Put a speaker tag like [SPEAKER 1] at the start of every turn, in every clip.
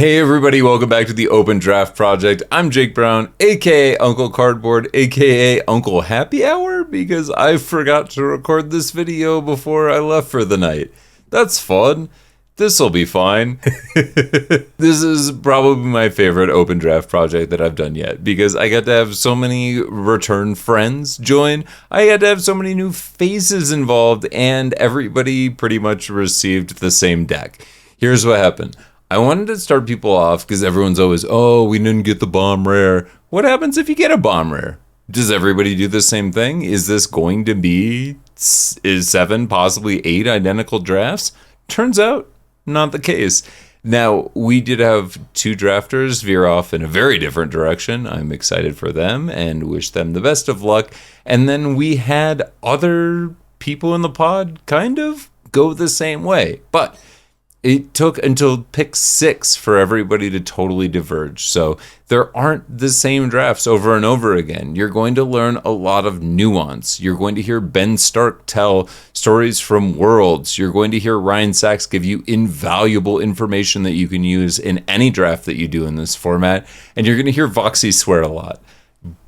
[SPEAKER 1] Hey everybody, welcome back to the Open Draft Project. I'm Jake Brown, aka Uncle Cardboard, aka Uncle Happy Hour, because I forgot to record this video before I left for the night. That's fun. This'll be fine. This is probably my favorite Open Draft project that I've done yet, because I got to have so many return friends join, I got to have so many new faces involved, and everybody pretty much received the same deck. Here's what happened. I wanted to start people off because everyone's always, oh, we didn't get the bomb rare. What happens if you get a bomb rare? Does everybody do the same thing? Is this going to be 7, possibly 8 identical drafts? Turns out, not the case. Now, we did have 2 drafters veer off in a very different direction. I'm excited for them and wish them the best of luck. And then we had other people in the pod kind of go the same way. But it took until pick 6 for everybody to totally diverge. So there aren't the same drafts over and over again. You're going to learn a lot of nuance. You're going to hear Ben Stark tell stories from Worlds. You're going to hear Ryan Saxe give you invaluable information that you can use in any draft that you do in this format. And you're going to hear Voxy swear a lot.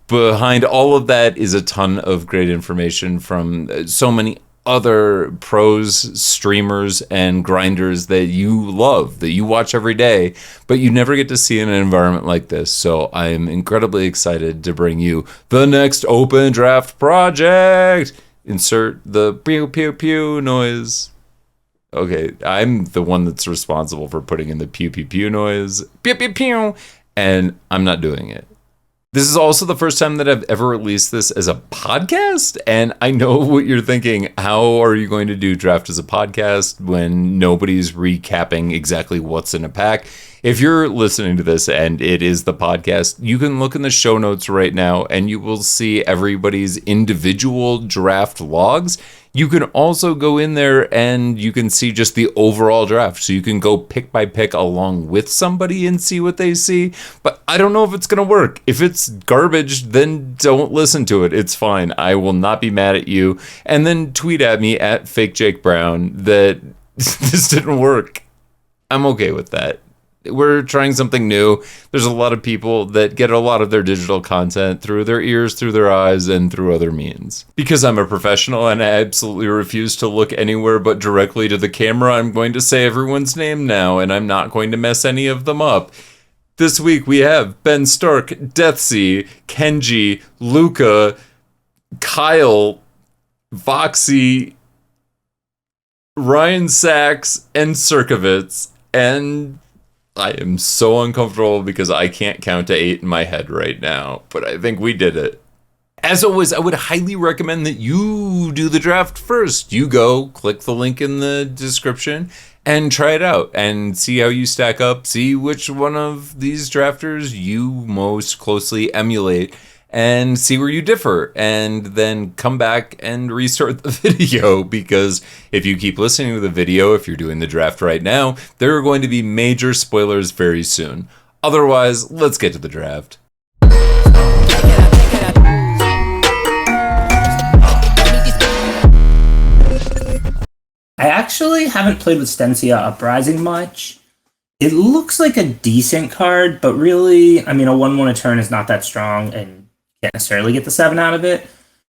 [SPEAKER 1] Behind all of that is a ton of great information from so many other pros, streamers, and grinders that you love, that you watch every day, but you never get to see in an environment like this. So I am incredibly excited to bring you the next Open Draft Project. Insert the pew pew pew noise. Okay, I'm the one that's responsible for putting in the pew pew pew noise. Pew pew pew. And I'm not doing it. This is also the first time that I've ever released this as a podcast, and I know what you're thinking. How are you going to do draft as a podcast when nobody's recapping exactly what's in a pack? If you're listening to this and it is the podcast, you can look in the show notes right now and you will see everybody's individual draft logs. You can also go in there and you can see just the overall draft. So you can go pick by pick along with somebody and see what they see. But I don't know if it's going to work. If it's garbage, then don't listen to it. It's fine. I will not be mad at you. And then tweet at me at FakeJakeBrown that this didn't work. I'm okay with that. We're trying something new. There's a lot of people that get a lot of their digital content through their ears, through their eyes, and through other means. Because I'm a professional and I absolutely refuse to look anywhere but directly to the camera, I'm going to say everyone's name now, and I'm not going to mess any of them up. This week we have Ben Stark, Deathsie, Kenji, Luka, Kyle, Voxy, Ryan Saxe, and Sierkovitz, and I am so uncomfortable because I can't count to 8 in my head right now, but I think we did it. As always, I would highly recommend that you do the draft first. You go, click the link in the description, and try it out and see how you stack up. See which one of these drafters you most closely emulate, and see where you differ, and then come back and restart the video, because if you keep listening to the video, if you're doing the draft right now, there are going to be major spoilers very soon. Otherwise, let's get to the draft.
[SPEAKER 2] I actually haven't played with Stensia Uprising much. It looks like a decent card, but really, I mean, a 1/1 a turn is not that strong, and can't necessarily get the 7 out of it.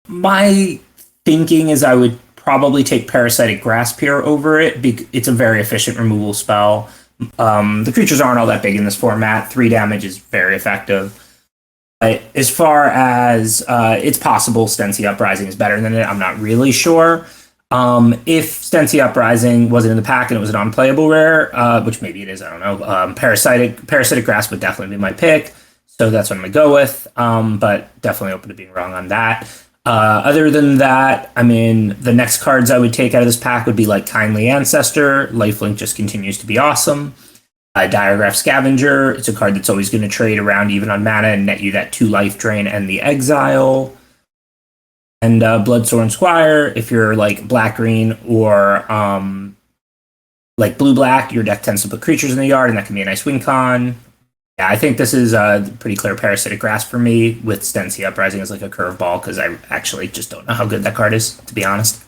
[SPEAKER 2] My thinking is I would probably take Parasitic Grasp here over it. It's a very efficient removal spell. The creatures aren't all that big in this format. 3 damage is very effective. As far as it's possible Stensia Uprising is better than it, I'm not really sure. If Stensia Uprising wasn't in the pack and it was an unplayable rare, which maybe it is, I don't know, Parasitic Grasp would definitely be my pick. So that's what I'm going to go with, but definitely open to being wrong on that. Other than that, I mean, the next cards I would take out of this pack would be like Kindly Ancestor. Lifelink just continues to be awesome. Diagraph Scavenger. It's a card that's always going to trade around even on mana and net you that 2 life drain and the exile. And Bloodsoren Squire, if you're like black-green or like blue-black, your deck tends to put creatures in the yard, and that can be a nice win con. Yeah, I think this is a pretty clear Parasitic Grasp for me, with Stensia Uprising as like a curveball, because I actually just don't know how good that card is, to be honest.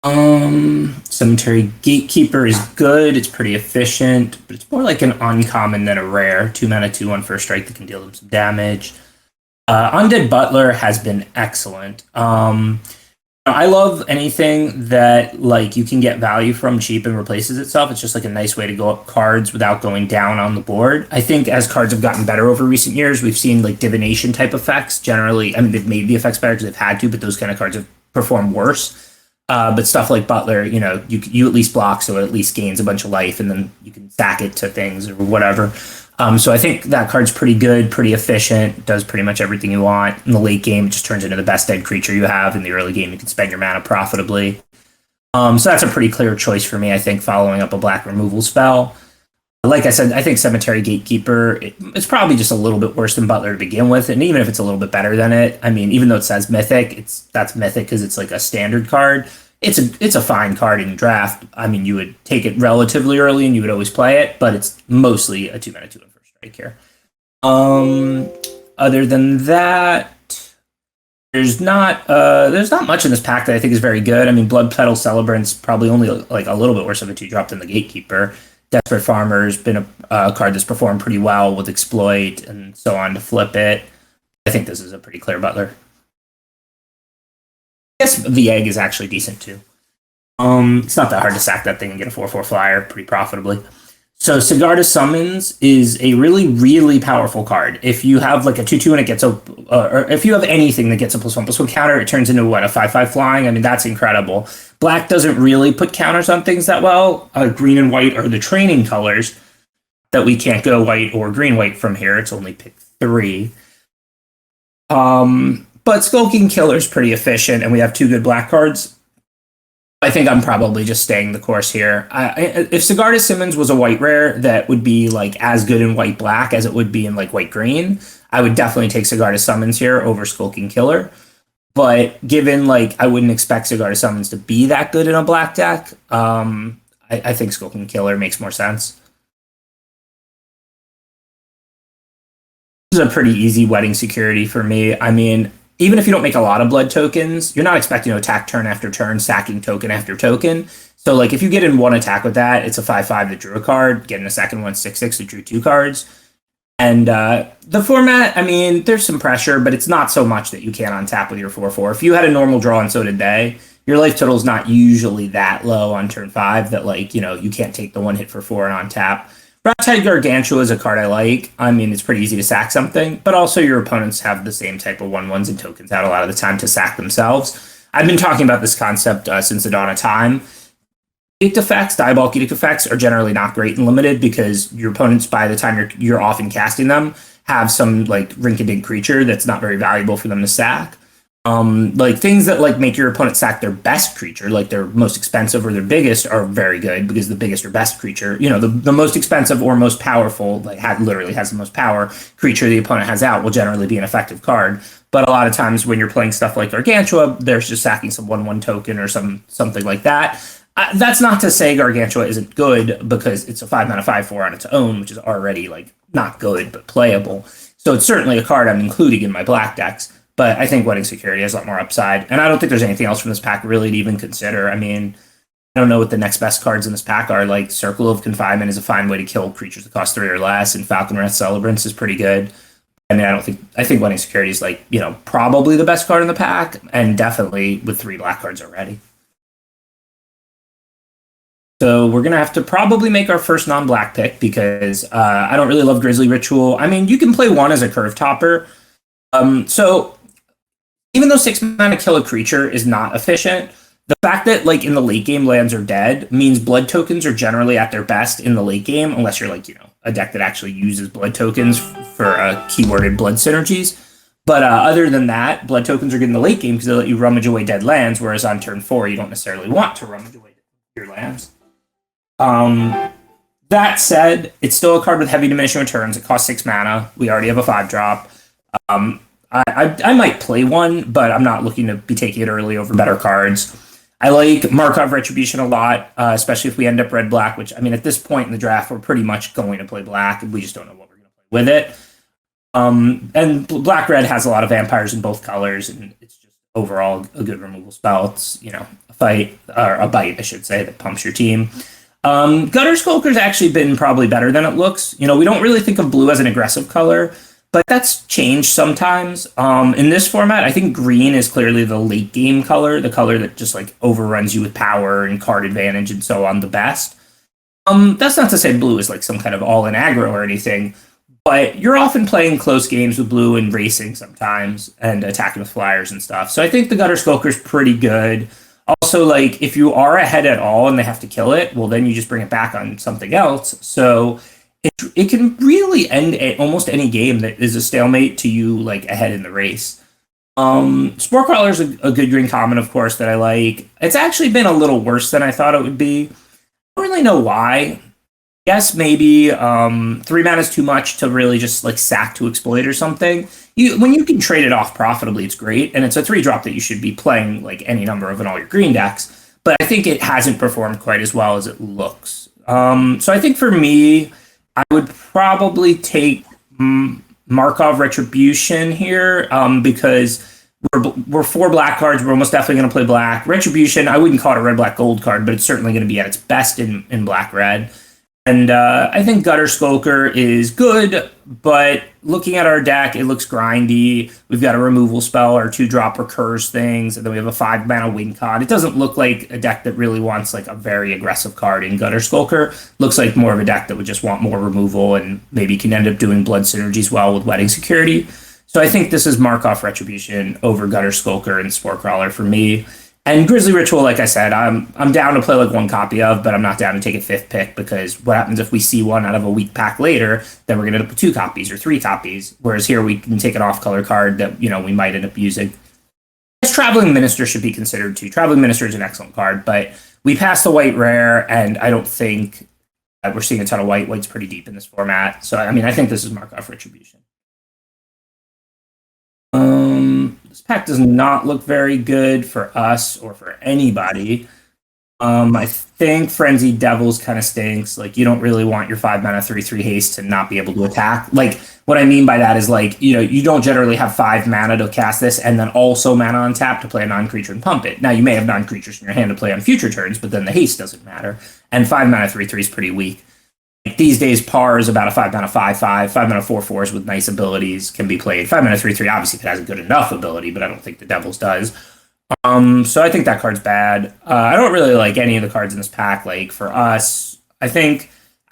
[SPEAKER 2] Cemetery Gatekeeper is good. It's pretty efficient, but it's more like an uncommon than a rare. 2 mana, 2/1 for a strike that can deal them some damage. Undead Butler has been excellent. I love anything that like you can get value from cheap and replaces itself. It's just like a nice way to go up cards without going down on the board. I think as cards have gotten better over recent years, we've seen like divination type effects. Generally, I mean they've made the effects better because they've had to, but those kind of cards have performed worse. But stuff like Butler, you know, you at least block, so it at least gains a bunch of life, and then you can stack it to things or whatever. So I think that card's pretty good, pretty efficient, does pretty much everything you want. In the late game, it just turns into the best dead creature you have. In the early game, you can spend your mana profitably. So that's a pretty clear choice for me, I think, following up a black removal spell. Like I said, I think Cemetery Gatekeeper, it's probably just a little bit worse than Butler to begin with, and even if it's a little bit better than it, I mean, even though it says Mythic, that's Mythic because it's like a standard card. It's a fine card in draft. I mean, you would take it relatively early and you would always play it, but it's mostly a 2 mana 2/1 for strike here. Other than that, there's not much in this pack that I think is very good. I mean, Blood Petal Celebrant's probably only like a little bit worse of a 2-drop than the Gatekeeper. Desperate Farmer's been a card that's performed pretty well with Exploit and so on to flip it. I think this is a pretty clear Butler. I guess the Egg is actually decent too. It's not that hard to sack that thing and get a 4/4 flyer pretty profitably. So Sigarda Summons is a really, really powerful card. If you have like a 2/2 and it gets or if you have anything that gets a +1/+1 counter, it turns into what, a 5/5 flying? I mean, that's incredible. Black doesn't really put counters on things that well. Green and white are the training colors that we can't go white or green-white from here. It's only pick 3. But Skulking Killer is pretty efficient, and we have 2 good black cards. I think I'm probably just staying the course here. If Sigarda Summons was a white rare that would be like as good in white black as it would be in like white green, I would definitely take Sigarda Summons here over Skulking Killer. But given like I wouldn't expect Sigarda Summons to be that good in a black deck, I think Skulking Killer makes more sense. This is a pretty easy wedding security for me. I mean, even if you don't make a lot of blood tokens, you're not expecting to attack turn after turn, sacking token after token. So, like, if you get in one attack with that, it's a 5/5 that drew a card. Getting a second one, 6/6 that drew 2 cards. And the format, I mean, there's some pressure, but it's not so much that you can't untap with your 4/4. If you had a normal draw and so did they, your life total is not usually that low on turn 5 that, like, you know, you can't take the 1 hit for 4 and untap. Brown-Tide Gargantua is a card I like. I mean, it's pretty easy to sack something, but also your opponents have the same type of 1/1s and tokens out a lot of the time to sack themselves. I've been talking about this concept since the dawn of time. Edict effects, diabolic edict effects, are generally not great and limited because your opponents, by the time you're often casting them, have some like rink-a-dink creature that's not very valuable for them to sack. Like things that like make your opponent sack their best creature, like their most expensive or their biggest, are very good because the biggest or best creature, you know, the most expensive or most powerful, like literally has the most power creature the opponent has out will generally be an effective card. But a lot of times when you're playing stuff like Gargantua, there's just sacking some 1/1 token or something like that. That's not to say Gargantua isn't good because it's a 5 mana 5/4 on its own, which is already like not good but playable. So it's certainly a card I'm including in my black decks. But I think Wedding Security has a lot more upside. And I don't think there's anything else from this pack really to even consider. I mean, I don't know what the next best cards in this pack are. Like, Circle of Confinement is a fine way to kill creatures that cost 3 or less, and Falcon Wrath Celebrants is pretty good. I mean, I think Wedding Security is, like, you know, probably the best card in the pack, and definitely with 3 black cards already. So we're going to have to probably make our first non-black pick because I don't really love Grizzly Ritual. I mean, you can play 1 as a curve topper. So even though 6 mana kill a creature is not efficient, the fact that like in the late game lands are dead means blood tokens are generally at their best in the late game, unless you're like, you know, a deck that actually uses blood tokens for keyworded blood synergies. But other than that, blood tokens are good in the late game because they let you rummage away dead lands, whereas on turn 4 you don't necessarily want to rummage away your lands. That said, it's still a card with heavy diminishing returns. It costs 6 mana. We already have a 5-drop. I might play 1, but I'm not looking to be taking it early over better cards. I like Markov Retribution a lot, especially if we end up red-black, which, I mean, at this point in the draft, we're pretty much going to play black. We just don't know what we're going to play with it. And black-red has a lot of vampires in both colors, and it's just overall a good removal spell. It's, you know, a fight, or a bite, I should say, that pumps your team. Gutter Skulker's actually been probably better than it looks. You know, we don't really think of blue as an aggressive color, but that's changed sometimes. In this format, I think green is clearly the late game color, the color that just like overruns you with power and card advantage and so on the best. That's not to say blue is like some kind of all-in aggro or anything, but you're often playing close games with blue and racing sometimes and attacking with flyers and stuff. So I think the Gutter Skulker's pretty good. Also, like, if you are ahead at all and they have to kill it, well, then you just bring it back on something else. So it can really end at almost any game that is a stalemate to you, like, ahead in the race. Spore Crawler's a good green common, of course, that I like. It's actually been a little worse than I thought it would be. I don't really know why. Yes, maybe 3 mana is too much to really just like sack to exploit or something. When you can trade it off profitably, it's great, and it's a 3-drop that you should be playing like any number of in all your green decks. But I think it hasn't performed quite as well as it looks. So I think for me, I would probably take Markov Retribution here because we're 4 black cards. We're almost definitely going to play black. Retribution, I wouldn't call it a red, black, gold card, but it's certainly going to be at its best in black, red. And I think Gutter Skulker is good, but looking at our deck, it looks grindy. We've got a removal spell or 2-drop recurs things, and then we have a 5-mana win con. It doesn't look like a deck that really wants like a very aggressive card in Gutter Skulker. Looks like more of a deck that would just want more removal and maybe can end up doing blood synergies well with Wedding Security. So I think this is Markov Retribution over Gutter Skulker and Spore Crawler for me. And Grizzly Ritual, like I said, I'm down to play like 1 copy of, but I'm not down to take a 5th pick because what happens if we see one out of a weak pack later, then we're going to end up with 2 copies or 3 copies. Whereas here we can take an off-color card that, you know, we might end up using. Traveling Minister should be considered too. Traveling Minister is an excellent card, but we passed the white rare, and I don't think we're seeing a ton of white. White's pretty deep in this format. So, I mean, I think this is Markov Retribution. This pack does not look very good for us or for anybody. I think Frenzied Devils kind of stinks. Like, you don't really want your 5-mana 3/3 haste to not be able to attack. Like, what I mean by that is, like, you know, you don't generally have 5 mana to cast this and then also mana on tap to play a non-creature and pump it. Now, you may have non-creatures in your hand to play on future turns, but then the haste doesn't matter. And 5-mana 3/3 is pretty weak. These days, Par is about a 5-mana 5/5. 5-mana 4/4s with nice abilities can be played. 5-mana 3/3, obviously, if it has a good enough ability, but I don't think the Devils does. So I think that card's bad. I don't really like any of the cards in this pack. Like, for us, I think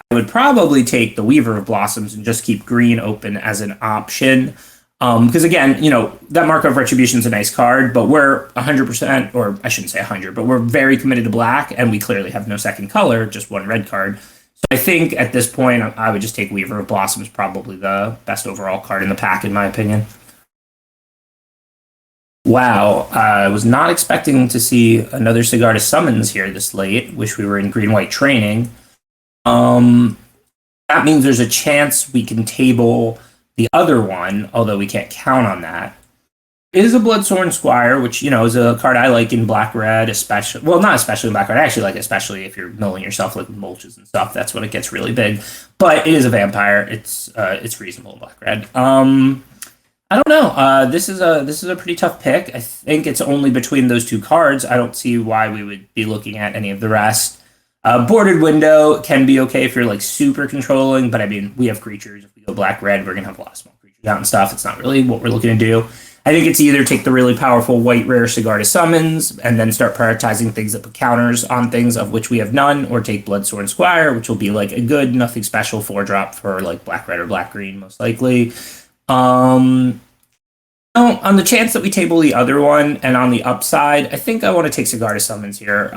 [SPEAKER 2] I would probably take the Weaver of Blossoms and just keep green open as an option. Because, again, you know, that Markov Retribution is a nice card, but we're 100%, or I shouldn't say 100, but we're very committed to black, and we clearly have no second color, just 1 red card. So I think at this point, I would just take Weaver of Blossoms, probably the best overall card in the pack, in my opinion. Wow, I was not expecting to see another Cigar to Summons here this late. Wish we were in green-white training. That means there's a chance we can table the other one, although we can't count on that. Is a Bloodsworn Squire, which, you know, is a card I like in black-red, especially. Well, not especially in black-red. I actually like it, especially if you're milling yourself like with mulches and stuff. That's when it gets really big. But it is a vampire. It's reasonable in black-red. I don't know. This is a pretty tough pick. I think it's only between those 2 cards. I don't see why we would be looking at any of the rest. Boarded Window can be okay if you're like super controlling, but I mean, we have creatures. If we go black-red, we're gonna have a lot of small creatures out and stuff. It's not really what we're looking to do. I think it's either take the really powerful white rare Cigar to Summons and then start prioritizing things that put counters on things of which we have none, or take Bloodsworn Squire, which will be like a good, nothing special 4-drop for like black-red or black-green, most likely. On the chance that we table the other one, and on the upside, I think I want to take Cigar to Summons here.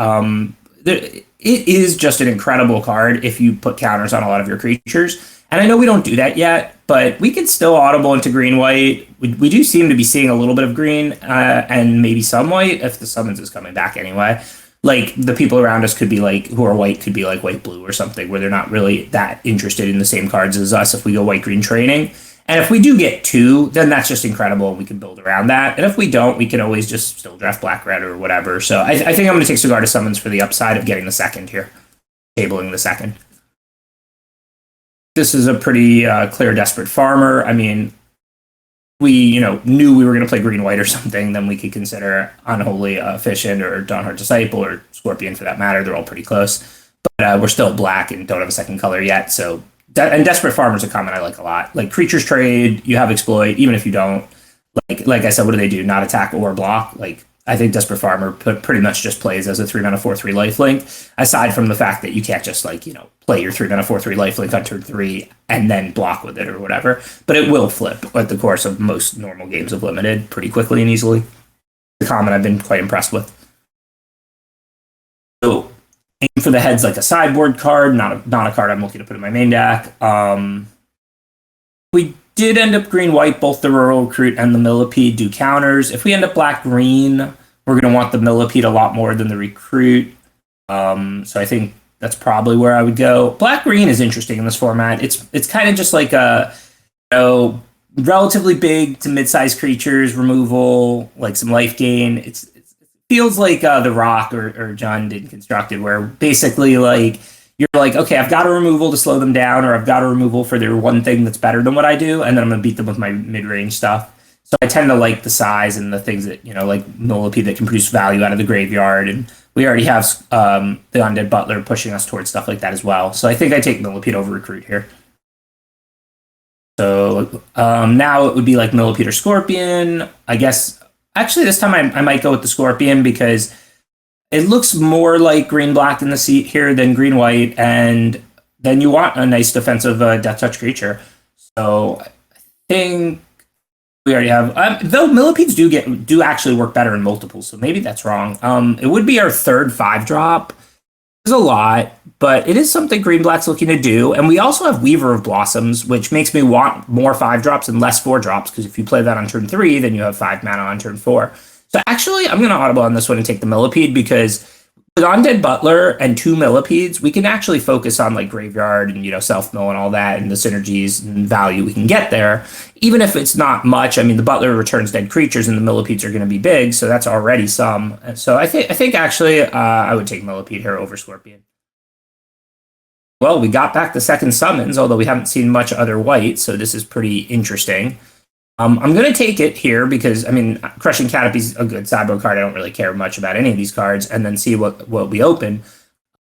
[SPEAKER 2] It is just an incredible card if you put counters on a lot of your creatures. And I know we don't do that yet, but we could still audible into green-white. We do seem to be seeing a little bit of green and maybe some white if the Summons is coming back anyway. Like, the people around us could be like, who are white, could be like white-blue or something, where they're not really that interested in the same cards as us if we go white-green training. And if we do get 2, then that's just incredible, and we can build around that. And if we don't, we can always just still draft black-red or whatever. So I think I'm going to take Cigar to Summons for the upside of getting the second here, tabling the second. This is a pretty clear Desperate Farmer. I mean, we knew we were going to play green white or something, then we could consider Unholy Efficient or Dawnhard Disciple or Scorpion for that matter. They're all pretty close, but we're still black and don't have a second color yet. So and Desperate Farmer's a comment I like a lot. Like creatures trade, you have exploit, even if you don't. Like I said, what do? Not attack or block. Like I think Desperate Farmer pretty much just plays as a 3-mana 4/3 lifelink. Aside from the fact that you can't just play your 3-mana 4/3 lifelink on turn 3 and then block with it or whatever. But it will flip at the course of most normal games of Limited pretty quickly and easily. The comment I've been quite impressed with. So Aim for the Head's like a sideboard card, not a card I'm looking to put in my main deck. We did end up green-white, both the Rural Recruit and the Millipede do counters. If we end up black-green, we're going to want the Millipede a lot more than the Recruit. So I think that's probably where I would go. Black-green is interesting in this format. It's kind of just like a, relatively big to mid-sized creatures, removal, like some life gain. It feels like The Rock or John did Constructed, where basically you're like, okay, I've got a removal to slow them down, or I've got a removal for their one thing that's better than what I do, and then I'm going to beat them with my mid-range stuff. So I tend to like the size and the things that, like Millipede that can produce value out of the graveyard, and we already have the Undead Butler pushing us towards stuff like that as well. So I think I take Millipede over Recruit here. So now it would be like Millipede or Scorpion. I guess, actually this time I might go with the Scorpion because it looks more like green-black in the seat here than green-white, and then you want a nice defensive Death Touch creature. So I think we already have... though Millipedes do actually work better in multiples, so maybe that's wrong. It would be our third 5-drop. It's a lot, but it is something green-black's looking to do. And we also have Weaver of Blossoms, which makes me want more 5-drops and less 4-drops, because if you play that on turn 3, then you have 5 mana on turn 4. So actually, I'm going to audible on this one and take the Millipede, because with Undead Butler and 2 Millipedes, we can actually focus on Graveyard and self-mill and all that, and the synergies and value we can get there. Even if it's not much, I mean, the Butler returns dead creatures and the Millipedes are going to be big, so that's already some. So I think actually I would take Millipede here over Scorpion. Well, we got back the second summons, although we haven't seen much other white, so this is pretty interesting. I'm going to take it here because, I mean, Crushing Canopy's a good sideboard card. I don't really care much about any of these cards, and then see what we open.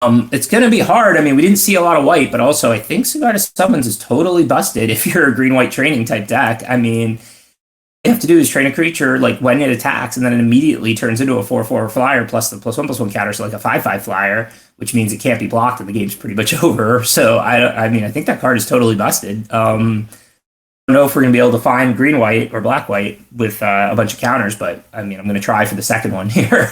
[SPEAKER 2] It's going to be hard. I mean, we didn't see a lot of white, but also I think Cigar to Summons is totally busted if you're a green-white training type deck. I mean, what you have to do is train a creature when it attacks, and then it immediately turns into a 4/4 flyer plus the +1/+1 counter, so like a 5/5 flyer, which means it can't be blocked and the game's pretty much over. So I mean, I think that card is totally busted. I don't know if we're going to be able to find green-white or black-white with a bunch of counters, but I mean, I'm going to try for the second one here.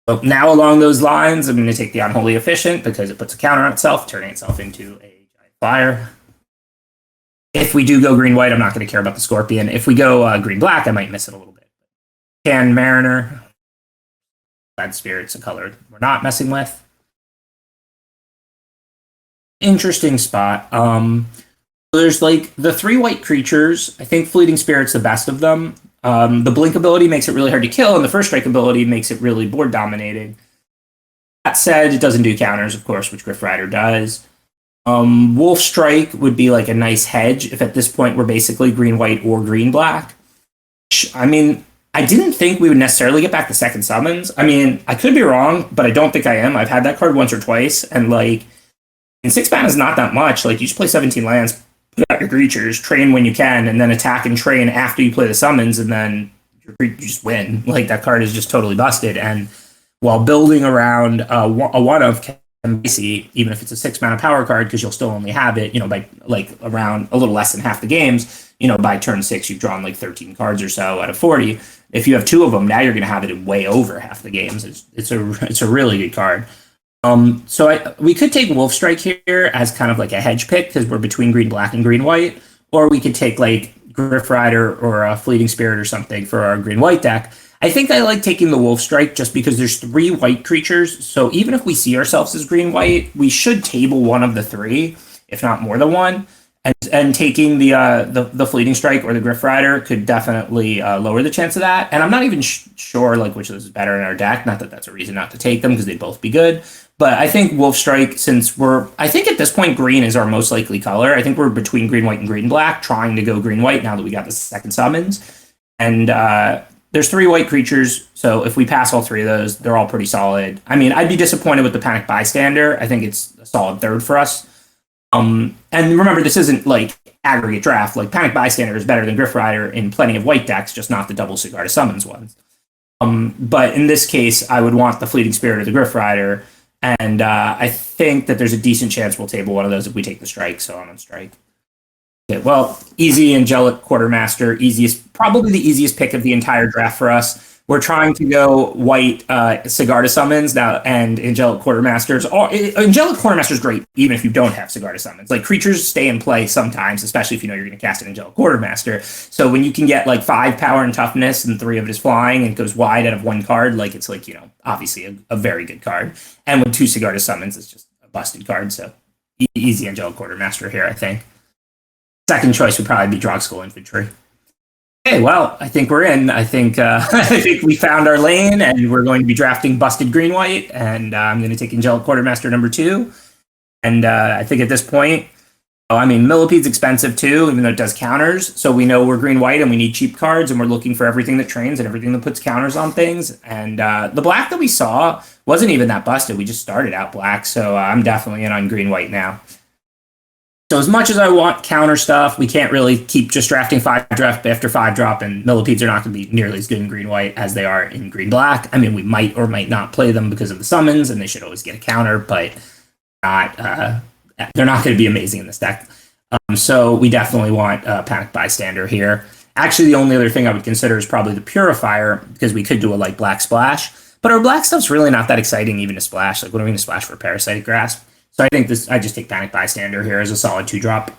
[SPEAKER 2] So now along those lines, I'm going to take the Unholy Efficient because it puts a counter on itself, turning itself into a giant flyer. If we do go green-white, I'm not going to care about the Scorpion. If we go green-black, I might miss it a little bit. Can Mariner. Bad Spirit's a color we're not messing with. Interesting spot. There's the 3 white creatures. I think Fleeting Spirit's the best of them. The Blink ability makes it really hard to kill, and the First Strike ability makes it really board dominating. That said, it doesn't do counters, of course, which Griff Rider does. Wolf Strike would be a nice hedge if at this point we're basically green-white or green-black. I mean, I didn't think we would necessarily get back the second summons. I mean, I could be wrong, but I don't think I am. I've had that card once or twice, and in 6 mana is not that much. You just play 17 lands, put out your creatures, train when you can, and then attack and train after you play the summons, and then you just win. That card is just totally busted. And while building around a one of Kenji, even if it's a 6 mana power card, because you'll still only have it, by around a little less than half the games, by turn 6 you've drawn 13 cards or so out of 40. If you have 2 of them, now you're going to have it in way over half the games. It's a really good card. So we could take Wolf Strike here as kind of a hedge pick because we're between green-black and green-white, or we could take Griff Rider or a Fleeting Spirit or something for our green-white deck. I think I like taking the Wolf Strike just because there's 3 white creatures, so even if we see ourselves as green-white, we should table one of the 3, if not more than one. And taking the Fleeting Strike or the Griff Rider could definitely lower the chance of that. And I'm not even sure which of those is better in our deck. Not that that's a reason not to take them because they'd both be good. But I think Wolf Strike, since I think at this point green is our most likely color. I think we're between green, white, and green, black, trying to go green, white now that we got the second summons. And there's 3 white creatures, so if we pass all 3 of those, they're all pretty solid. I mean, I'd be disappointed with the Panic Bystander. I think it's a solid third for us. And remember, this isn't like aggregate draft. Like, Panic Bystander is better than Griff Rider in plenty of white decks, just not the double Cigar to Summons ones. But in this case, I would want the Fleeting Spirit or the Griff Rider, and I think that there's a decent chance we'll table one of those if we take the strike, so I'm on strike. Okay, well, easy Angelic Quartermaster, probably the easiest pick of the entire draft for us. We're trying to go white Cigar to Summons now, and Angelic Quartermasters. Angelic Quartermaster's great, even if you don't have Cigar to Summons. Like, creatures stay in play sometimes, especially if you know you're going to cast an Angelic Quartermaster. So when you can get like 5 power and toughness and 3 of it is flying and it goes wide out of 1 card, like, it's like, you know, obviously a very good card. And with 2 Cigar to Summons, it's just a busted card. So easy Angelic Quartermaster here, I think. Second choice would probably be Drogskol Infantry. Okay, well, I think we're in. I think I think we found our lane, and we're going to be drafting busted green white, and I'm going to take Angelic Quartermaster number 2. And I think at this point, Millipede's expensive too, even though it does counters. So we know we're green white, and we need cheap cards, and we're looking for everything that trains and everything that puts counters on things. And the black that we saw wasn't even that busted. We just started out black, so I'm definitely in on green white now. So as much as I want counter stuff, we can't really keep just drafting 5 drop after 5 drop, and Millipedes are not going to be nearly as good in green-white as they are in green-black. I mean, we might or might not play them because of the summons, and they should always get a counter, but they're not going to be amazing in this deck. So we definitely want Panic Bystander here. Actually, the only other thing I would consider is probably the Purifier, because we could do a like black splash, but our black stuff's really not that exciting even to splash. Like, what are we going to splash for Parasitic Grasp? So I think I just take Panic Bystander here as a solid 2-drop.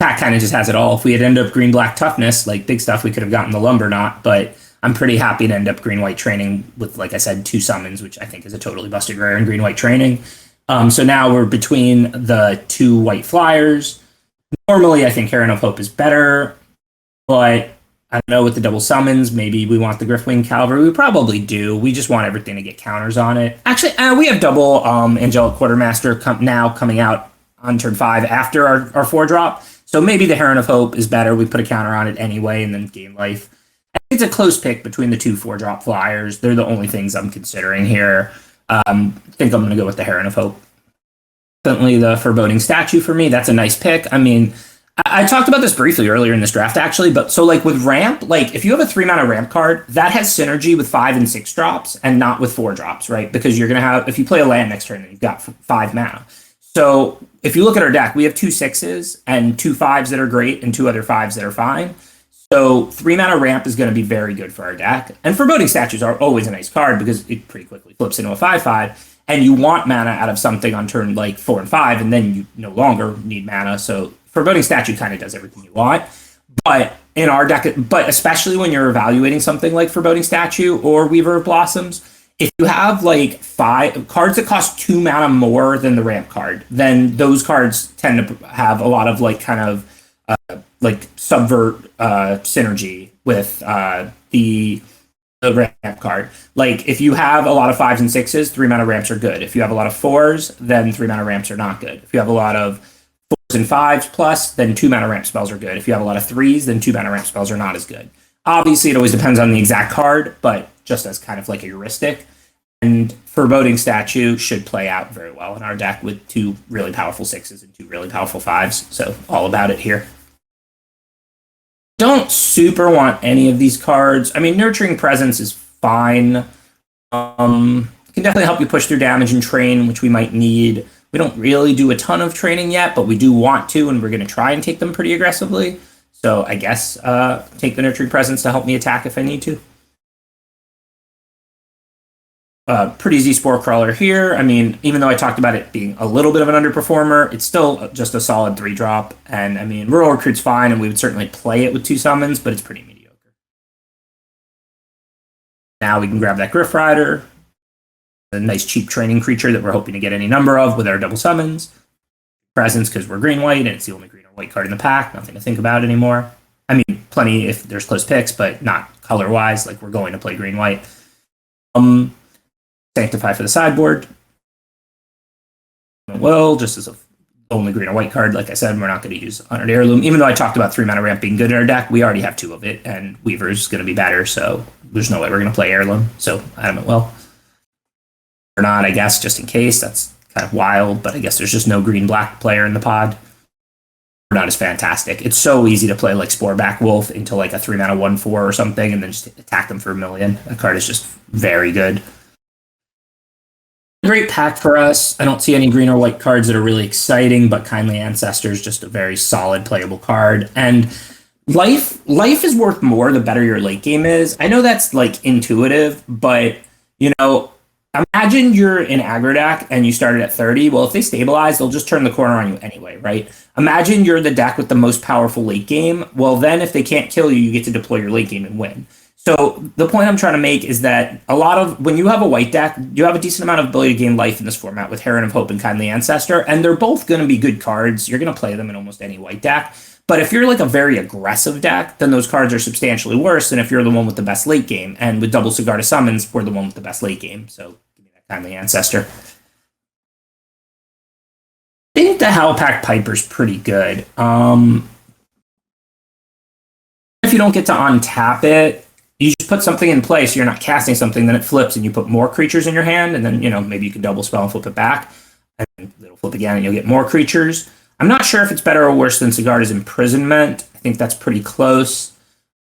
[SPEAKER 2] Pack kind of just has it all. If we had ended up green-black toughness, like big stuff, we could have gotten the Lumberknot, but I'm pretty happy to end up green-white training with, like I said, 2 summons, which I think is a totally busted rare in green-white training. So now we're between the 2 white flyers. Normally, I think Heron of Hope is better, but I don't know, with the double summons, maybe we want the Griffwing Cavalry. We probably do. We just want everything to get counters on it. Actually, we have double Angelic Quartermaster coming out on turn 5 after our 4-drop. So maybe the Heron of Hope is better. We put a counter on it anyway and then gain life. I think it's a close pick between the 2 4-drop flyers. They're the only things I'm considering here. I think I'm going to go with the Heron of Hope. Definitely the Foreboding Statue for me. That's a nice pick. I mean, I talked about this briefly earlier in this draft, actually, but so like with ramp, like if you have a 3-mana ramp card, that has synergy with 5 and 6 drops and not with 4 drops, right? Because you're going to have, if you play a land next turn, then you've got 5 mana. So if you look at our deck, we have 2 6s and 2 5s that are great and 2 other 5s that are fine. So 3-mana ramp is going to be very good for our deck. And Foreboding Statues are always a nice card because it pretty quickly flips into a 5/5. And you want mana out of something on turn like 4 and 5, and then you no longer need mana. So Foreboding Statue kind of does everything you want. But in our deck, but especially when you're evaluating something like Foreboding Statue or Weaver of Blossoms, if you have like 5 cards that cost 2 mana more than the ramp card, then those cards tend to have a lot of like kind of like subvert synergy with the ramp card. Like if you have a lot of 5s and 6s, 3-mana ramps are good. If you have a lot of 4s, then 3-mana ramps are not good. If you have a lot of 4s and 5s plus, then 2-mana ramp spells are good. If you have a lot of 3s, then 2-mana ramp spells are not as good. Obviously, it always depends on the exact card, but just as kind of like a heuristic. And Foreboding Statue should play out very well in our deck with 2 really powerful 6s and 2 really powerful 5s. So all about it here. Don't super want any of these cards. I mean, Nurturing Presence is fine. Can definitely help you push through damage and train, which we might need. We don't really do a ton of training yet, but we do want to, and we're going to try and take them pretty aggressively. So I guess take the Nurturing Presence to help me attack if I need to. Pretty easy Spore Crawler here. I mean, even though I talked about it being a little bit of an underperformer, it's still just a solid 3-drop. And I mean, Rural Recruit's fine, and we would certainly play it with 2 summons, but it's pretty mediocre. Now we can grab that Griff Rider, a nice cheap training creature that we're hoping to get any number of with our double summons. Presence because we're green-white, and it's the only green or white card in the pack. Nothing to think about anymore. I mean, plenty if there's close picks, but not color-wise. Like, we're going to play green-white. Sanctify for the sideboard. Well, just as a only green or white card, like I said, we're not going to use Honored Heirloom. Even though I talked about 3-mana ramp being good in our deck, we already have 2 of it, and Weaver's going to be better, so there's no way we're going to play Heirloom. So Adamant Will. Or not, I guess, just in case. That's kind of wild, but I guess there's just no green-black player in the pod. Or not is fantastic. It's so easy to play like Sporeback Wolf into like a 3-mana 1/4 or something, and then just attack them for 1,000,000. That card is just very good. Great pack for us. I don't see any green or white cards that are really exciting, but Kindly Ancestors, just a very solid playable card. And life is worth more the better your late game is. I know that's like intuitive, but you know, imagine you're in aggro deck and you started at 30. Well, if they stabilize, they'll just turn the corner on you anyway, right? Imagine you're the deck with the most powerful late game. Well, then if they can't kill you, you get to deploy your late game and win. So the point I'm trying to make is that when you have a white deck, you have a decent amount of ability to gain life in this format with Heron of Hope and Kindly Ancestor, and they're both going to be good cards. You're going to play them in almost any white deck. But if you're like a very aggressive deck, then those cards are substantially worse than if you're the one with the best late game. And with double Cigar to Summons, we're the one with the best late game. So give me that Kindly Ancestor. I think the Howlpack Piper's pretty good. If you don't get to untap it, you just put something in place, so you're not casting something, then it flips and you put more creatures in your hand, and then, you know, maybe you can double spell and flip it back, and it'll flip again and you'll get more creatures. I'm not sure if it's better or worse than Sigarda's Imprisonment. I think that's pretty close.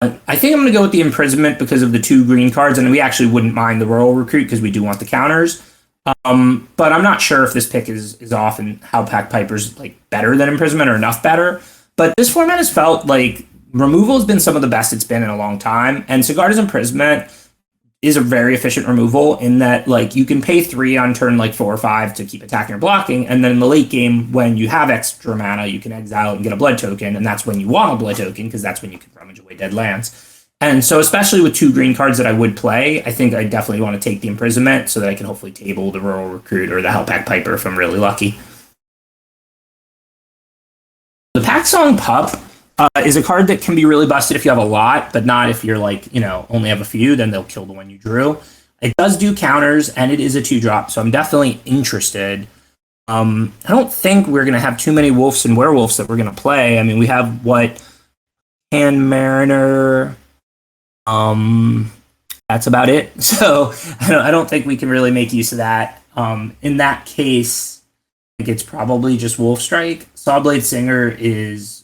[SPEAKER 2] I think I'm going to go with the Imprisonment because of the 2 green cards, and we actually wouldn't mind the Royal Recruit because we do want the counters. But I'm not sure if this pick is off and Howlpack Piper's like better than Imprisonment or enough better. But this format has felt like removal has been some of the best it's been in a long time, and Sigarda's Imprisonment is a very efficient removal in that like you can pay 3 on turn like 4 or 5 to keep attacking or blocking, and then in the late game when you have extra mana, you can exile it and get a blood token, and that's when you want a blood token because that's when you can rummage away dead lands. And so especially with 2 green cards that I would play, I think I definitely want to take the Imprisonment so that I can hopefully table the Rural Recruit or the Howlpack Piper if I'm really lucky. The Pack Song Pup is a card that can be really busted if you have a lot, but not if you're like, you know, only have a few, then they'll kill the one you drew. It does do counters, and it is a 2-drop, so I'm definitely interested. I don't think we're going to have too many wolves and werewolves that we're going to play. I mean, we have Hand Mariner. That's about it. So I don't think we can really make use of that. In that case, I think it's probably just Wolf Strike. Sawblade Singer is...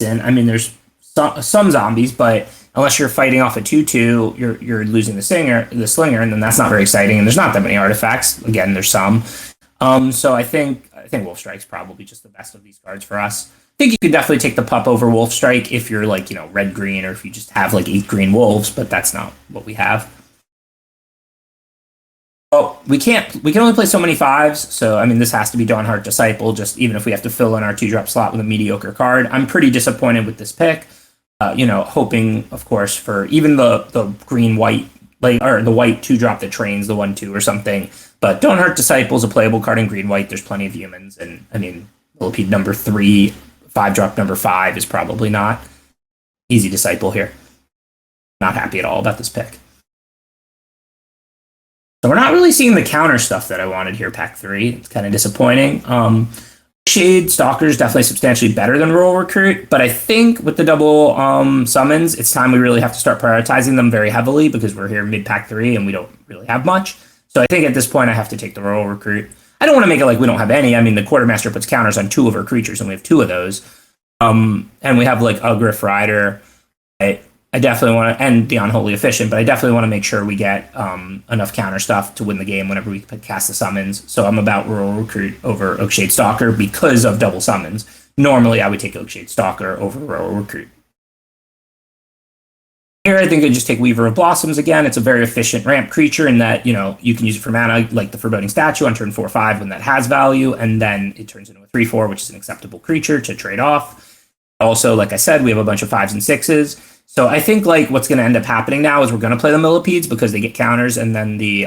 [SPEAKER 2] I mean, there's some zombies, but unless you're fighting off a 2/2, you're losing the slinger, and then that's not very exciting. And there's not that many artifacts. Again, there's some. So I think Wolf Strike's probably just the best of these cards for us. I think you could definitely take the pup over Wolf Strike if you're like, you know, red green, or if you just have like 8 green wolves, but that's not what we have. Well, we can only play so many 5s, so I mean this has to be Dawnheart Disciple, just even if we have to fill in our 2-drop slot with a mediocre card. I'm pretty disappointed with this pick. You know, hoping, of course, for even the green-white, like, or the white 2-drop that trains the 1/2 or something. But Dawnheart Disciple is a playable card in green-white. There's plenty of humans, and I mean, Millipede number 3, 5-drop number 5 is probably not easy Disciple here. Not happy at all about this pick. So we're not really seeing the counter stuff that I wanted here, pack 3. It's kind of disappointing. Shade Stalker is definitely substantially better than Rural Recruit, but I think with the double summons, it's time we really have to start prioritizing them very heavily because we're here mid-pack 3 and we don't really have much. So I think at this point I have to take the Rural Recruit. I don't want to make it like we don't have any. I mean, the Quartermaster puts counters on 2 of our creatures, and we have 2 of those. And we have like a Griff Rider. I definitely want to, and the Unholy Efficient, but I definitely want to make sure we get enough counter stuff to win the game whenever we cast the summons. So I'm about Rural Recruit over Oakshade Stalker because of double summons. Normally, I would take Oakshade Stalker over Rural Recruit. Here, I think I'd just take Weaver of Blossoms again. It's a very efficient ramp creature in that, you know, you can use it for mana, like the Foreboding Statue on turn 4/5 when that has value, and then it turns into a 3/4, which is an acceptable creature to trade off. Also, like I said, we have a bunch of 5s and 6s. So I think like what's going to end up happening now is we're going to play the Millipedes because they get counters and then the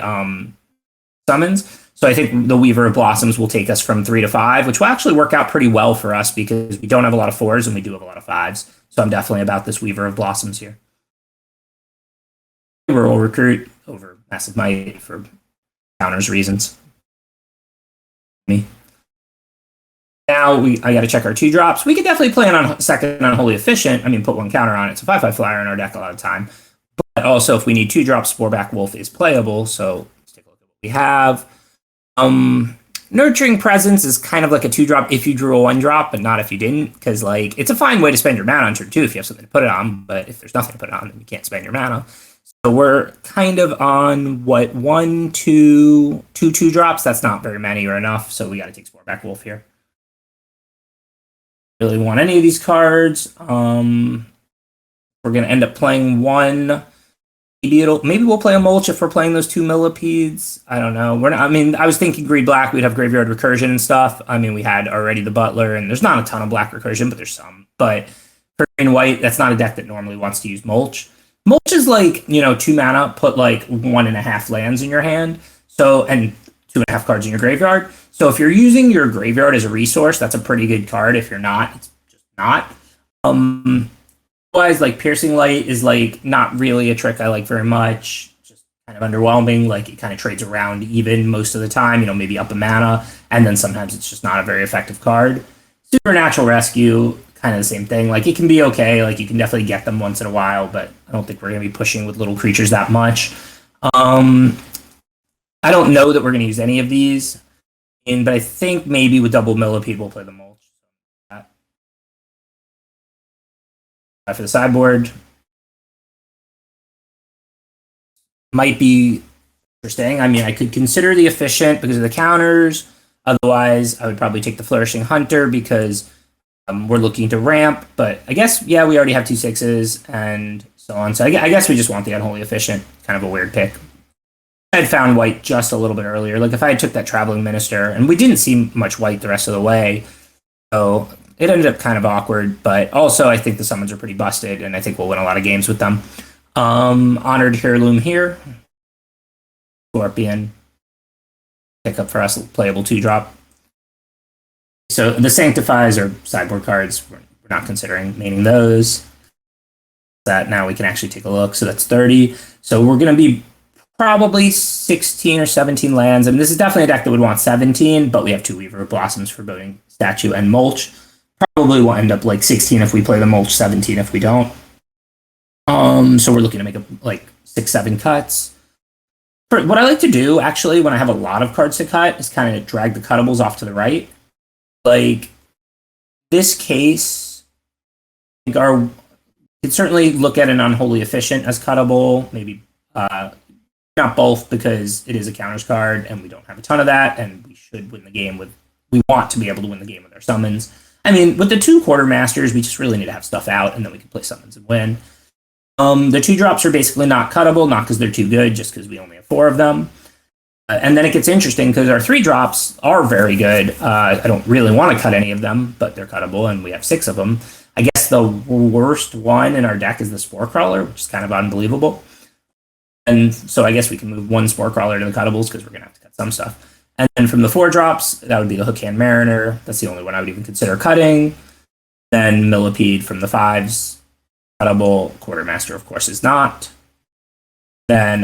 [SPEAKER 2] summons. So I think the Weaver of Blossoms will take us from 3 to 5, which will actually work out pretty well for us because we don't have a lot of 4s and we do have a lot of 5s. So I'm definitely about this Weaver of Blossoms here. Rural Recruit over Massive Might for counters reasons. Me. Now I got to check our 2-drops. We could definitely play on second Unholy Efficient. I mean, put 1 counter on it. It's a 5/5 flyer in our deck a lot of time. But also, if we need 2-drops, Sporeback Wolf is playable. So let's take a look at what we have. Nurturing Presence is kind of like a 2-drop if you drew a 1-drop, but not if you didn't, because like it's a fine way to spend your mana on turn 2 if you have something to put it on. But if there's nothing to put it on, then you can't spend your mana. So we're kind of on what 1, 2, 2-drops. That's not very many or enough. So we got to take Sporeback Wolf here. Really want any of these cards. We're gonna end up playing 1. Maybe we'll play a Mulch if we're playing those 2 Millipedes. I don't know. We're not, I mean, I was thinking Greed Black, we'd have Graveyard Recursion and stuff. I mean, we had already the Butler, and there's not a ton of Black Recursion, but there's some. But for Green and White, that's not a deck that normally wants to use Mulch. Mulch is like, 2 mana, put like 1.5 lands in your hand. So, and 2.5 cards in your graveyard. So if you're using your graveyard as a resource, that's a pretty good card. If you're not, it's just not. Otherwise, like Piercing Light is like not really a trick I like very much. Just kind of underwhelming. Like it kind of trades around even most of the time, maybe up a mana, and then sometimes it's just not a very effective card. Supernatural Rescue, kind of the same thing. Like it can be okay, like you can definitely get them once in a while, but I don't think we're gonna be pushing with little creatures that much. I don't know that we're gonna use any of these, but I think maybe with double Millipede we'll play the Mulch. For the sideboard, might be interesting. I mean, I could consider the Efficient because of the counters. Otherwise, I would probably take the Flourishing Hunter because we're looking to ramp. But I guess, yeah, we already have 2 6s and so on. So I guess we just want the Unholy Efficient. Kind of a weird pick. I had found white just a little bit earlier. Like if I had took that Traveling Minister, and we didn't see much white the rest of the way, so it ended up kind of awkward, but also I think the summons are pretty busted, and I think we'll win a lot of games with them. Honored Heirloom here. Scorpion. Pick up for us, playable 2-drop. So the Sanctifies are sideboard cards. We're not considering maining those. That now we can actually take a look. So that's 30. So we're going to be probably 16 or 17 lands. I mean, this is definitely a deck that would want 17, but we have 2 Weaver of Blossoms for building Statue and Mulch. Probably will end up like 16 if we play the Mulch, 17 if we don't. So we're looking to make like 6-7 cuts. What I like to do actually when I have a lot of cards to cut is kind of drag the cuttables off to the right. Like this case, I think we could certainly look at an Unholy Efficient as cuttable. Maybe not both because it is a counters card and we don't have a ton of that, and we should win the game with. We want to be able to win the game with our summons. I mean, with the 2 Quartermasters, we just really need to have stuff out, and then we can play summons and win. The 2-drops are basically not cuttable, not because they're too good, just because we only have 4 of them. And then it gets interesting because our 3-drops are very good. I don't really want to cut any of them, but they're cuttable, and we have 6 of them. I guess the worst one in our deck is the Spore Crawler, which is kind of unbelievable. And so I guess we can move 1 Spore Crawler to the cuttables because we're going to have to cut some stuff. And then from the 4-drops, that would be the Hookhand Mariner. That's the only one I would even consider cutting. Then Millipede from the 5s. Cuttable. Quartermaster, of course, is not. Then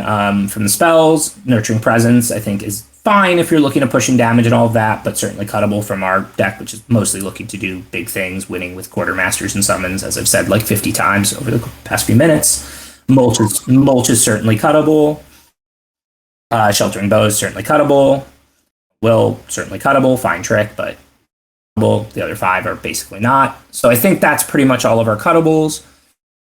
[SPEAKER 2] from the spells, Nurturing Presence, I think, is fine if you're looking to pushing damage and all of that, but certainly cuttable from our deck, which is mostly looking to do big things, winning with Quartermasters and summons, as I've said like 50 times over the past few minutes. Mulch is certainly cuttable. Sheltering Bow is certainly cuttable. Will, certainly cuttable, fine trick, but cuttable. The other 5 are basically not. So I think that's pretty much all of our cuttables.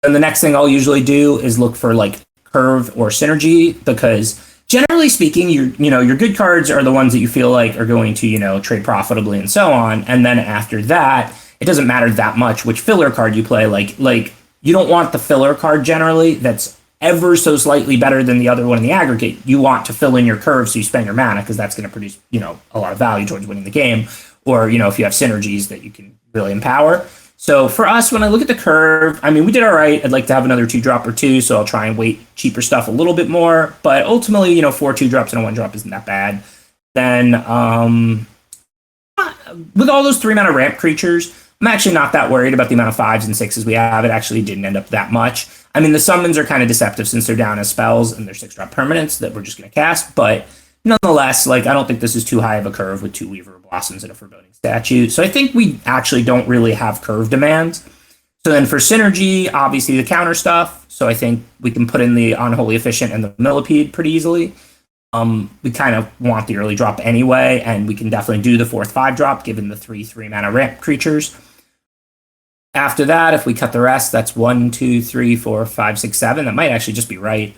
[SPEAKER 2] And the next thing I'll usually do is look for like curve or synergy, because generally speaking, your good cards are the ones that you feel like are going to, trade profitably and so on. And then after that, it doesn't matter that much which filler card you play. Like you don't want the filler card generally that's ever so slightly better than the other one in the aggregate. You want to fill in your curve so you spend your mana, because that's going to produce, a lot of value towards winning the game. Or, if you have synergies that you can really empower. So for us, when I look at the curve, I mean, we did all right. I'd like to have another 2-drop or 2, so I'll try and weight cheaper stuff a little bit more. But ultimately, 4 2-drops and a 1-drop isn't that bad. Then with all those 3-mana ramp creatures, I'm actually not that worried about the amount of 5s and 6s we have. It actually didn't end up that much. I mean, the summons are kind of deceptive since they're down as spells and they're 6-drop permanents that we're just going to cast. But nonetheless, like, I don't think this is too high of a curve with 2 Weaver Blossoms and a Foreboding Statue. So I think we actually don't really have curve demands. So then for synergy, obviously the counter stuff. So I think we can put in the Unholy Efficient and the Millipede pretty easily. We kind of want the early drop anyway, and we can definitely do the 4th 5 drop given the 3 mana ramp creatures. After that, if we cut the rest, that's 1, 2, 3, 4, 5, 6, 7. That might actually just be right.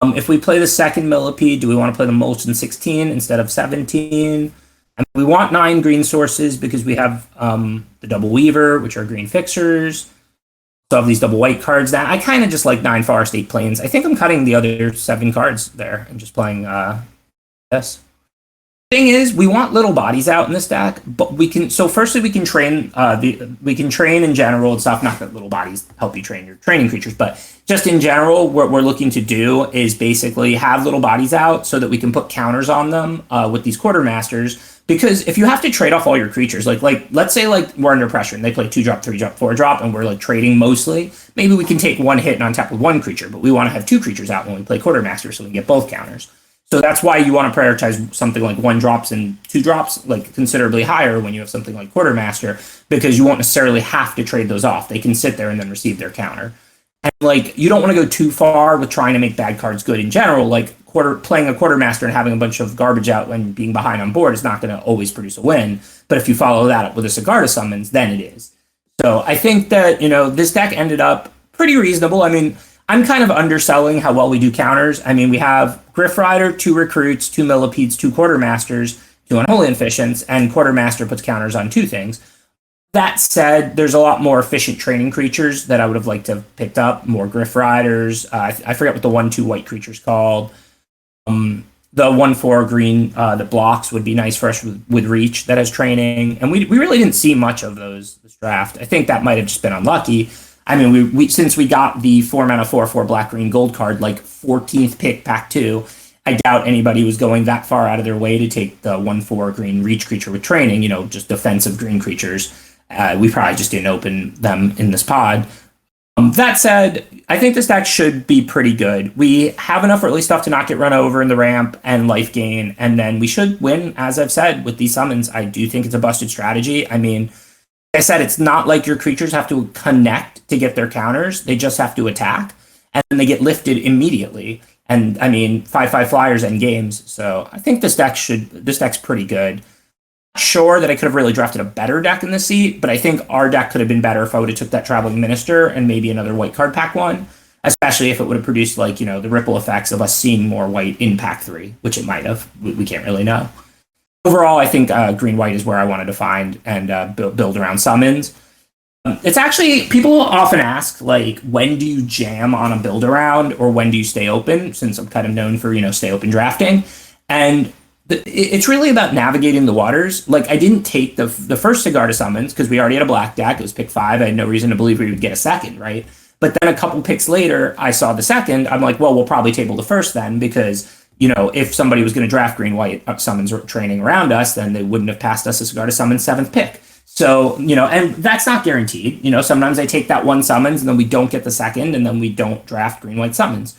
[SPEAKER 2] If we play the second Millipede, do we want to play the Molten 16 instead of 17? And we want 9 green sources because we have the Double Weaver, which are green fixers. So have these double white cards now. I kind of just like 9 Forest, 8 Plains. I think I'm cutting the other 7 cards there and just playing this. Thing is, we want little bodies out in this deck, but we can. So firstly, we can train we can train in general and stuff. Not that little bodies help you train your training creatures, but just in general, what we're looking to do is basically have little bodies out so that we can put counters on them with these quartermasters. Because if you have to trade off all your creatures, like let's say like we're under pressure and they play 2 drop, 3 drop, 4 drop, and we're like trading mostly, maybe we can take 1 hit and untap with 1 creature, but we want to have 2 creatures out when we play quartermaster so we can get both counters. So that's why you want to prioritize something like 1 drops and 2 drops, like considerably higher when you have something like Quartermaster, because you won't necessarily have to trade those off. They can sit there and then receive their counter. And like, you don't want to go too far with trying to make bad cards good in general. Like playing a Quartermaster and having a bunch of garbage out and being behind on board is not going to always produce a win. But if you follow that up with a Sigarda summons, then it is. So I think that, this deck ended up pretty reasonable. I mean, I'm kind of underselling how well we do counters. I mean, we have Griff Rider, 2 Recruits, 2 Millipedes, 2 Quartermasters, 2 Unholy Efficients, and Quartermaster puts counters on 2 things. That said, there's a lot more efficient training creatures that I would have liked to have picked up. More Griff Riders. I forget what the 1/2 white creature's called. The 1/4 green that blocks would be nice for us with Reach that has training. And we really didn't see much of those this draft. I think that might have just been unlucky. I mean, we since we got the 4 mana 4/4 black green gold card like 14th pick pack 2, I doubt anybody was going that far out of their way to take the 1/4 green Reach creature with training. Just defensive green creatures. We probably just didn't open them in this pod. That said, I think this deck should be pretty good. We have enough early stuff to not get run over in the ramp and life gain, and then we should win. As I've said with these summons, I do think it's a busted strategy. I mean, like I said, it's not like your creatures have to connect to get their counters. They just have to attack, and then they get lifted immediately. And I mean, 5/5 flyers end games. So I think this deck's pretty good. Not sure that I could have really drafted a better deck in this seat, but I think our deck could have been better if I would have took that Traveling Minister and maybe another white card pack 1, especially if it would have produced like, the ripple effects of us seeing more white in pack 3, which it might have. We can't really know. Overall, I think green-white is where I wanted to find and build around summons. It's actually, people often ask, like, when do you jam on a build around or when do you stay open, since I'm kind of known for, stay open drafting. And it's really about navigating the waters. Like, I didn't take the first Sigarda summons because we already had a black deck. It was pick 5. I had no reason to believe we would get a second, right? But then a couple picks later, I saw the second. I'm like, well, we'll probably table the first then because if somebody was going to draft green-white summons training around us, then they wouldn't have passed us a Sigarda summon 7th pick. So, and that's not guaranteed. Sometimes I take that one summons and then we don't get the second and then we don't draft green-white summons.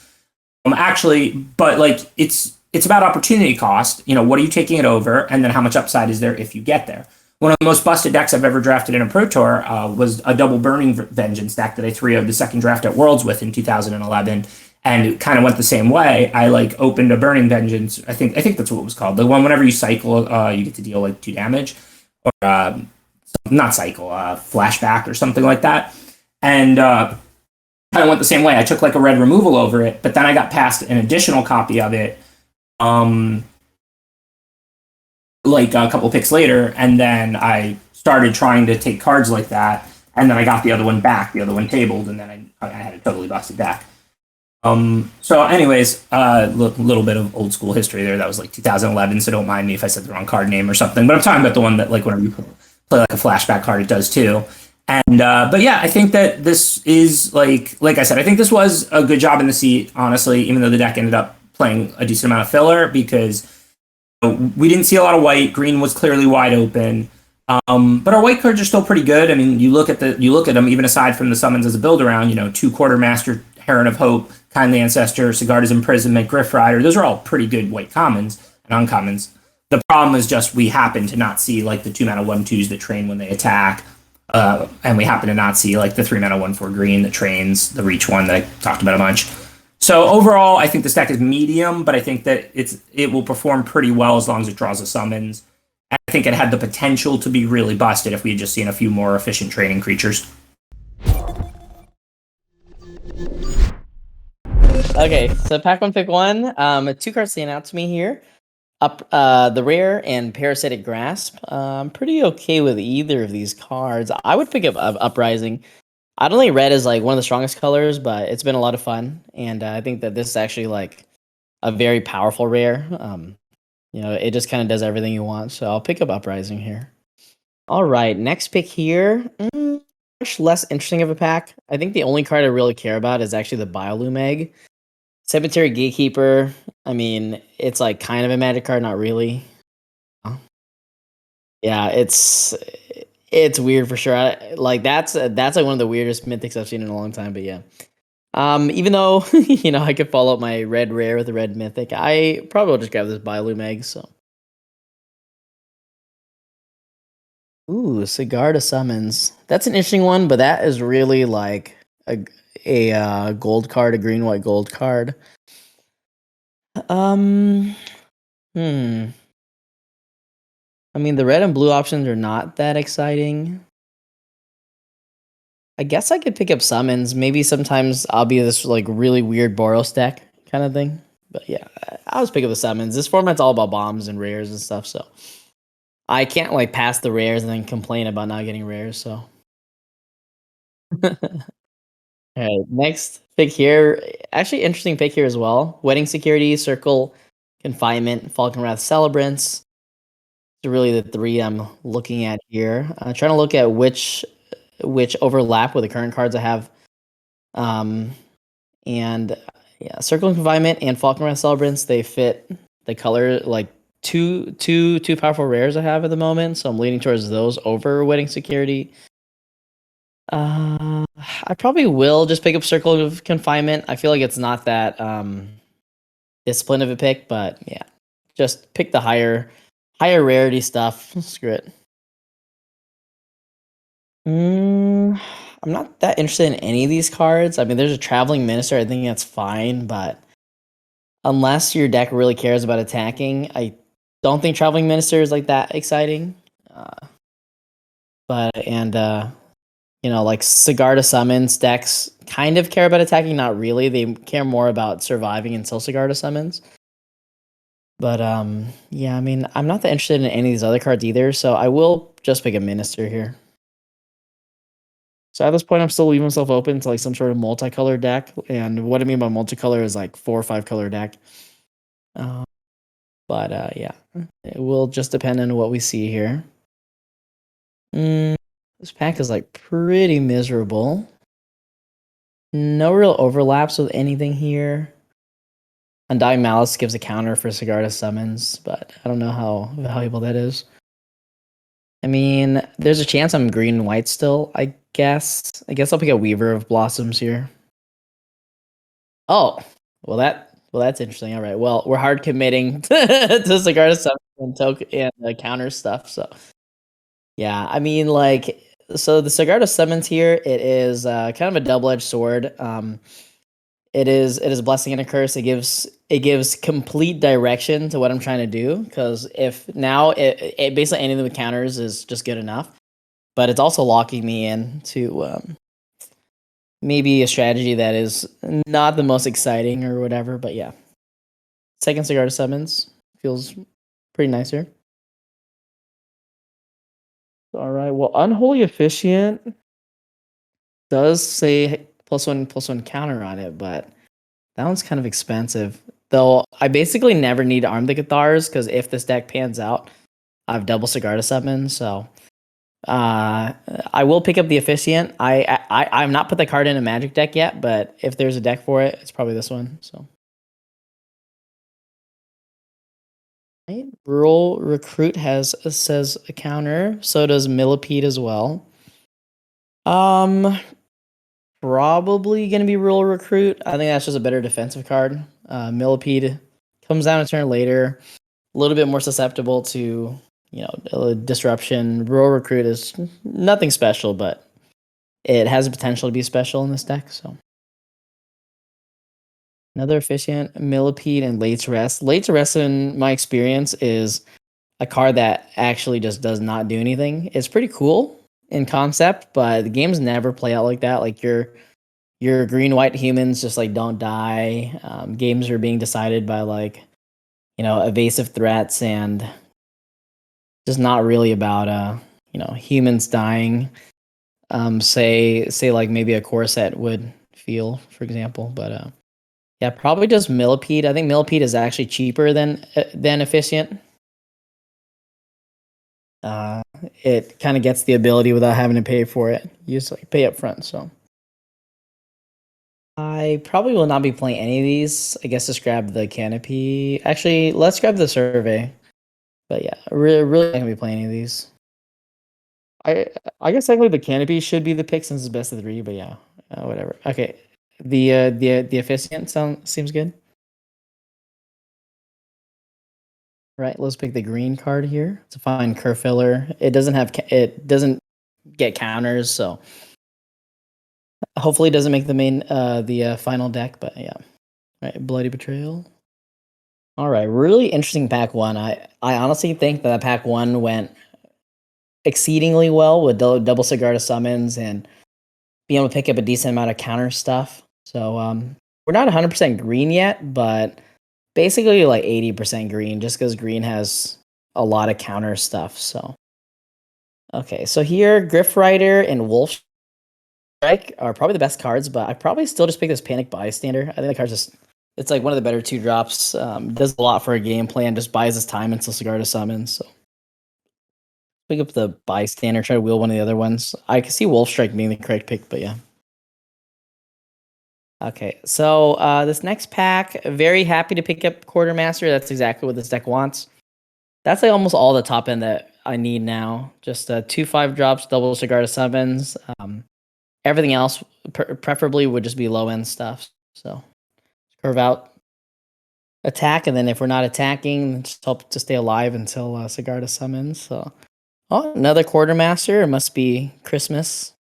[SPEAKER 2] Actually, but like, it's about opportunity cost. What are you taking it over? And then how much upside is there if you get there? One of the most busted decks I've ever drafted in a Pro Tour was a double Burning Vengeance deck that I 3-0'd the second draft at Worlds with in 2011. And it kind of went the same way. I like opened a Burning Vengeance. I think that's what it was called. The one whenever you cycle, you get to deal like 2 damage, or not cycle, flashback or something like that. And kind of went the same way. I took like a red removal over it, but then I got passed an additional copy of it, like a couple picks later, and then I started trying to take cards like that, and then I got the other one back, the other one tabled, and then I had a totally busted deck. So anyways, little bit of old school history there. That was like 2011, so don't mind me if I said the wrong card name or something, but I'm talking about the one that like whenever you play like a flashback card, it does too. And, but yeah, I think that this is like I said, I think this was a good job in the seat, honestly, even though the deck ended up playing a decent amount of filler because we didn't see a lot of white. Green was clearly wide open. But our white cards are still pretty good. I mean, you look at them, even aside from the summons as a build around, 2 Quartermaster, Heron of Hope, Kindly Ancestor, Sigarda's Imprisonment, Griff Rider. Those are all pretty good white commons. and uncommons. The problem is just we happen to not see like the 2-mana 1/2s that train when they attack, and we happen to not see like the 3-mana 1/4 green that trains, the reach one that I talked about a bunch. So overall, I think the stack is medium, but I think that it will perform pretty well as long as it draws a summons. And I think it had the potential to be really busted if we had just seen a few more efficient training creatures.
[SPEAKER 3] Okay, so pack one, pick one. 2 cards stand out to me here. The rare and Parasitic Grasp. I'm pretty okay with either of these cards. I would pick up Uprising. I don't think red is like one of the strongest colors, but it's been a lot of fun, and I think that this is actually like a very powerful rare. You know, it just kind of does everything you want, so I'll pick up Uprising here. All right, next pick here. Much less interesting of a pack. I think the only card I really care about is actually the Biolume Egg. Cemetery Gatekeeper. I mean, it's like kind of a magic card, not really. Yeah, it's weird for sure. That's like one of the weirdest mythics I've seen in a long time. But yeah, even though you know I could follow up my red rare with a red mythic, I probably will just grab this Biolume Egg. So, ooh, Cigar to Summons. That's an interesting one, but that is really like a gold card, a green white gold card. I mean, the red and blue options are not that exciting. I guess I could pick up summons. Maybe sometimes I'll be this like really weird Boros deck kind of thing. But yeah, I'll just pick up the summons. This format's all about bombs and rares and stuff, so I can't like pass the rares and then complain about not getting rares. So, all right, next pick here. Actually, interesting pick here as well. Wedding Security, Circle, Confinement, Falcon Wrath Celebrants. These are really the 3 I'm looking at here. Trying to look at which overlap with the current cards I have. And yeah, Circle and Confinement and Falcon Wrath Celebrants, they fit the color like two powerful rares I have at the moment, so I'm leaning towards those over Wedding Security. I probably will just pick up Circle of Confinement. I feel like it's not that disciplined of a pick, but yeah, just pick the higher rarity stuff. Screw it. I'm not that interested in any of these cards. I mean, there's a Traveling Minister. I think that's fine, but unless your deck really cares about attacking, I don't think Traveling Minister is like that exciting. You know, like Cigar to Summons decks kind of care about attacking, not really. They care more about surviving until Cigar to Summons. But yeah, I mean, I'm not that interested in any of these other cards either, so I will just pick a Minister here. So at this point, I'm still leaving myself open to like some sort of multicolor deck, and what I mean by multicolor is like 4 or 5 color deck. Yeah, it will just depend on what we see here. This pack is like pretty miserable. No real overlaps with anything here. Undying Malice gives a counter for Cigar to Summons, but I don't know how valuable that is. I mean, there's a chance I'm green and white still, I guess. I guess I'll pick a Weaver of Blossoms here. Oh, well that's interesting. All right, well, we're hard committing to Cigar to Summons and token and counter stuff. So yeah, I mean, like, so the Cigar to Summons here, it is kind of a double-edged sword. It is a blessing and a curse. It gives complete direction to what I'm trying to do, because if now it basically anything with counters is just good enough, but it's also locking me in to maybe a strategy that is not the most exciting or whatever. But yeah, second Cigar to Summons feels pretty nice here. All right. Well, Unholy Officiant does say +1/+1 counter on it, but that one's kind of expensive. Though I basically never need to arm the Cathars, because if this deck pans out, I have double Cigar to Summon. So I will pick up the Officiant. I've not put the card in a Magic deck yet, but if there's a deck for it, it's probably this one. So. Right. Rural Recruit says a counter. So does Millipede as well. Probably gonna be Rural Recruit. I think that's just a better defensive card. Millipede comes down a turn later. little bit more susceptible to, disruption. Rural Recruit is nothing special, but it has the potential to be special in this deck. So another efficient Millipede and Late to Rest. Late to Rest, in my experience, is a card that actually just does not do anything. It's pretty cool in concept, but the games never play out like that. Like your green white humans just like don't die. Games are being decided by like evasive threats and just not really about humans dying. Say like maybe a core set would feel, for example, but yeah, probably just Millipede. I think Millipede is actually cheaper than Efficient. It kind of gets the ability without having to pay for it. You just like pay up front. So I probably will not be playing any of these. I guess just grab the Canopy. Actually, let's grab the Survey. But yeah, really not gonna be playing any of these. I guess technically the Canopy should be the pick since it's best of 3. But yeah, whatever. Okay, the Efficient seems good. Right, let's pick the green card here. It's a fine curve filler. It doesn't get counters, so hopefully it doesn't make the final deck. But yeah, all right, Bloody Betrayal. All right, really interesting pack 1. I honestly think that pack 1 went exceedingly well with double Sigarda summons and being able to pick up a decent amount of counter stuff. So we're not 100% green yet, but basically like 80% green, just because green has a lot of counter stuff. So okay, so here Griff Rider and Wolf Strike are probably the best cards, but I probably still just pick this Panic Bystander. I think the card's it's like one of the better 2-drops. Does a lot for a game plan, just buys us time until Sigarda summons. So pick up the Bystander, try to wheel one of the other ones. I can see Wolf Strike being the correct pick, but yeah. Okay, so this next pack, very happy to pick up Quartermaster. That's exactly what this deck wants. That's like almost all the top end that I need now. Just 2/5 drops, double Sigarda summons. Everything else, preferably, would just be low end stuff. So curve out, attack, and then if we're not attacking, just hope to stay alive until Sigarda summons. So, another Quartermaster. It must be Christmas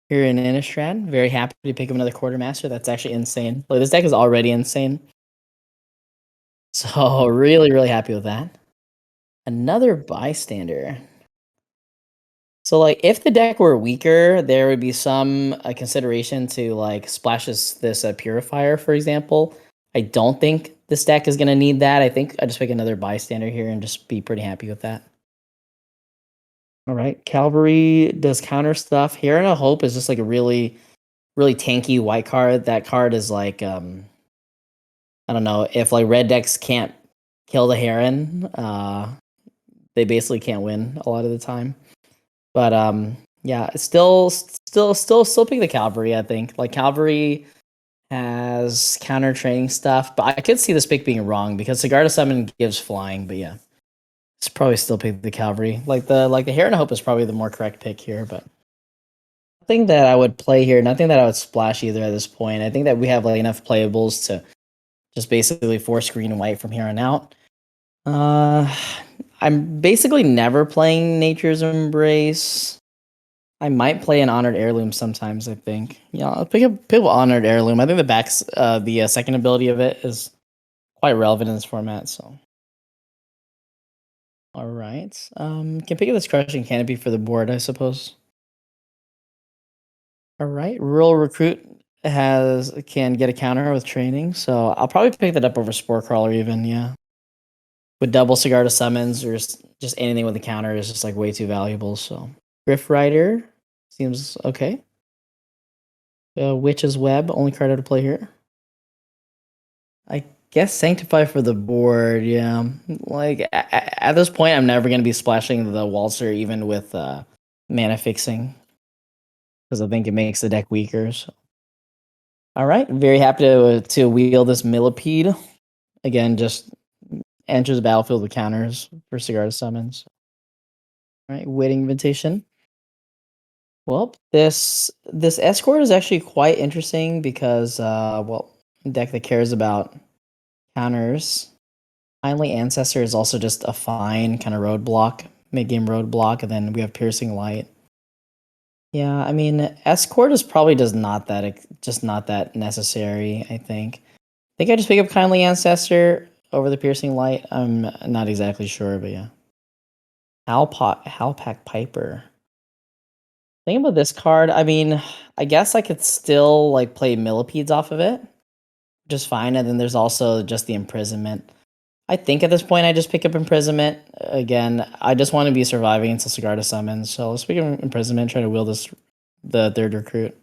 [SPEAKER 3] here in Innistrad. Very happy to pick up another Quartermaster. That's actually insane. Like, this deck is already insane. So really, really happy with that. Another Bystander. So like if the deck were weaker, there would be some consideration to like splashes this Purifier, for example. I don't think this deck is going to need that. I think I just pick another Bystander here and just be pretty happy with that. All right, Cavalry does counter stuff. Heron of Hope is just like a really, really tanky white card. That card is like, I don't know, if like red decks can't kill the Heron, they basically can't win a lot of the time. But yeah, still pick the Cavalry. I think like Cavalry has counter training stuff, but I could see this pick being wrong because Sigarda Summon gives flying. But yeah, it's probably still pick the Cavalry. Like the Heron of Hope is probably the more correct pick here, but nothing that I would play here. Nothing that I would splash either at this point. I think that we have like enough playables to just basically force green and white from here on out. I'm basically never playing Nature's Embrace. I might play an Honored Heirloom sometimes, I think. Yeah, I'll pick up Honored Heirloom. I think the second ability of it is quite relevant in this format, so. All right. Can pick up this Crushing Canopy for the board, I suppose. All right. Rural Recruit can get a counter with training, so I'll probably pick that up over Spore Crawler even, yeah. With double Sigarda summons or just anything with a counter is just like way too valuable. So Griff Rider seems okay. Witch's Web, only card out to play here. I guess Sanctify for the board, yeah. Like at this point, I'm never going to be splashing the Waltzer even with mana fixing because I think it makes the deck weaker. So. All right, very happy to wheel this Millipede. Again, just enters the battlefield with counters for Sigarda summons. All right, Waiting Invitation. Well, this escort is actually quite interesting because well, a deck that cares about counters. Kindly Ancestor is also just a fine kind of roadblock, mid-game roadblock, and then we have Piercing Light. Yeah, I mean, Escort is probably just not that necessary, I think. I just pick up Kindly Ancestor over the Piercing Light. I'm not exactly sure, but yeah. Halpack Piper. Thing about this card, I mean, I guess I could still like play Millipedes off of it, just fine. And then there's also just the Imprisonment. I think at this point I just pick up Imprisonment. Again, I just want to be surviving until Sigarda summons, so let's pick up Imprisonment, try to wheel the third recruit.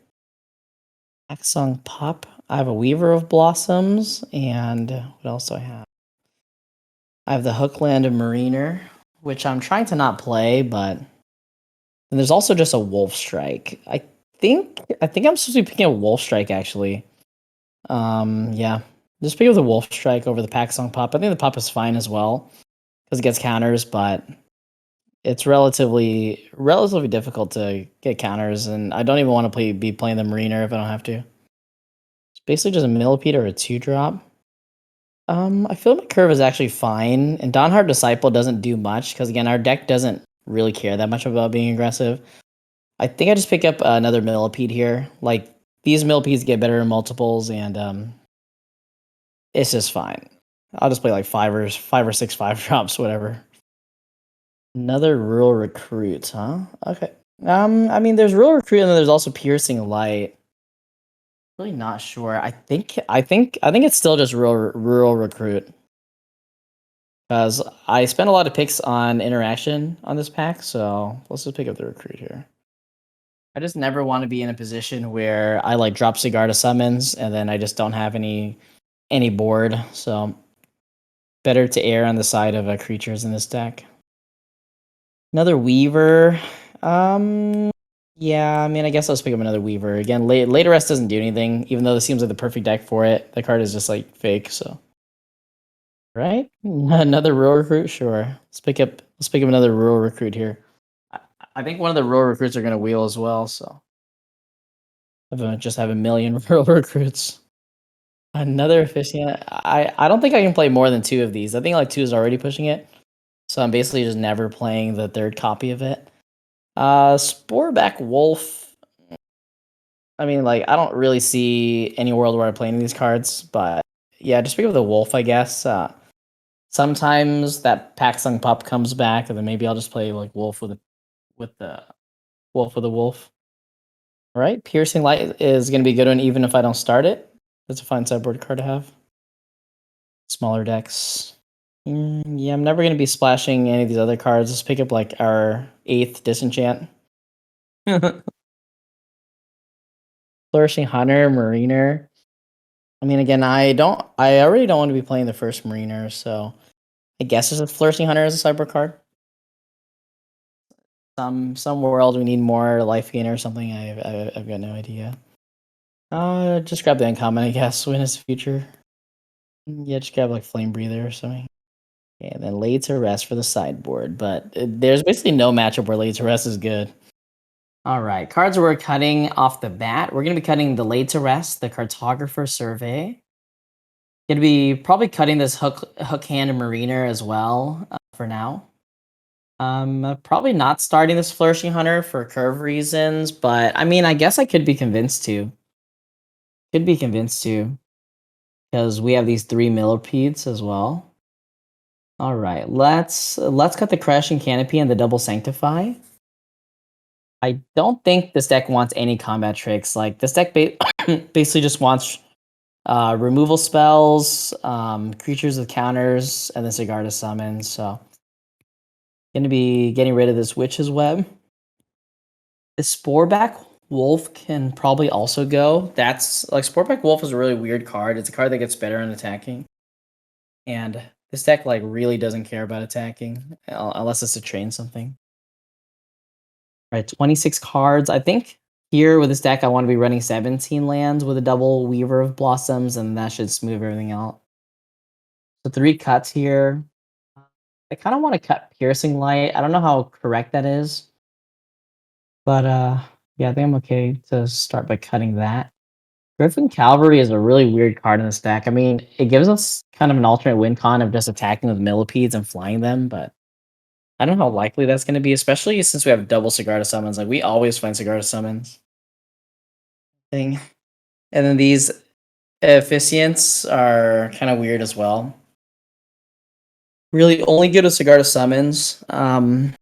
[SPEAKER 3] Axong Pop. I have a Weaver of Blossoms, and what else do I have? I have the Hookland Mariner, which I'm trying to not play, but and there's also just a Wolf Strike. I think I'm supposed to be picking a Wolf Strike actually. Yeah. Just pick up the Wolf Strike over the Paxong Pop. I think the Pop is fine as well because it gets counters, but it's relatively difficult to get counters, and I don't even want to be playing the Mariner if I don't have to. It's basically just a Millipede or a 2-drop. I feel my curve is actually fine, and Dawnhard Disciple doesn't do much because again, our deck doesn't really care that much about being aggressive. I think I just pick up another Millipede here. Like these Millipedes get better in multiples, and it's just fine. I'll just play like 5 or 6 5-drops, whatever. Another Rural Recruit, huh? Okay. I mean, there's Rural Recruit, and then there's also Piercing Light. Really not sure. I think it's still just Rural Recruit. Because I spent a lot of picks on interaction on this pack, so let's just pick up the recruit here. I just never want to be in a position where I like drop Sigarda summons and then I just don't have any board. So better to err on the side of creatures in this deck. Another Weaver. Yeah, I mean, I guess I'll just pick up another Weaver. Again, Later Rest doesn't do anything, even though this seems like the perfect deck for it. The card is just like fake, so. Right? Another rural recruit? Sure. Let's pick up another rural recruit here. I think one of the rural recruits are gonna wheel as well, so just have a million rural recruits. Another efficient. I don't think I can play more than 2 of these. I think like 2 is already pushing it. So I'm basically just never playing the third copy of it. Sporeback Wolf. I mean, like, I don't really see any world where I play any of these cards, but yeah, just pick up the Wolf, I guess. Sometimes that Paxung Pup comes back, and then maybe I'll just play like Wolf with the Wolf with a Wolf. All right, Piercing Light is going to be a good one even if I don't start it. That's a fine sideboard card to have. Smaller decks. Yeah, I'm never going to be splashing any of these other cards. Let's pick up like our 8th Disenchant. Flourishing Hunter, Mariner. I mean, again, I already don't want to be playing the first Mariner, so I guess there's a Flourishing Hunter as a sideboard card. Some world we need more life gain or something. I've got no idea. Just grab the uncommon, I guess. Witness the Future. Yeah, just grab like Flame Breather or something. Okay, and then Laid to Rest for the sideboard, but there's basically no matchup where Laid to Rest is good. All right, cards we're cutting off the bat. We're going to be cutting the Laid to Rest, the Cartographer Survey. Going to be probably cutting this Hook Hand Mariner as well for now. Probably not starting this Flourishing Hunter for curve reasons, but I mean, I guess I could be convinced to. Because we have these 3 Millipedes as well. All right, let's cut the Crashing Canopy and the Double Sanctify. I don't think this deck wants any combat tricks. Like this deck basically just wants removal spells, creatures with counters, and then Sigarda summons. So going to be getting rid of this Witch's Web. The Sporeback Wolf can probably also go. That's like Sporeback Wolf is a really weird card. It's a card that gets better in attacking. And this deck like really doesn't care about attacking unless it's to train something. All right, 26 cards. I think here with this deck, I want to be running 17 lands with a double Weaver of Blossoms, and that should smooth everything out. So 3 cuts here. I kind of want to cut Piercing Light. I don't know how correct that is. But yeah, I think I'm okay to start by cutting that. Griffin Cavalry is a really weird card in the stack. I mean, it gives us kind of an alternate win con of just attacking with millipedes and flying them, but I don't know how likely that's going to be, especially since we have double Sigarda summons. Like, we always find Sigarda summons. Thing. And then these efficients are kind of weird as well. Really only good with Sigarda summons. But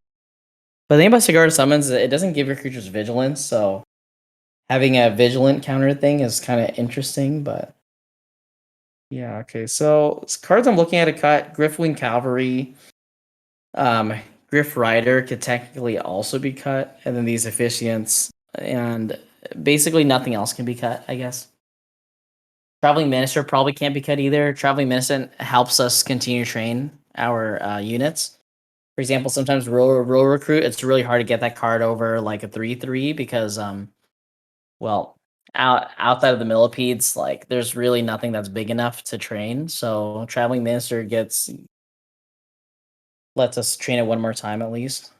[SPEAKER 3] the thing about Sigarda summons is it doesn't give your creatures vigilance, so having a vigilant counter thing is kind of interesting, but yeah, okay. So cards I'm looking at a cut, Griffwing Cavalry, Griff Rider could technically also be cut, and then these efficients, and basically nothing else can be cut, I guess. Traveling Minister probably can't be cut either. Traveling Minister helps us continue to train our units. For example, sometimes Rural Recruit, it's really hard to get that card over like a 3/3 because, well, outside of the millipedes, like there's really nothing that's big enough to train. So Traveling Minister lets us train it one more time at least.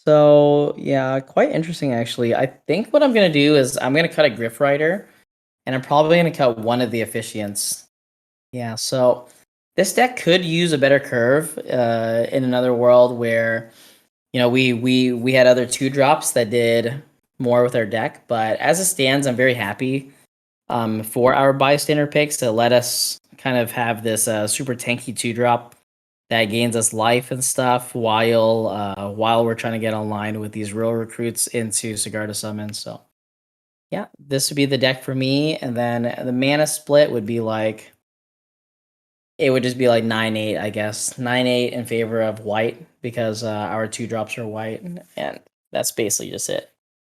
[SPEAKER 3] So yeah, quite interesting actually. I think what I'm gonna do is I'm gonna cut a Griff Rider, and I'm probably gonna cut one of the efficients. Yeah, so this deck could use a better curve in another world where, you know, we had other 2-drops that did more with our deck, but as it stands, I'm very happy for our bystander picks to let us kind of have this super tanky 2-drop that gains us life and stuff while we're trying to get online with these real recruits into Sigarda summons. So yeah, this would be the deck for me, and then the mana split would be like, it would just be like 9-8, I guess. 9-8 in favor of white because our 2-drops are white, and that's basically just it.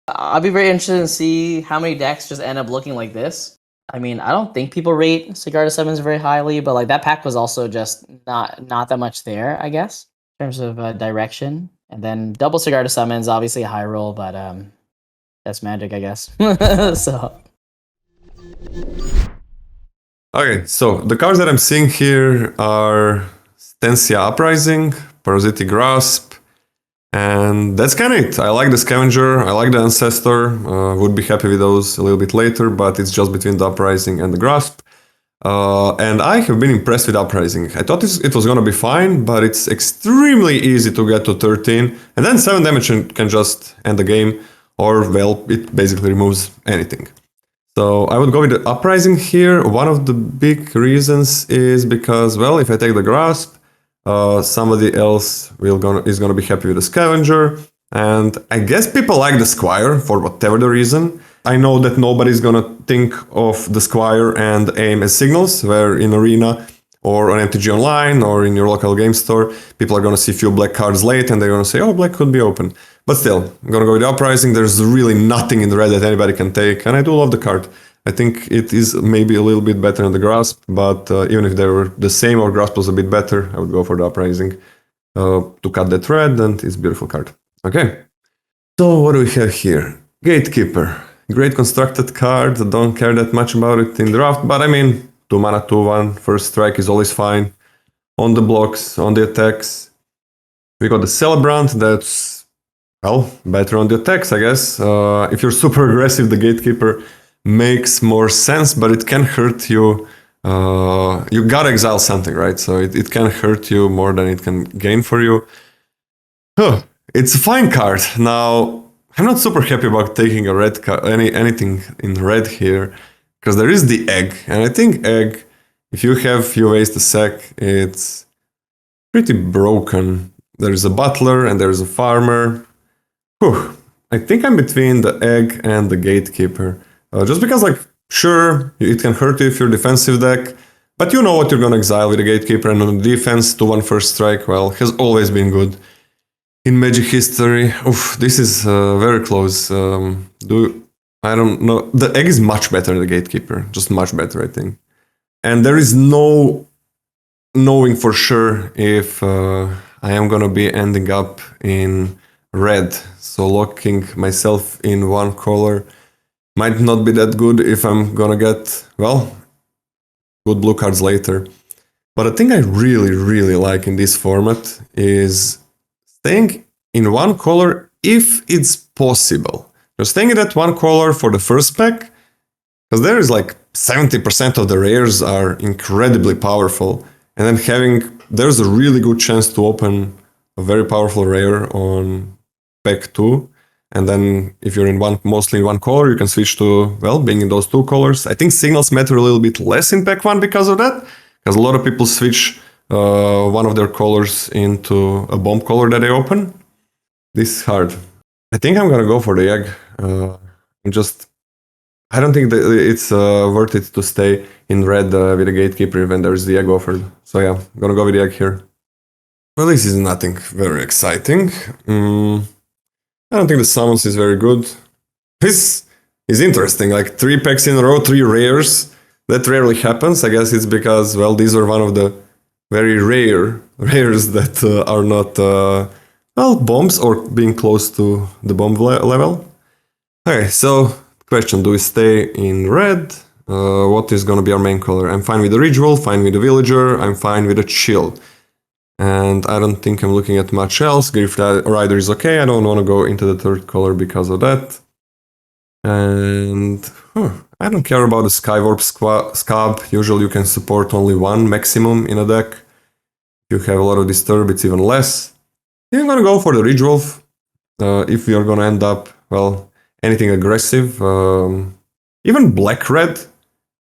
[SPEAKER 3] I'll be very interested to see how many decks just end up looking like this. I mean, I don't think people rate Sigarda summons very highly, but like that pack was also just not that much there, I guess, in terms of direction. And then double Sigarda summons, obviously a high roll, but that's magic, I guess. So.
[SPEAKER 4] Okay, so the cards that I'm seeing here are Stensia Uprising, Parasitic Grasp, and that's kind of it. I like the Scavenger, I like the Ancestor, would be happy with those a little bit later, but it's just between the Uprising and the Grasp. And I have been impressed with Uprising. I thought it was gonna be fine, but it's extremely easy to get to 13, and then 7 damage can just end the game, or, well, it basically removes anything. So I would go with the Uprising here. One of the big reasons is because, well, if I take the Grasp, somebody else is gonna be happy with the Scavenger, and I guess people like the Squire for whatever the reason. I know that nobody's gonna think of the Squire and aim as signals, where in Arena or on MTG Online or in your local game store, people are gonna see a few black cards late and they're gonna say, oh, black could be open. But still, I'm gonna go with the Uprising. There's really nothing in the red that anybody can take, and I do love the card. I think it is maybe a little bit better than the Grasp, but even if they were the same or Grasp was a bit better, I would go for the Uprising to cut that red, and it's a beautiful card. Okay, so what do we have here? Gatekeeper. Great constructed card, I don't care that much about it in draft, but I mean, 2 mana, 2/1, first strike is always fine. On the blocks, on the attacks. We got the Celebrant, that's, well, better on the attacks, I guess. If you're super aggressive, the Gatekeeper makes more sense, but it can hurt you. You gotta exile something, right? So it can hurt you more than it can gain for you. It's a fine card. Now, I'm not super happy about taking a red card, anything in red here, because there is the Egg, and I think Egg, if you have few ways to sack, it's pretty broken. There's a Butler and there's a Farmer. I think I'm between the Egg and the Gatekeeper. Just because, like, sure, it can hurt you if you're defensive deck, but you know what you're gonna exile with the Gatekeeper, and on the defense, 2/1 first strike, well, has always been good. In Magic history, this is very close. I don't know. The Egg is much better than the Gatekeeper, just much better, I think. And there is no knowing for sure if I am gonna be ending up in red, so locking myself in one color might not be that good if I'm gonna get, well, good blue cards later. But the thing I really, really like in this format is staying in one color if it's possible. Just staying in that one color for the first pack, because there is like 70% of the rares are incredibly powerful, and then there's a really good chance to open a very powerful rare on pack 2, and then if you're mostly in one color, you can switch to, well, being in those two colors. I think signals matter a little bit less in pack 1 because of that, because a lot of people switch one of their colors into a bomb color that they open. This is hard. I think I'm gonna go for the egg. I don't think that it's worth it to stay in red with a gatekeeper when there's the egg offered. So yeah, I'm gonna go with the egg here. Well, this is nothing very exciting. I don't think the summons is very good. This is interesting, like 3 packs in a row, 3 rares. That rarely happens. I guess it's because, well, these are one of the very rare rares that are not, well, bombs or being close to the bomb level. Okay, so question, do we stay in red? What is gonna be our main color? I'm fine with the ritual, fine with the villager, I'm fine with the chill. And I don't think I'm looking at much else. Grief Rider is okay, I don't want to go into the third color because of that. And I don't care about the Skywarp Scab. Usually you can support only 1 maximum in a deck. If you have a lot of Disturb, it's even less. I'm gonna go for the Ridgewolf. If you're gonna end up, well, anything aggressive. Even Black-Red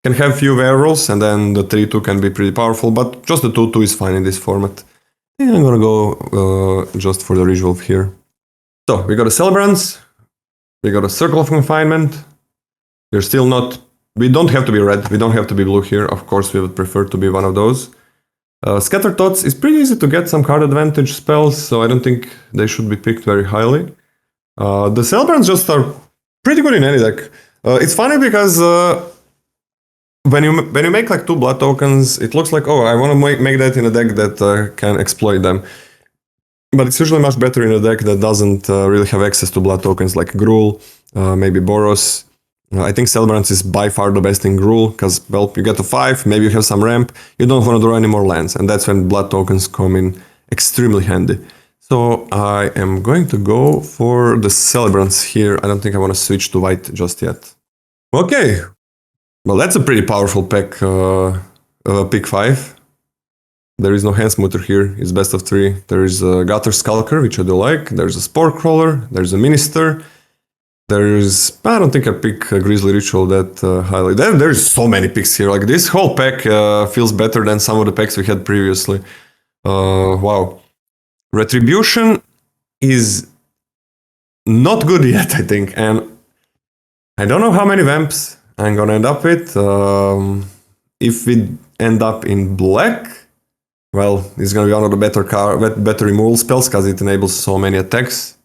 [SPEAKER 4] can have few werewolves, and then the 3-2 can be pretty powerful, but just the 2-2 is fine in this format. And I'm gonna go just for the Ridgewolf here. So, we got a Celebrants, we got a Circle of Confinement. We're still not... We don't have to be red, we don't have to be blue here. Of course, we would prefer to be one of those. Scatter Thoughts is pretty easy to get some card advantage spells, so I don't think they should be picked very highly. The Celebrants just are pretty good in any deck. It's funny because when you make like 2 blood tokens, it looks like, oh, I want to make that in a deck that can exploit them. But it's usually much better in a deck that doesn't really have access to blood tokens like Gruul, maybe Boros. I think Celebrants is by far the best in Gruul, because, well, you get to 5, maybe you have some ramp, you don't want to draw any more lands, and that's when blood tokens come in extremely handy. So I am going to go for the Celebrants here. I don't think I want to switch to white just yet. Okay, well, that's a pretty powerful pack, pick 5. There is no Handsmooter here, it's best of 3. There is a Gutter Skulker, which I do like. There's a Spore Crawler, there's a Minister. There's... I don't think I pick a Grizzly Ritual that highly. There's so many picks here. Like, this whole pack feels better than some of the packs we had previously. Wow. Retribution is not good yet, I think. And I don't know how many Vamps I'm gonna end up with. If we end up in black, well, it's gonna be one of the better removal spells, because it enables so many attacks.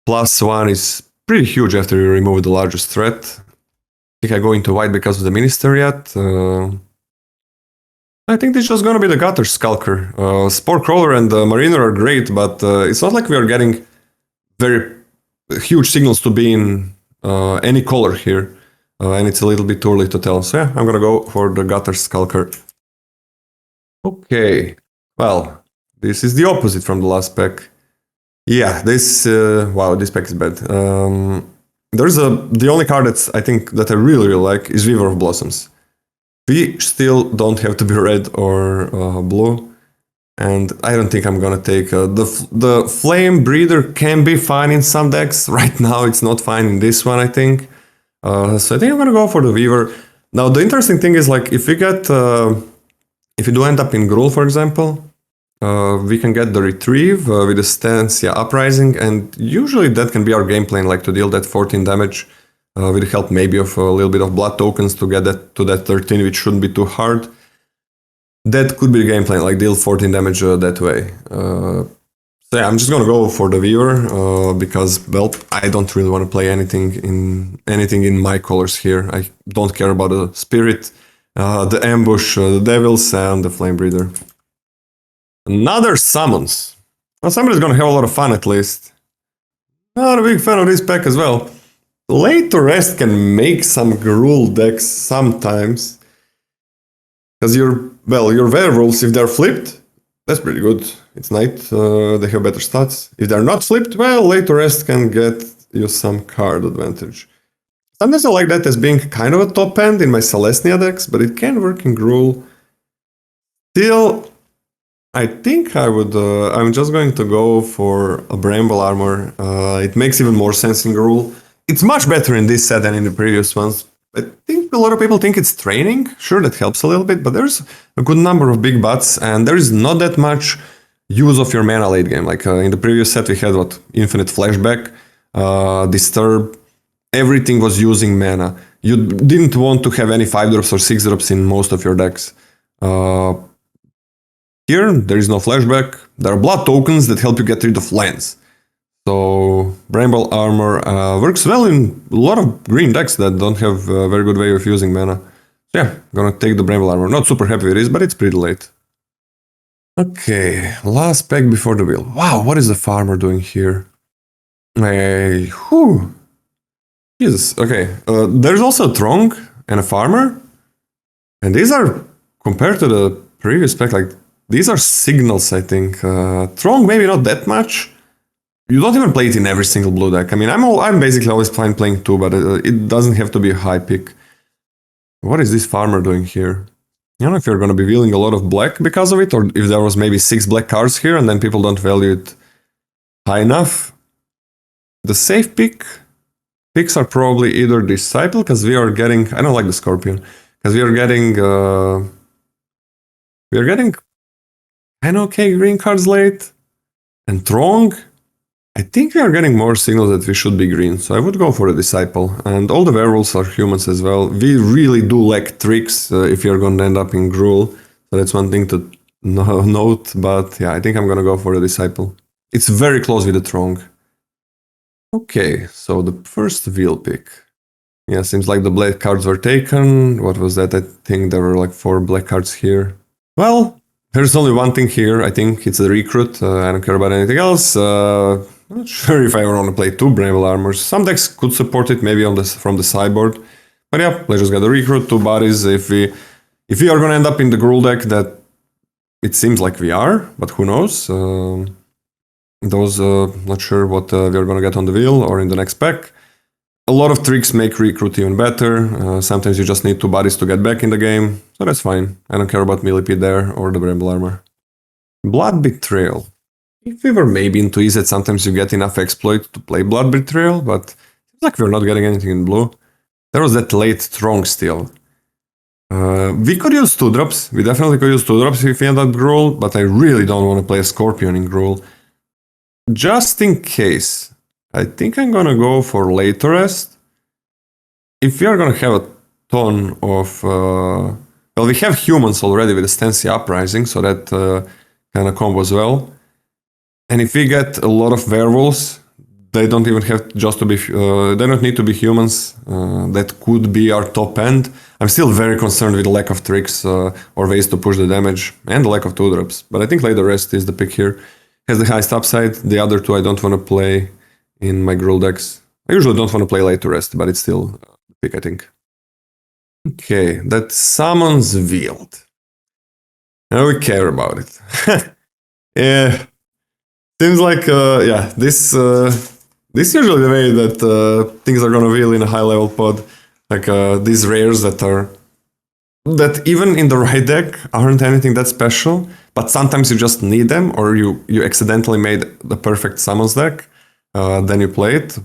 [SPEAKER 4] +1 is pretty huge after you remove the largest threat. I think I go into white because of the Minister yet. I think this is just gonna be the Gutter Skulker. Spore Crawler and Mariner are great, but it's not like we are getting very huge signals to be in any color here. And it's a little bit too early to tell. So yeah, I'm gonna go for the Gutter Skulker. Okay, well, this is the opposite from the last pack. Yeah, this wow, this pack is bad. The only card that I really like is Weaver of Blossoms. We still don't have to be red or blue, and I don't think I'm gonna take the Flame Breather can be fine in some decks. Right now, it's not fine in this one, I think. So I think I'm gonna go for the Weaver. Now, the interesting thing is, like, if we do end up in Gruul, for example. We can get the Retrieve with the Stansia Uprising, and usually that can be our game plan, like to deal that 14 damage with the help maybe of a little bit of blood tokens to get that to that 13, which shouldn't be too hard. That could be the game plan, like deal 14 damage that way. So yeah, I'm just gonna go for the Weaver because, well, I don't really want to play anything in my colors here. I don't care about the Spirit, the Ambush, the Devils, and the Flame Breather. Another Summons. Well, somebody's gonna have a lot of fun at least. Not a big fan of this pack as well. Late to Rest can make some Gruul decks sometimes. Because your werewolves, if they're flipped, that's pretty good. It's night, they have better stats. If they're not flipped, well, Late to Rest can get use some card advantage. Sometimes I like that as being kind of a top end in my Celestia decks, but it can work in Gruul. Still, I think I would. I'm just going to go for a Bramble Armor. It makes even more sense in Gruul. It's much better in this set than in the previous ones. I think a lot of people think it's training. Sure, that helps a little bit, but there's a good number of big buts, and there is not that much use of your mana late game. Like in the previous set, we had what? Infinite Flashback, Disturb. Everything was using mana. You didn't want to have any 5 drops or 6 drops in most of your decks. Here, there is no flashback. There are blood tokens that help you get rid of lands. So, Bramble Armor works well in a lot of green decks that don't have a very good way of using mana. So yeah, gonna take the Bramble Armor. Not super happy with this, but it's pretty late. Okay, last pack before the wheel. Wow, what is the farmer doing here? Whew. Jesus, okay. There's also a Throng and a farmer. And these are, compared to the previous pack, like, these are signals, I think. Throng, maybe not that much. You don't even play it in every single blue deck. I mean, I'm basically always fine playing 2, but it doesn't have to be a high pick. What is this farmer doing here? I don't know if you're going to be wheeling a lot of black because of it, or if there was maybe 6 black cards here and then people don't value it high enough. The safe picks are probably either Disciple, because we are getting... I don't like the Scorpion. Because we are getting kind of okay green cards late. And Throng, I think we are getting more signals that we should be green. So I would go for a Disciple. And all the werewolves are humans as well. We really do lack tricks if you're going to end up in Gruul. So that's one thing to note. But yeah, I think I'm going to go for a Disciple. It's very close with the Throng. Okay, so the first wheel pick. Yeah, seems like the black cards were taken. What was that? I think there were like 4 black cards here. Well, there's only one thing here. I think it's the recruit. I don't care about anything else. Not sure if I want to play 2 Bramble Armors. Some decks could support it, maybe from the sideboard. But yeah, let's just get the recruit, 2 bodies. If we are going to end up in the Gruul deck, that it seems like we are, but who knows? Not sure what we are going to get on the wheel or in the next pack. A lot of tricks make recruit even better. Sometimes you just need 2 bodies to get back in the game, so that's fine. I don't care about Millipede there or the Bramble Armor. Blood Betrayal. If we were maybe into EZ, sometimes you get enough exploit to play Blood Betrayal, but it's like we're not getting anything in blue. There was that late Throng still. We could use 2 drops. We definitely could use 2 drops if we end up Gruul, but I really don't want to play a Scorpion in Gruul. Just in case, I think I'm gonna go for late rest. If we are gonna have a ton of... well, we have humans already with the Stancy Uprising, so that kind of combos well. And if we get a lot of werewolves, they don't even have just to be... they don't need to be humans. That could be our top end. I'm still very concerned with the lack of tricks or ways to push the damage, and the lack of 2 drops. But I think later rest is the pick here. Has the highest upside. The other 2 I don't want to play in my Gruul decks. I usually don't want to play late to rest, but it's still the pick, I think. Okay, that summons Wield. Now we care about it. Yeah, seems like yeah, this usually the way that things are gonna wheel in a high level pod. Like these rares that even in the right deck aren't anything that special, but sometimes you just need them, or you accidentally made the perfect summons deck, then you play it.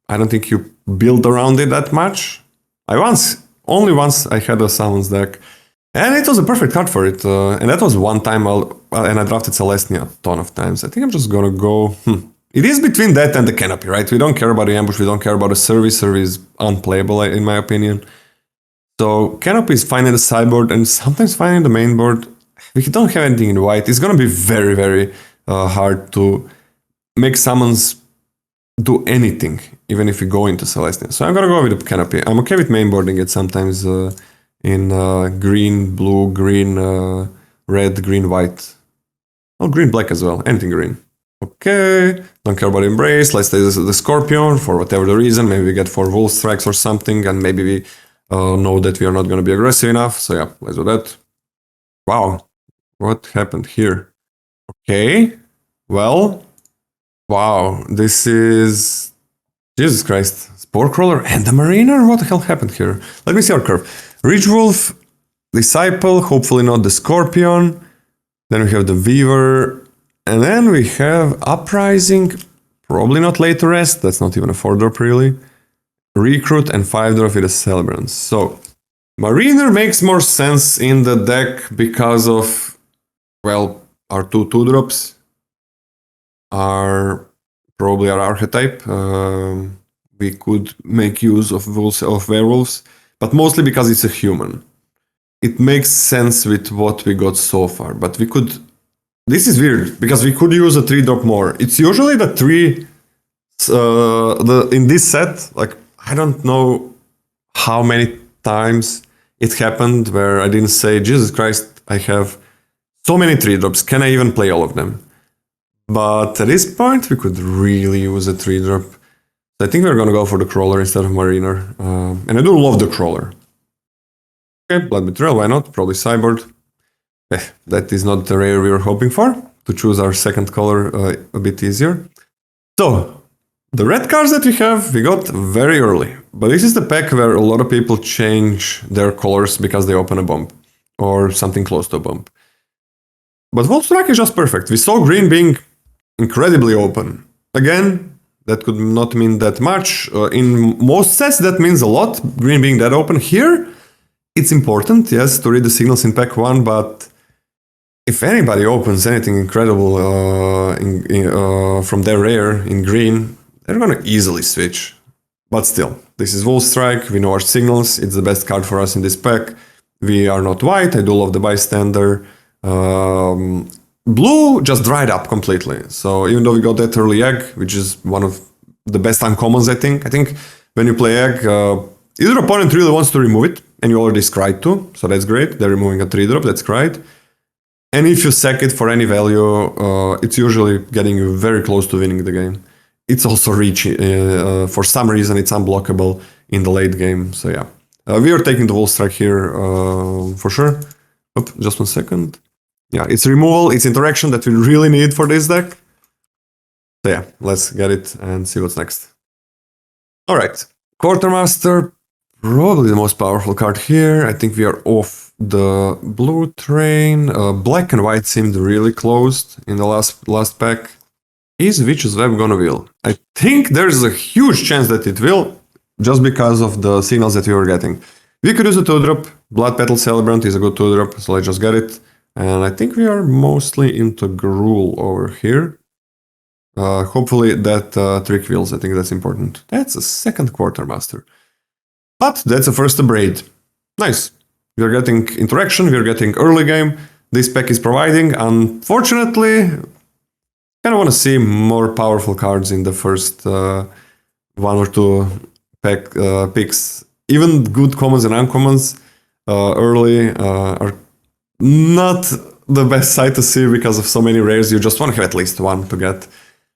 [SPEAKER 4] I don't think you build around it that much. Only once I had a summons deck, and it was a perfect card for it, and that was one time, and I drafted Celestia a ton of times. I think I'm just gonna go... It is between that and the Canopy, right? We don't care about the ambush, we don't care about the service. Service is unplayable, in my opinion. So Canopy is fine in the sideboard and sometimes fine in the main board. We don't have anything in white. It's gonna be very, very hard to make summons do anything, even if we go into Celestia. So I'm gonna go with the Canopy. I'm okay with mainboarding it sometimes in green, blue, green, red, green, white. Well, green, black as well. Anything green. Okay, don't care about Embrace. Let's take the Scorpion for whatever the reason. Maybe we get 4 Wolf Strikes or something, and maybe we know that we are not going to be aggressive enough. So yeah, let's do that. Wow, what happened here? Okay, well, wow, this is Jesus Christ. Spore Crawler and the Mariner? What the hell happened here? Let me see our curve. Ridge Wolf, Disciple, hopefully not the Scorpion. Then we have the Weaver. And then we have Uprising, probably not Later Rest. That's not even a 4-drop really. Recruit and 5-drop with a Celebrant. So, Mariner makes more sense in the deck because of, well, our 2-2-drops are probably our archetype. We could make use of werewolves, but mostly because it's a human. It makes sense with what we got so far, but we could... This is weird, because we could use a 3-drop more. It's usually the 3... in this set, like, I don't know how many times it happened where I didn't say, Jesus Christ, I have so many 3-drops, can I even play all of them? But at this point, we could really use a 3-drop. I think we're gonna go for the Crawler instead of Mariner. And I do love the Crawler. Okay, Blood Betrayal, why not? Probably Cyborg. That is not the rare we were hoping for. To choose our second color a bit easier. So, the red cards that we have, we got very early. But this is the pack where a lot of people change their colors because they open a bomb. Or something close to a bomb. But Volstrike is just perfect. We saw green being incredibly open. Again, that could not mean that much. In most sets, that means a lot. Green being that open. Here, it's important, yes, to read the signals in pack 1, but if anybody opens anything incredible from their rare in green, they're gonna easily switch. But still, this is Volstrike, we know our signals, it's the best card for us in this pack. We are not white, I do love the bystander. Blue just dried up completely. So even though we got that early egg, which is one of the best uncommons, I think when you play egg, either opponent really wants to remove it, and you already scryed to, so that's great. They're removing a 3-drop, that's scryed. And if you sack it for any value, it's usually getting you very close to winning the game. It's also reach, for some reason it's unblockable in the late game, so yeah. We are taking the Volstrike here for sure. Oh, just 1 second. Yeah, it's removal, it's interaction that we really need for this deck. So yeah, let's get it and see what's next. Alright, Quartermaster, probably the most powerful card here. I think we are off the blue train. Black and white seemed really closed in the last pack. Is Witch's Web gonna will? I think there's a huge chance that it will, just because of the signals that we were getting. We could use a 2-drop. Blood Petal Celebrant is a good 2-drop, so let's just get it. And I think we are mostly into Gruul over here. Hopefully that trick wheels, I think that's important. That's a second Quartermaster. But that's a first Abrade. Nice. We're getting interaction, we're getting early game. This pack is providing. Unfortunately, I kind of want to see more powerful cards in the first 1 or 2 picks. Even good commons and uncommons early are not the best sight to see because of so many rares. You just want to have at least one to get.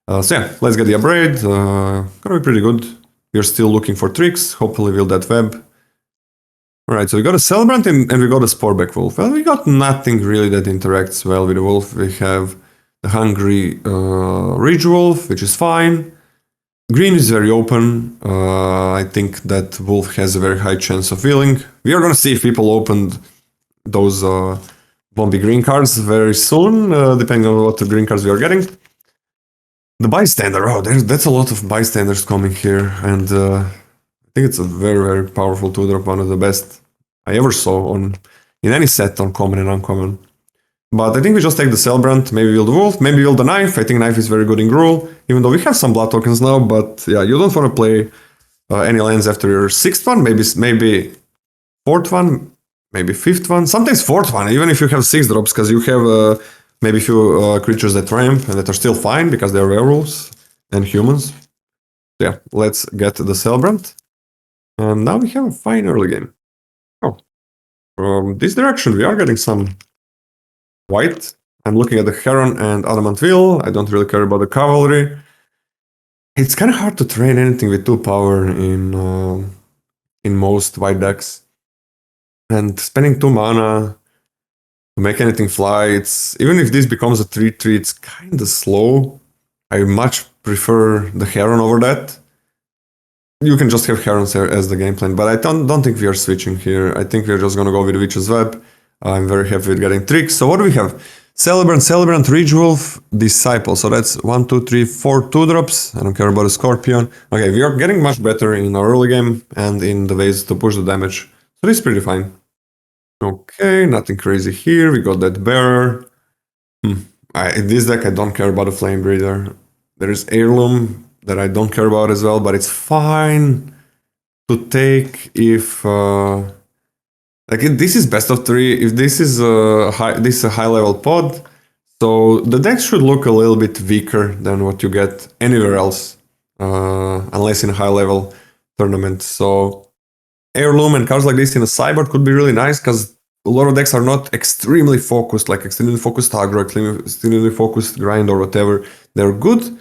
[SPEAKER 4] So yeah, let's get the Abrade. Gonna be pretty good. We're still looking for tricks. Hopefully we'll that web. Alright, so we got a Celebrant and we got a Sporeback Wolf. Well, we got nothing really that interacts well with the Wolf. We have the Hungry Ridge Wolf, which is fine. Green is very open. I think that Wolf has a very high chance of willing. We are gonna see if people opened those Bomby green cards very soon, depending on what the green cards we are getting. The Bystander, oh, that's a lot of Bystanders coming here, and I think it's a very, very powerful 2-drop, one of the best I ever saw in any set on common and uncommon. But I think we just take the Celebrant, maybe we'll the Wolf, maybe we'll the Knife. I think Knife is very good in Gruul, even though we have some blood tokens now, but yeah, you don't want to play any lands after your 6th one, maybe 4th one, maybe 5th one, sometimes 4th one, even if you have 6 drops, because you have maybe a few creatures that ramp and that are still fine because they're werewolves and humans. So yeah, let's get the Celebrant. And now we have a fine early game. Oh, from this direction we are getting some white. I'm looking at the Heron and Adamant Wheel. I don't really care about the Cavalry. It's kind of hard to train anything with 2 power in most white decks. And spending 2 mana to make anything fly, even if this becomes a 3/3, it's kind of slow. I much prefer the Heron over that. you can just have Herons as the game plan, but I don't think we are switching here. I think we're just gonna go with Witch's Web. I'm very happy with getting tricks. So what do we have? Celebrant, Ridge Wolf, Disciple. So that's 1, 2, 3, 4 2-drops. I don't care about a Scorpion. Okay, we are getting much better in our early game and in the ways to push the damage. So this is pretty fine. Okay, nothing crazy here. We got that Bearer. In this deck, I don't care about the Flame Breather. There is Heirloom that I don't care about as well, but it's fine to take if... this is best of 3. If this is a high level pod, so the deck should look a little bit weaker than what you get anywhere else, unless in a high level tournament. So Heirloom and cards like this in a sideboard could be really nice because a lot of decks are not extremely focused, like extremely focused aggro, extremely focused grind or whatever. They're good,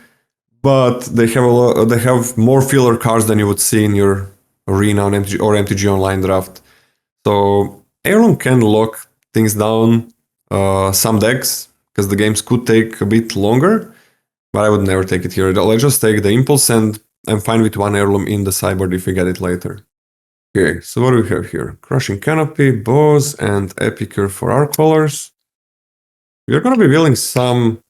[SPEAKER 4] but they have more filler cards than you would see in your Arena or MTG Online draft. So Heirloom can lock things down some decks, because the games could take a bit longer, but I would never take it here. Let's just take the Impulse, and I'm fine with 1 Heirloom in the sideboard if we get it later. Okay, so what do we have here? Crushing Canopy, Bows, and Epicure for our colors. We're going to be wheeling some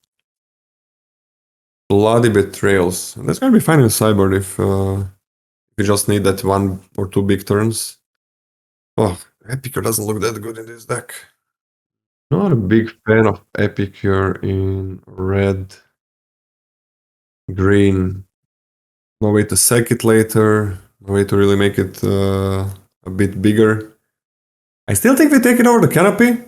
[SPEAKER 4] Bloody Betrayals. That's going to be fine in the sideboard if we just need that 1 or 2 big turns. Oh, Epicure doesn't look that good in this deck. Not a big fan of Epicure in red, green. No way to sack it later. No way to really make it a bit bigger. I still think we take it over the Canopy.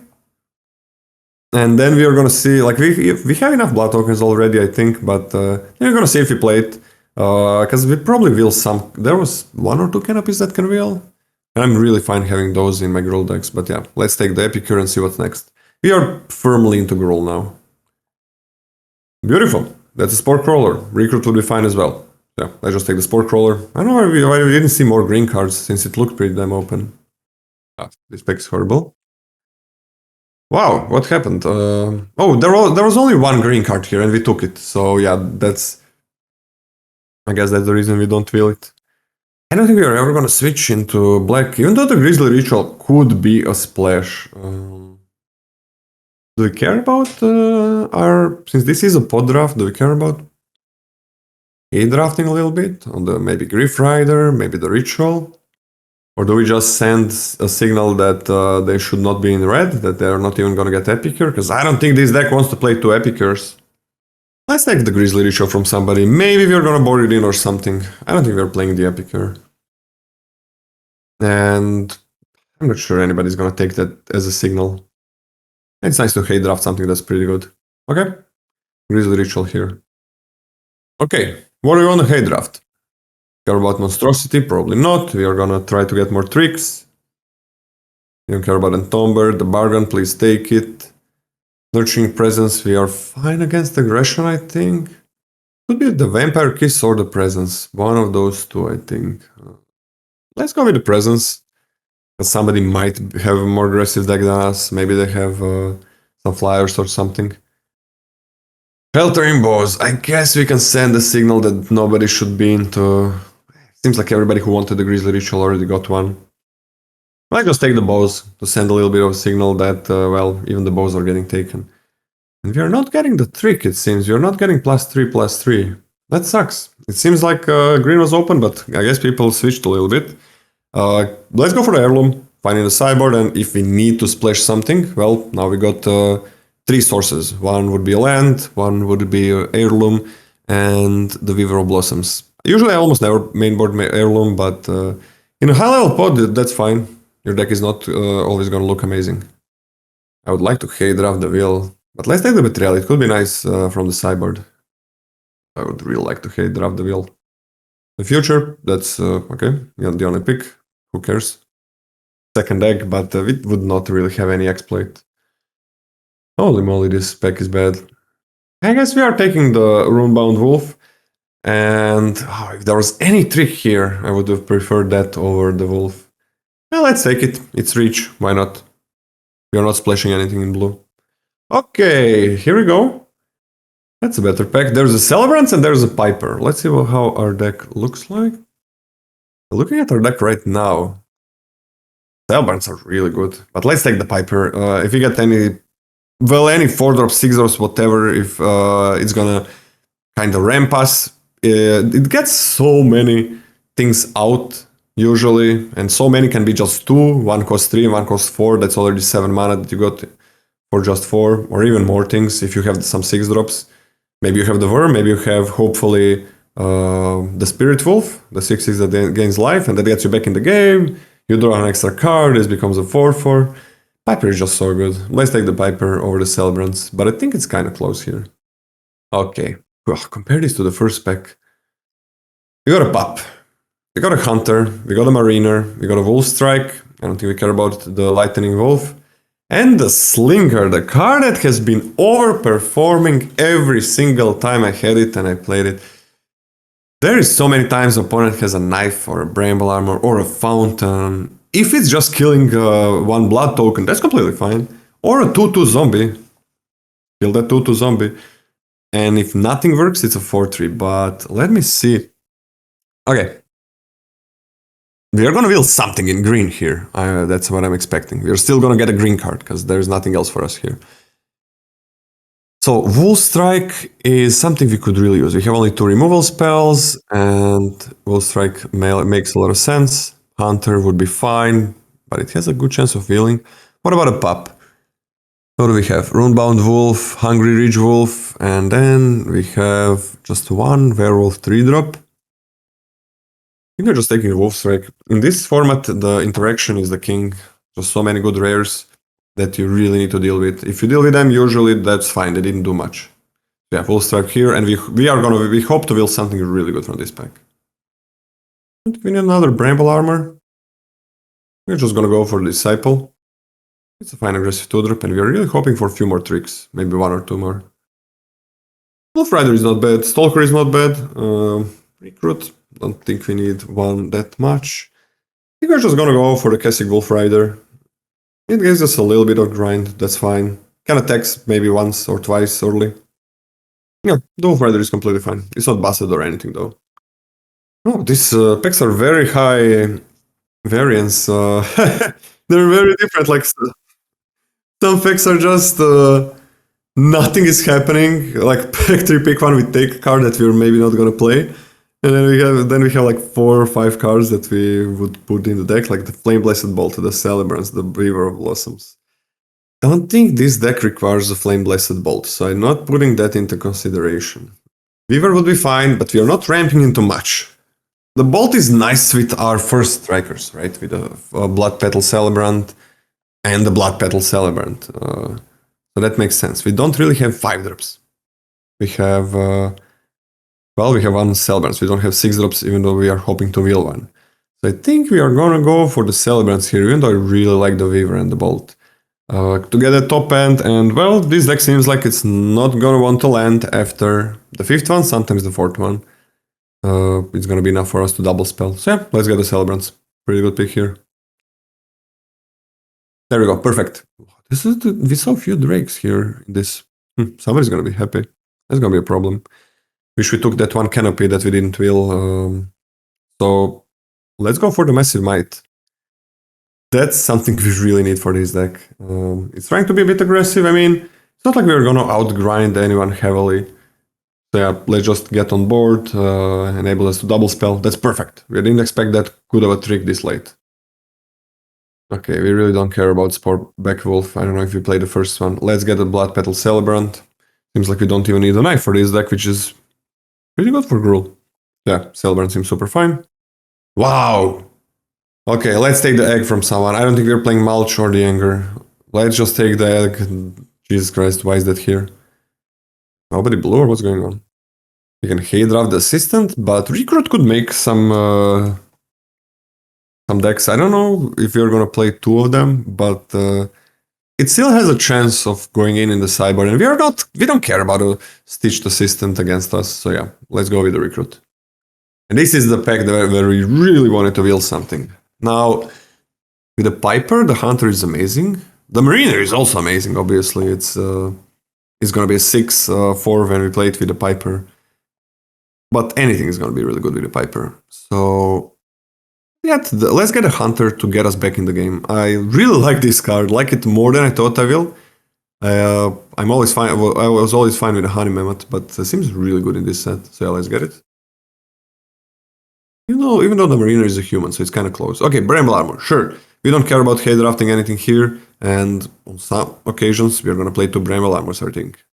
[SPEAKER 4] And then we are going to see, like, we have enough blood tokens already, I think, but we're going to see if we play it. Because we probably will some... There was 1 or 2 Canopies that can wheel. And I'm really fine having those in my Gruul decks, but yeah, let's take the Epicure and see what's next. We are firmly into Gruul now. Beautiful. That's a Spore Crawler. Recruit would be fine as well. Yeah, let's just take the Spore Crawler. I don't know why we didn't see more green cards, since it looked pretty damn open. This deck is horrible. Wow, what happened? Oh, there was only 1 green card here, and we took it. So yeah, that's... I guess that's the reason we don't wheel it. I don't think we are ever going to switch into black, even though the Grizzly Ritual could be a splash. Do we care about since this is a pod draft, do we care about drafting a little bit on the maybe Griff Rider, maybe the Ritual? Or do we just send a signal that they should not be in red, that they're not even going to get Epicure? Because I don't think this deck wants to play 2 Epicures. Let's take the Grizzly Ritual from somebody. Maybe we're gonna board it in or something. I don't think we're playing the Epicure. And I'm not sure anybody's gonna take that as a signal. It's nice to hate draft something that's pretty good. Okay, Grizzly Ritual here. Okay, what do we want to hate draft? Care about Monstrosity? Probably not. We are gonna try to get more tricks. You don't care about Entomber, the Bargain, please take it. Nurturing Presence, we are fine against Aggression, I think. Could be the Vampire Kiss or the Presence. One of those two, I think. Let's go with the Presence. Somebody might have a more aggressive deck than us. Maybe they have some flyers or something. Sheltering Bows. I guess we can send a signal that nobody should be into... Seems like everybody who wanted the Grizzly Ritual already got one. Let's just take the bows to send a little bit of a signal that, well, even the bows are getting taken. And we are not getting the trick, it seems. We are not getting +3/+3. That sucks. It seems like green was open, but I guess people switched a little bit. Let's go for the Heirloom, finding the sideboard, and if we need to splash something, well, now we got 3 sources. One would be a land, one would be Heirloom, and the Weaver of Blossoms. Usually I almost never mainboard Heirloom, but in a high-level pod, that's fine. Your deck is not always going to look amazing. I would like to hate draft the wheel, but let's take the Betrayal. It could be nice from the sideboard. I would really like to hate draft the wheel. The future, that's okay. Yeah, the only pick. Who cares? Second deck, but it would not really have any exploit. Holy moly, this spec is bad. I guess we are taking the Runebound Wolf. And if there was any trick here, I would have preferred that over the Wolf. Well, let's take it. It's reach. Why not? We are not splashing anything in blue. Okay, here we go. That's a better pack. There's a Celebrant and there's a Piper. Let's see how our deck looks like. Looking at our deck right now, Celebrants are really good. But let's take the Piper. If we get any 4-drop, 6-drops, whatever, if it's gonna kind of ramp us, it gets so many things out usually, and so many can be just 2, one costs 3, one costs 4, that's already 7 mana that you got for just 4, or even more things if you have some 6-drops. Maybe you have the Worm, maybe you have, hopefully, the Spirit Wolf, the 6-6 that gains life, and that gets you back in the game. You draw an extra card, this becomes a 4-4. Piper is just so good. Let's take the Piper over the Celebrants, but I think it's kind of close here. Okay, compare this to the first pack. We got a Pup, we got a Hunter, we got a Mariner, we got a Wolf Strike. I don't think we care about the Lightning Wolf. And the Slinger, the card that has been overperforming every single time I had it and I played it. There is so many times opponent has a Knife or a Bramble Armor or a Fountain. If it's just killing one blood token, that's completely fine. Or a 2-2 zombie. Kill that 2-2 zombie. And if nothing works, it's a 4-3. But let me see. Okay. We are gonna wheel something in green here. That's what I'm expecting. We're still gonna get a green card, because there's nothing else for us here. So, Wolf Strike is something we could really use. We have only 2 removal spells, and Wolf Strike makes a lot of sense. Hunter would be fine, but it has a good chance of healing. What about a Pup? What do we have? Runebound Wolf, Hungry Ridge Wolf, and then we have just one Werewolf 3-drop. I think we're just taking a Wolf Strike. In this format, the interaction is the king. Just so many good rares that you really need to deal with. If you deal with them, usually that's fine. They didn't do much. Yeah, Wolf Strike here, and we hope to build something really good from this pack. We need another Bramble Armor. We're just gonna go for Disciple. It's a fine aggressive 2-drop, and we are really hoping for a few more tricks. Maybe 1 or 2 more. Wolf Rider is not bad. Stalker is not bad. Recruit. Don't think we need one that much. I think we're just gonna go for the classic Wolf Rider. It gives us a little bit of grind, that's fine. Can attacks maybe once or twice early. Yeah, the Wolf Rider is completely fine. It's not busted or anything though. Oh, these packs are very high variance. They're very different. Like some packs are just nothing is happening. Like pack 3, pick 1, we take a card that we're maybe not gonna play. And then we have like 4 or 5 cards that we would put in the deck, like the Flame Blessed Bolt, the Celebrants, the Weaver of Blossoms. Don't think this deck requires a Flame Blessed Bolt, so I'm not putting that into consideration. Weaver would be fine, but we are not ramping into much. The Bolt is nice with our first strikers, right? With a Blood Petal Celebrant and the Blood Petal Celebrant. So that makes sense. We don't really have 5-drops. We have... well, we have 1 Celebrants. We don't have 6-drops, even though we are hoping to wheel 1. So I think we are gonna go for the Celebrants here, even though I really like the Weaver and the Bolt. To get a top end, and well, this deck seems like it's not gonna want to land after the 5th one, sometimes the 4th one. It's gonna be enough for us to double spell. So yeah, let's get the Celebrants. Pretty good pick here. There we go, perfect. We saw a few Drakes here in this. Somebody's gonna be happy. That's gonna be a problem. Wish we took that 1 Canopy that we didn't wheel. So let's go for the Massive Might. That's something we really need for this deck. It's trying to be a bit aggressive. I mean, it's not like we're gonna outgrind anyone heavily. So yeah, let's just get on board, enable us to double spell. That's perfect. We didn't expect that good of a trick this late. Okay, we really don't care about Spore Back Wolf. I don't know if we played the first one. Let's get a Blood Petal Celebrant. Seems like we don't even need a knife for this deck, which is pretty good for Gruul. Yeah, Celebrant seems super fine. Wow! Okay, let's take the egg from someone. I don't think we're playing Mulch or the Anger. Let's just take the egg. Jesus Christ, why is that here? Nobody blue or what's going on? We can hate draft the assistant, but Recruit could make some decks. I don't know if we're gonna play 2 of them, but it still has a chance of going in the sideboard, and we don't care about a stitched assistant against us. So yeah, let's go with the Recruit. And this is the pack where we really wanted to wheel something. Now, with the Piper, the Hunter is amazing. The Mariner is also amazing, obviously. It's gonna be a 6-4 when we play it with the Piper. But anything is gonna be really good with the Piper. So let's get a hunter to get us back in the game. I really like this card, like it more than I thought I will. I'm always fine. Well, I was always fine with a honey mammoth, but it seems really good in this set. So yeah, let's get it. You know, even though the mariner is a human, so it's kind of close. Okay, bramble armor, sure. We don't care about hate drafting anything here, and on some occasions we're gonna play 2 bramble armors, I think.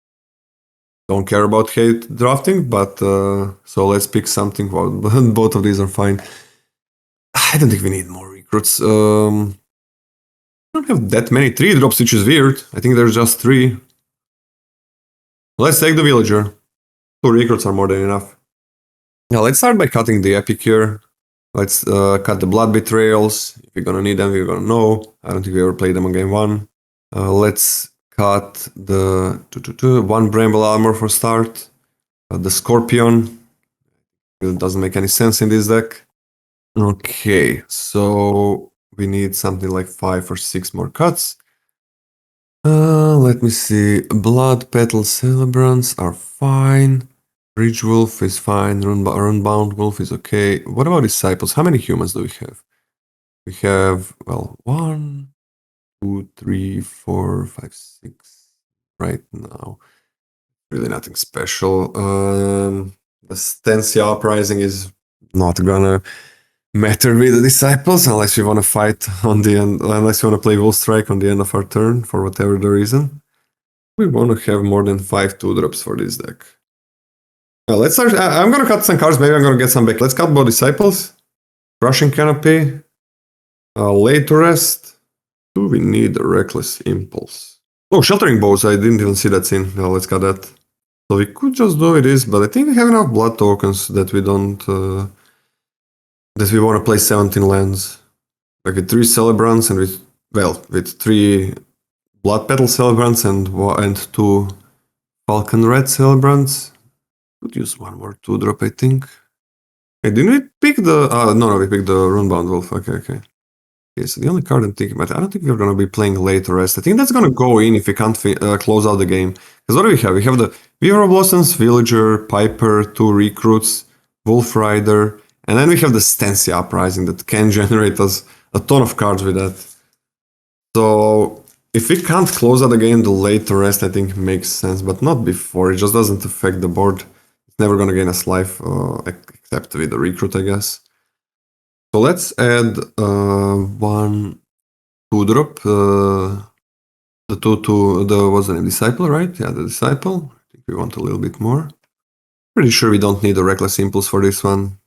[SPEAKER 4] Don't care about hate drafting, but so let's pick something. Well, both of these are fine. I don't think we need more recruits. I don't have that many 3 drops, which is weird. I think there's just 3. Let's take the villager. 2 recruits are more than enough. Now let's start by cutting the epic here. Let's cut the blood betrayals. If we're gonna need them, we're gonna know. I don't think we ever played them on game 1. Let's cut the 1 bramble armor for start. The scorpion. It doesn't make any sense in this deck. Okay, so we need something like 5 or 6 more cuts. Let me see. Blood petal celebrants are fine. Ridge wolf is fine. Runebound wolf is okay. What about disciples? How many humans do we have? We have, well, 1, 2, 3, 4, 5, 6 right now. Really nothing special. The Stensia uprising is not gonna matter with the disciples unless we want to fight on the end, unless we want to play Wolf Strike on the end of our turn for whatever the reason. We want to have more than 5 2-drops for this deck. Now let's start. I'm gonna cut some cards, maybe I'm gonna get some back. Let's cut both disciples. Crushing Canopy. Late to rest. Do we need a Reckless Impulse? Oh, Sheltering Bows, I didn't even see that scene. Now let's cut that. So we could just do this, but I think we have enough blood tokens that we don't that we want to play 17 lands. Like with 3 celebrants and with 3 blood petal celebrants and 2 falcon red celebrants. Could use 1 more 2-drop, I think. Hey, didn't we pick the no, we picked the Runebound Wolf. Okay, so the only card I'm thinking about, I don't think we're gonna be playing late rest. I think that's gonna go in if we can't close out the game. Because what do we have? We have the Weaver of Blossoms, Villager, Piper, 2 recruits, Wolf Rider, and then we have the Stensia Uprising that can generate us a ton of cards with that. So if we can't close out the game, the late rest I think makes sense, but not before. It just doesn't affect the board. It's never gonna gain us life, except with the recruit, I guess. So let's add 1 2-drop. The 2 to the, what's the name? Disciple, right? Yeah, the Disciple. I think we want a little bit more. Pretty sure we don't need a Reckless Impulse for this one.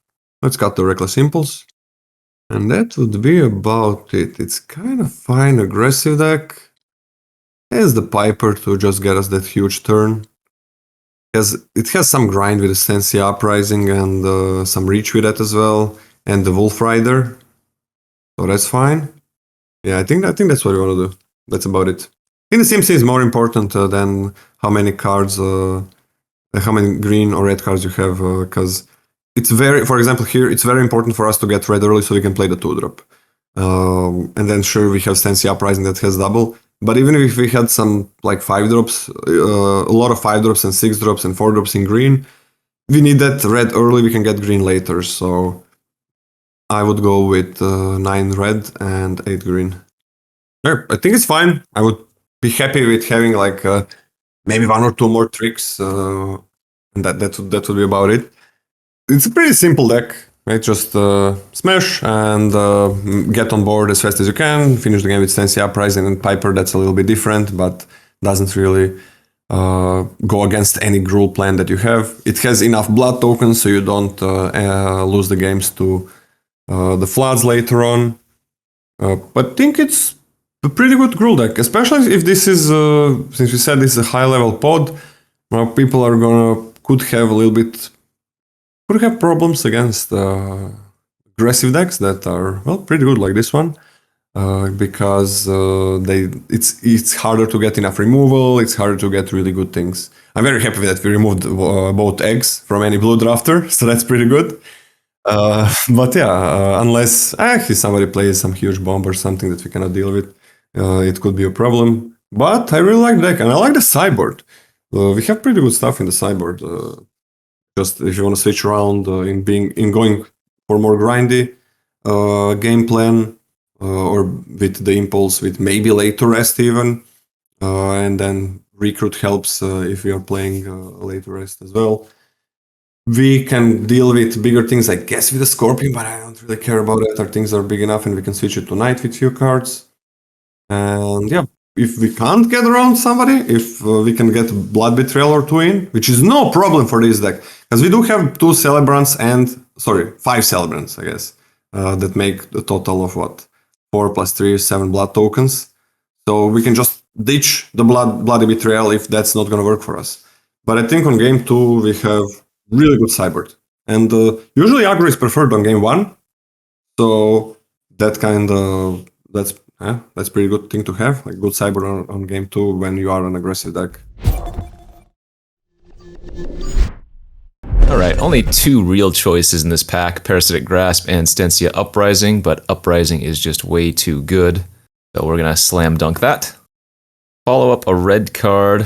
[SPEAKER 4] Let's cut the Reckless Impulse. And that would be about it. It's kind of fine aggressive deck. Has the Piper to just get us that huge turn. It has some grind with the Stensia Uprising and some reach with that as well. And the Wolf Rider. So that's fine. Yeah, I think that's what we want to do. That's about it. I think the CMC is more important than how many cards, how many green or red cards you have, because it's for example here, it's very important for us to get red early so we can play the 2-drop. And then sure, we have Stensia Uprising that has double. But even if we had some like 5-drops, a lot of 5-drops and 6-drops and 4-drops in green, we need that red early, we can get green later. So I would go with 9 red and 8 green. Sure, I think it's fine. I would be happy with having like maybe 1 or 2 more tricks, and that would be about it. It's a pretty simple deck, right? Just smash and get on board as fast as you can. Finish the game with Stensia Uprising and Piper. That's a little bit different, but doesn't really go against any Gruul plan that you have. It has enough blood tokens so you don't lose the games to the floods later on. But I think it's a pretty good Gruul deck, especially if this is, since we said this is a high level pod, people are could have problems against aggressive decks that are, well, pretty good like this one. Because it's harder to get enough removal, it's harder to get really good things. I'm very happy that we removed both eggs from any blue drafter, so that's pretty good. But yeah, unless actually somebody plays some huge bomb or something that we cannot deal with, it could be a problem. But I really like the deck, and I like the sideboard. We have pretty good stuff in the sideboard. Just if you want to switch around in going for more grindy, game plan or with the impulse, with maybe late to rest even, and then recruit helps if we are playing late to rest as well. We can deal with bigger things, I guess, with the Scorpion, but I don't really care about it. Our things are big enough, and we can switch it to Night with few cards. And yeah, if we can't get around somebody, if we can get Blood Betrayal or 2 in, which is no problem for this deck, because we do have 5 Celebrants, I guess, that make the total of what? 4 plus 3 is 7 blood tokens. So we can just ditch the Bloody Betrayal if that's not going to work for us. But I think on game 2 we have really good sideboard. And usually aggro is preferred on game 1. So that kind of, that's pretty good thing to have, like good sideboard on game 2 when you are an aggressive deck.
[SPEAKER 1] Alright, only 2 real choices in this pack, Parasitic Grasp and Stensia Uprising, but Uprising is just way too good, so we're gonna slam dunk that. Follow up a red card.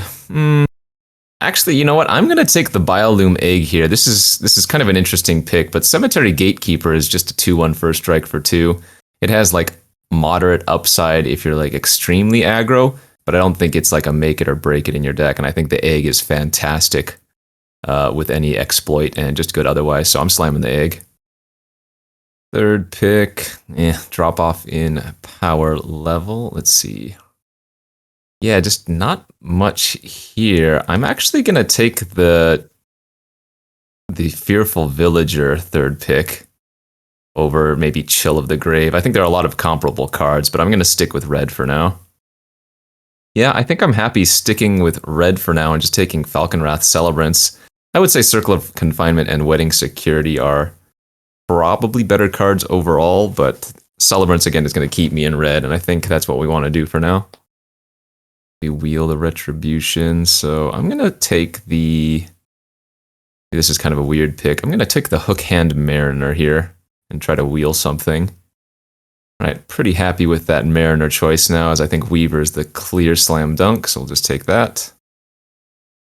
[SPEAKER 1] Actually, you know what? I'm gonna take the Biolume Egg here. This is kind of an interesting pick, but Cemetery Gatekeeper is just a 2/1 first strike for 2. It has like moderate upside if you're like extremely aggro, but I don't think it's like a make it or break it in your deck, and I think the egg is fantastic with any exploit and just good otherwise, so I'm slamming the egg. Third pick, drop off in power level. Let's see. Yeah, just not much here. I'm actually going to take the Fearful Villager third pick over maybe Chill of the Grave. I think there are a lot of comparable cards, but I'm going to stick with red for now. Yeah, I think I'm happy sticking with red for now and just taking Falconwrath Celebrants. I would say Circle of Confinement and Wedding Security are probably better cards overall, but Celebrants again is going to keep me in red, and I think that's what we want to do for now. We wheel the Retribution, so I'm going to take the... This is kind of a weird pick. I'm going to take the Hookhand Mariner here and try to wheel something. Alright, pretty happy with that Mariner choice now, as I think Weaver is the clear slam dunk, so we'll just take that.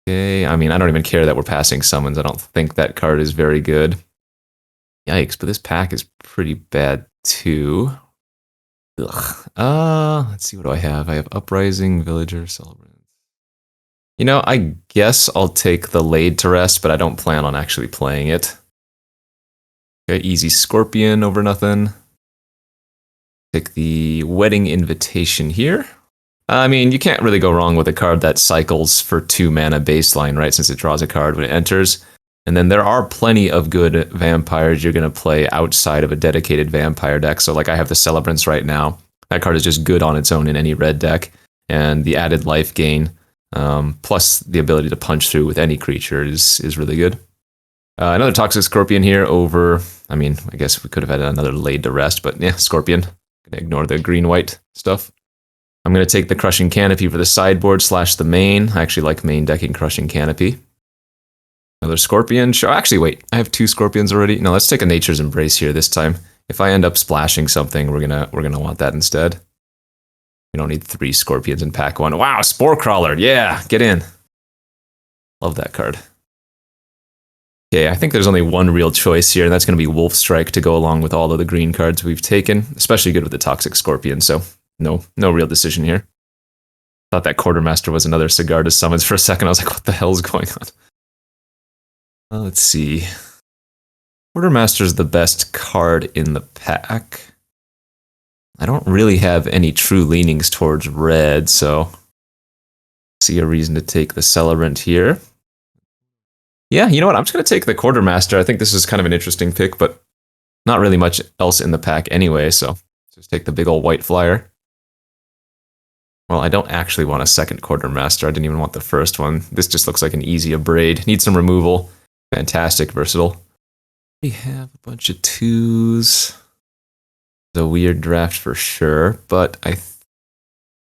[SPEAKER 1] Okay, I mean, I don't even care that we're passing summons. I don't think that card is very good. Yikes, but this pack is pretty bad too. Ugh. Let's see, what do I have? I have Uprising, Villager, Celebrant. You know, I guess I'll take the Laid to Rest, but I don't plan on actually playing it. Okay, easy Scorpion over nothing. Take the Wedding Invitation here. I mean, you can't really go wrong with a card that cycles for 2 mana baseline, right? Since it draws a card when it enters. And then there are plenty of good vampires you're going to play outside of a dedicated vampire deck. So like I have the Celebrants right now. That card is just good on its own in any red deck. And the added life gain, plus the ability to punch through with any creature is really good. Another Toxic Scorpion here over, I mean, I guess we could have had another Laid to Rest, but yeah, Scorpion. Gonna ignore the green-white stuff. I'm going to take the Crushing Canopy for the sideboard / the main. I actually like main decking Crushing Canopy. Another Scorpion. Sure. Actually, wait. I have 2 Scorpions already. No, let's take a Nature's Embrace here this time. If I end up splashing something, we're gonna want that instead. We don't need 3 Scorpions in pack 1. Wow, Spore Crawler. Yeah, get in. Love that card. Okay, I think there's only one real choice here, and that's going to be Wolf Strike to go along with all of the green cards we've taken. Especially good with the Toxic Scorpion, so no real decision here. Thought that Quartermaster was another Sigarda summons for a second. I was like, what the hell's going on? Let's see. Quartermaster's the best card in the pack. I don't really have any true leanings towards red, so see a reason to take the Celebrant here. Yeah, you know what? I'm just going to take the Quartermaster. I think this is kind of an interesting pick, but not really much else in the pack anyway, so just take the big old white flyer. Well, I don't actually want a second Quartermaster. I didn't even want the first one. This just looks like an easy Abrade. Needs some removal. Fantastic, versatile. We have a bunch of 2s. It's a weird draft for sure, but I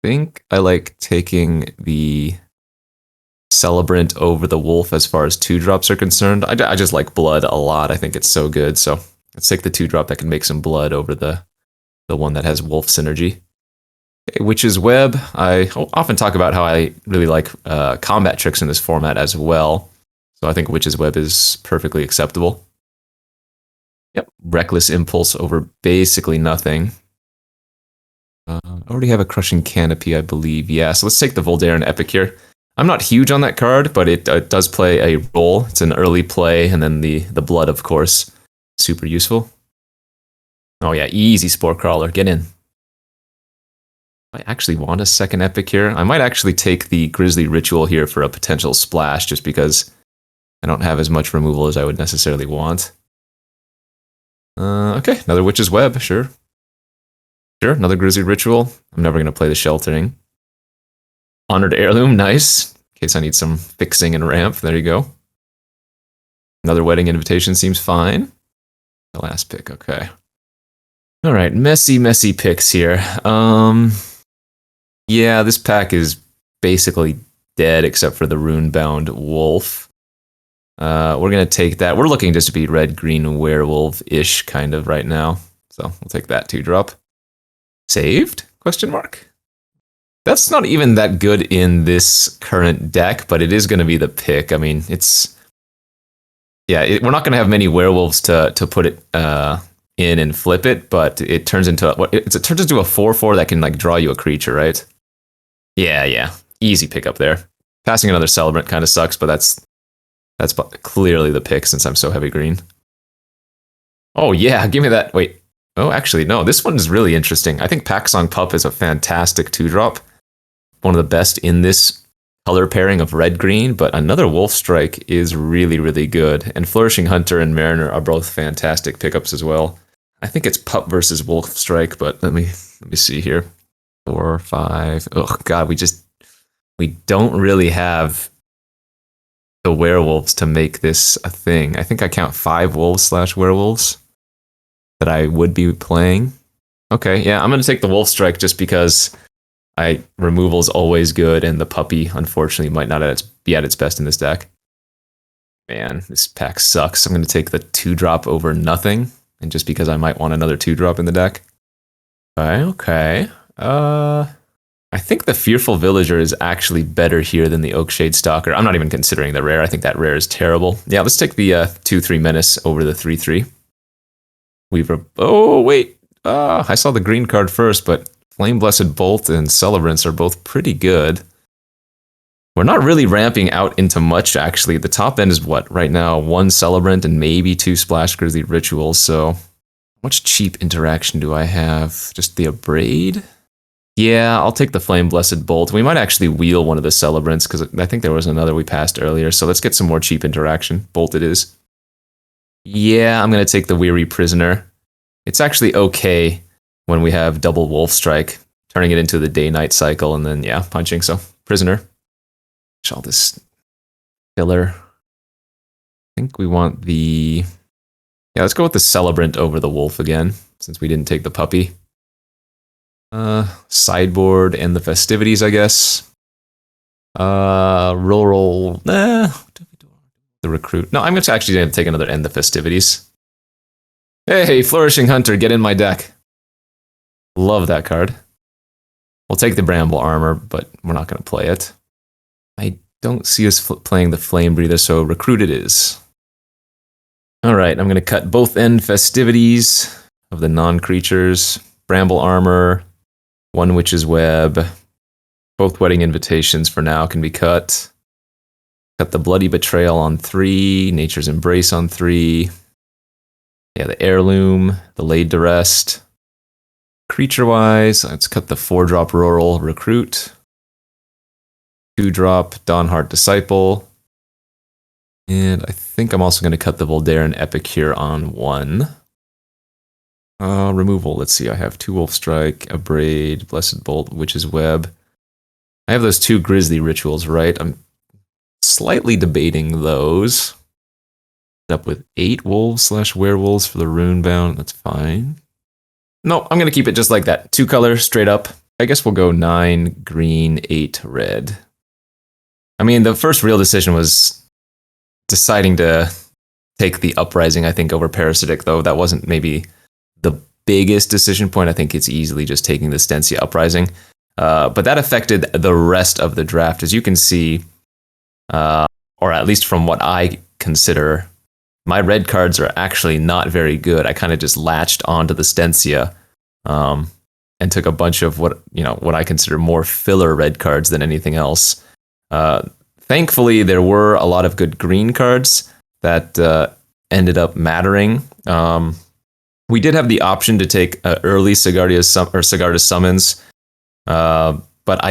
[SPEAKER 1] think I like taking the Celebrant over the Wolf as far as 2-drops are concerned. I just like blood a lot. I think it's so good, so let's take the 2-drop that can make some blood over the one that has Wolf synergy. Okay, Witch's Web. I often talk about how I really like combat tricks in this format as well. So I think Witch's Web is perfectly acceptable. Yep, Reckless Impulse over basically nothing. I already have a Crushing Canopy, I believe. Yeah, so let's take the Voldaren Epic here. I'm not huge on that card, but it does play a role. It's an early play, and then the Blood, of course. Super useful. Oh yeah, easy Spore Crawler. Get in. I actually want a second Epic here. I might actually take the Grizzly Ritual here for a potential splash, just because I don't have as much removal as I would necessarily want. Okay, another Witch's Web, sure. Sure, another Grizzly Ritual. I'm never going to play the Sheltering. Honored Heirloom, nice. In case I need some fixing and ramp, there you go. Another Wedding Invitation seems fine. The last pick, okay. Alright, messy picks here. Yeah, this pack is basically dead except for the Runebound Wolf. We're going to take that. We're looking just to be red-green werewolf-ish kind of right now. So we'll take that 2-drop. Saved? Question mark. That's not even that good in this current deck, but it is going to be the pick. I mean, it's... Yeah, we're not going to have many werewolves to put it in and flip it, but it turns into a 4/4 that can like draw you a creature, right? Yeah. Easy pick up there. Passing another Celebrant kind of sucks, but that's clearly the pick since I'm so heavy green. Oh yeah, give me that. Wait. Oh, actually, no. This one is really interesting. I think Packsong Pup is a fantastic 2-drop. One of the best in this color pairing of red-green, but another Wolf Strike is really, really good. And Flourishing Hunter and Mariner are both fantastic pickups as well. I think it's Pup versus Wolf Strike, but let me see here. 4, 5. Oh god, we don't really have the werewolves to make this a thing. I think I count 5 wolves/werewolves that I would be playing. Okay, yeah, I'm going to take the Wolf Strike just because removal is always good, and the puppy, unfortunately, might not be at its best in this deck. Man, this pack sucks. I'm going to take the 2-drop over nothing, and just because I might want another 2-drop in the deck. Okay. I think the Fearful Villager is actually better here than the Oakshade Stalker. I'm not even considering the rare. I think that rare is terrible. Yeah, let's take the 2/3 Menace over the 3/3. Oh, wait. I saw the green card first, but Flame Blessed Bolt and Celebrants are both pretty good. We're not really ramping out into much, actually. The top end is what, right now? 1 Celebrant and maybe 2 Splash Grizzly Rituals, so... How much cheap interaction do I have? Just the Abrade? Yeah, I'll take the Flame Blessed Bolt. We might actually wheel one of the Celebrants, because I think there was another we passed earlier, so let's get some more cheap interaction. Bolt it is. Yeah, I'm going to take the Weary Prisoner. It's actually okay when we have double Wolf Strike, turning it into the day-night cycle, and then, yeah, punching. So, Prisoner. All this filler. I think we want the... Yeah, let's go with the Celebrant over the Wolf again, since we didn't take the puppy. Sideboard and the Festivities, I guess. Roll. The Recruit. No, I'm actually going to take another End the Festivities. Hey, Flourishing Hunter, get in my deck. Love that card. We'll take the Bramble Armor, but we're not going to play it. I don't see us playing the Flame Breather, so Recruit it is. Alright, I'm going to cut both End Festivities of the non-creatures. Bramble Armor, 1 Witch's Web. Both Wedding Invitations for now can be cut. Cut the Bloody Betrayal on 3, Nature's Embrace on 3. Yeah, the Heirloom, the Laid to Rest. Creature-wise, let's cut the 4-drop Rural Recruit. 2-drop Dawnheart Disciple. And I think I'm also going to cut the Voldaren Epic here on 1. Removal, let's see, I have 2 Wolf Strike, Abrade, Blessed Bolt, Witch's Web. I have those 2 Grizzly Rituals, right? I'm slightly debating those. Up with 8 wolves/werewolves for the Runebound, that's fine. No, I'm going to keep it just like that. 2 color, straight up. I guess we'll go 9 green, 8 red. I mean, the first real decision was deciding to take the Uprising, I think, over Parasitic, though. That wasn't maybe the biggest decision point. I think it's easily just taking the Stensia Uprising. But that affected the rest of the draft. As you can see, or at least from what I consider my red cards are actually not very good. I kind of just latched onto the Stensia, and took a bunch of what I consider more filler red cards than anything else. Thankfully, there were a lot of good green cards that ended up mattering. We did have the option to take early Sigarda summons, but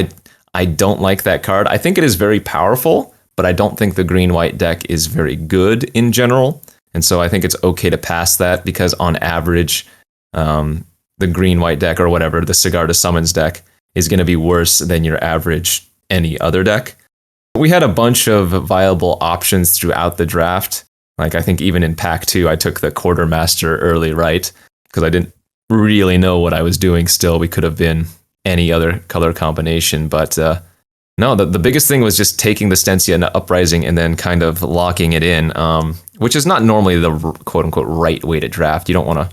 [SPEAKER 1] I don't like that card. I think it is very powerful, but I don't think the green-white deck is very good in general. And so I think it's okay to pass that, because on average, the green-white deck or whatever, the Sigarda summons deck, is going to be worse than your average any other deck. We had a bunch of viable options throughout the draft. Like, I think even in pack 2, I took the Quartermaster early right, because I didn't really know what I was doing still. We could have been any other color combination, but no, the biggest thing was just taking the Stensia and Uprising and then kind of locking it in, which is not normally the quote-unquote right way to draft. You don't want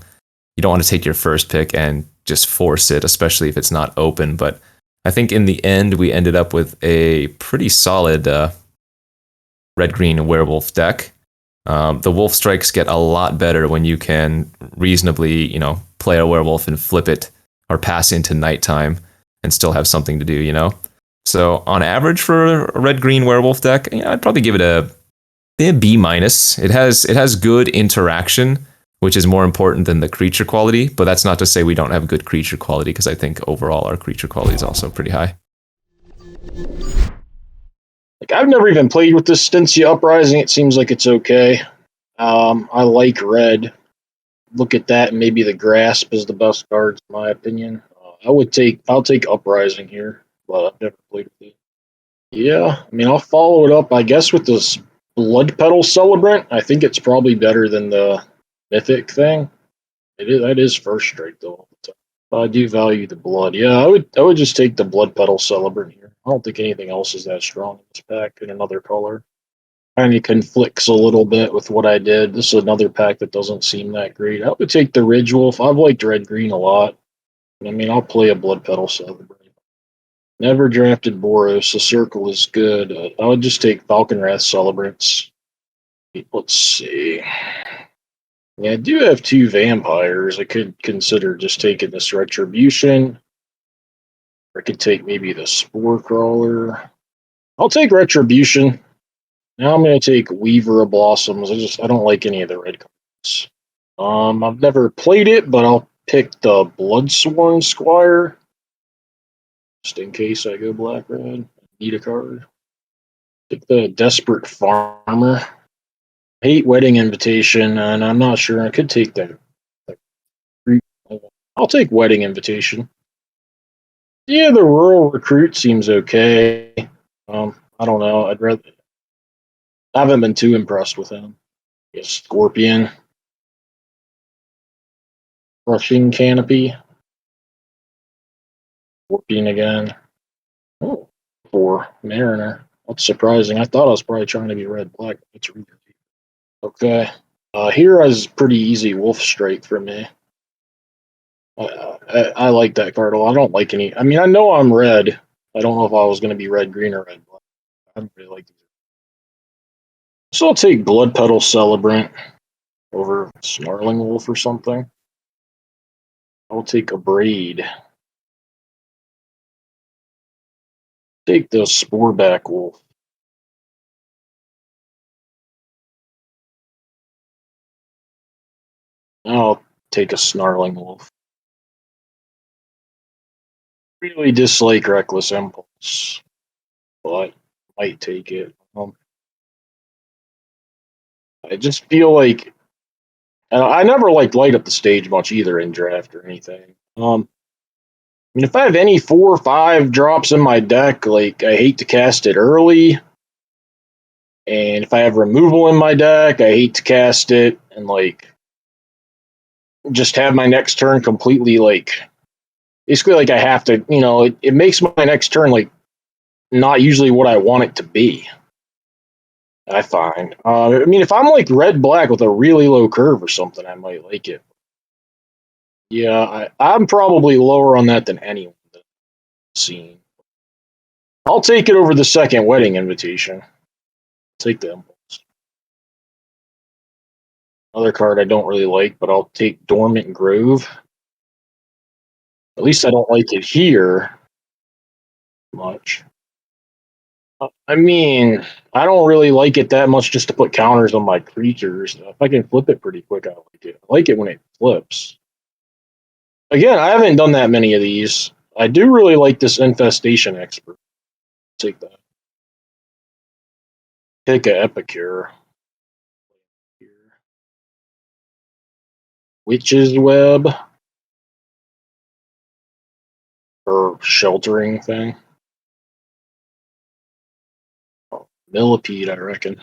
[SPEAKER 1] to take your first pick and just force it, especially if it's not open. But I think in the end, we ended up with a pretty solid red-green werewolf deck. The wolf strikes get a lot better when you can reasonably, play a werewolf and flip it or pass into nighttime and still have something to do, So on average for a red-green werewolf deck, I'd probably give it a B-. It has good interaction, which is more important than the creature quality, but that's not to say we don't have good creature quality, because I think overall our creature quality is also pretty high.
[SPEAKER 5] Like, I've never even played with this Stensia Uprising. It seems like it's okay. I like red. Look at that, and maybe the Grasp is the best cards in my opinion. I'll take Uprising here, but I've never played with it. Yeah, I'll follow it up, I guess, with this Blood Petal Celebrant. I think it's probably better than the Mythic thing. That is first strike though. I do value the blood. Yeah, I would just take the Blood Petal Celebrant here. I don't think anything else is that strong in this pack in another color. Kind of conflicts a little bit with what I did. This is another pack that doesn't seem that great. I would take the Ridge Wolf. I've liked red green a lot. I'll play a Blood Petal Celebrant. Never drafted Boros. The Circle is good. I would just take Falcon Wrath Celebrants. Let's see. Yeah, I do have 2 vampires. I could consider just taking this Retribution. Or I could take maybe the Spore Crawler. I'll take Retribution. Now I'm going to take Weaver of Blossoms. I don't like any of the red cards. I've never played it, but I'll pick the Bloodsworn Squire. Just in case I go black-red. Need a card. Take the Desperate Farmer. Hate Wedding Invitation, and I'm not sure. I could take that. I'll take Wedding Invitation. Yeah, the Rural Recruit seems okay. I don't know. I haven't been too impressed with him. Scorpion. Crushing Canopy. Scorpion again. Oh, 4. Mariner. That's surprising. I thought I was probably trying to be red-black. It's really okay. Here is pretty easy Wolf Strike for me. I like that card a lot. I don't like any. I know I'm red. I don't know if I was going to be red, green, or red, black. I don't really like these. So I'll take Blood Petal Celebrant over Snarling Wolf or something. I'll take a Braid. Take the Sporeback Wolf. I'll take a Snarling Wolf. Really dislike Reckless Impulse, but might take it. I just feel like I never liked Light Up the Stage much either in draft or anything. If I have any 4 or 5 drops in my deck, I hate to cast it early. And if I have removal in my deck, I hate to cast it and just have my next turn completely basically I have to, it makes my next turn not usually what I want it to be. I find. If I'm red black with a really low curve or something, I might like it. Yeah, I'm probably lower on that than anyone that I've seen. I'll take it over the second Wedding Invitation. Take the Impulse. Another card I don't really like, but I'll take Dormant Grove. At least I don't like it here much. I mean, I don't really like it that much just to put counters on my creatures. If I can flip it pretty quick, I like it. I like it when it flips. Again, I haven't done that many of these. I do really like this Infestation Expert. Take that. Take a Epicure. Witch's Web. Or sheltering thing. Oh, Millipede, I reckon.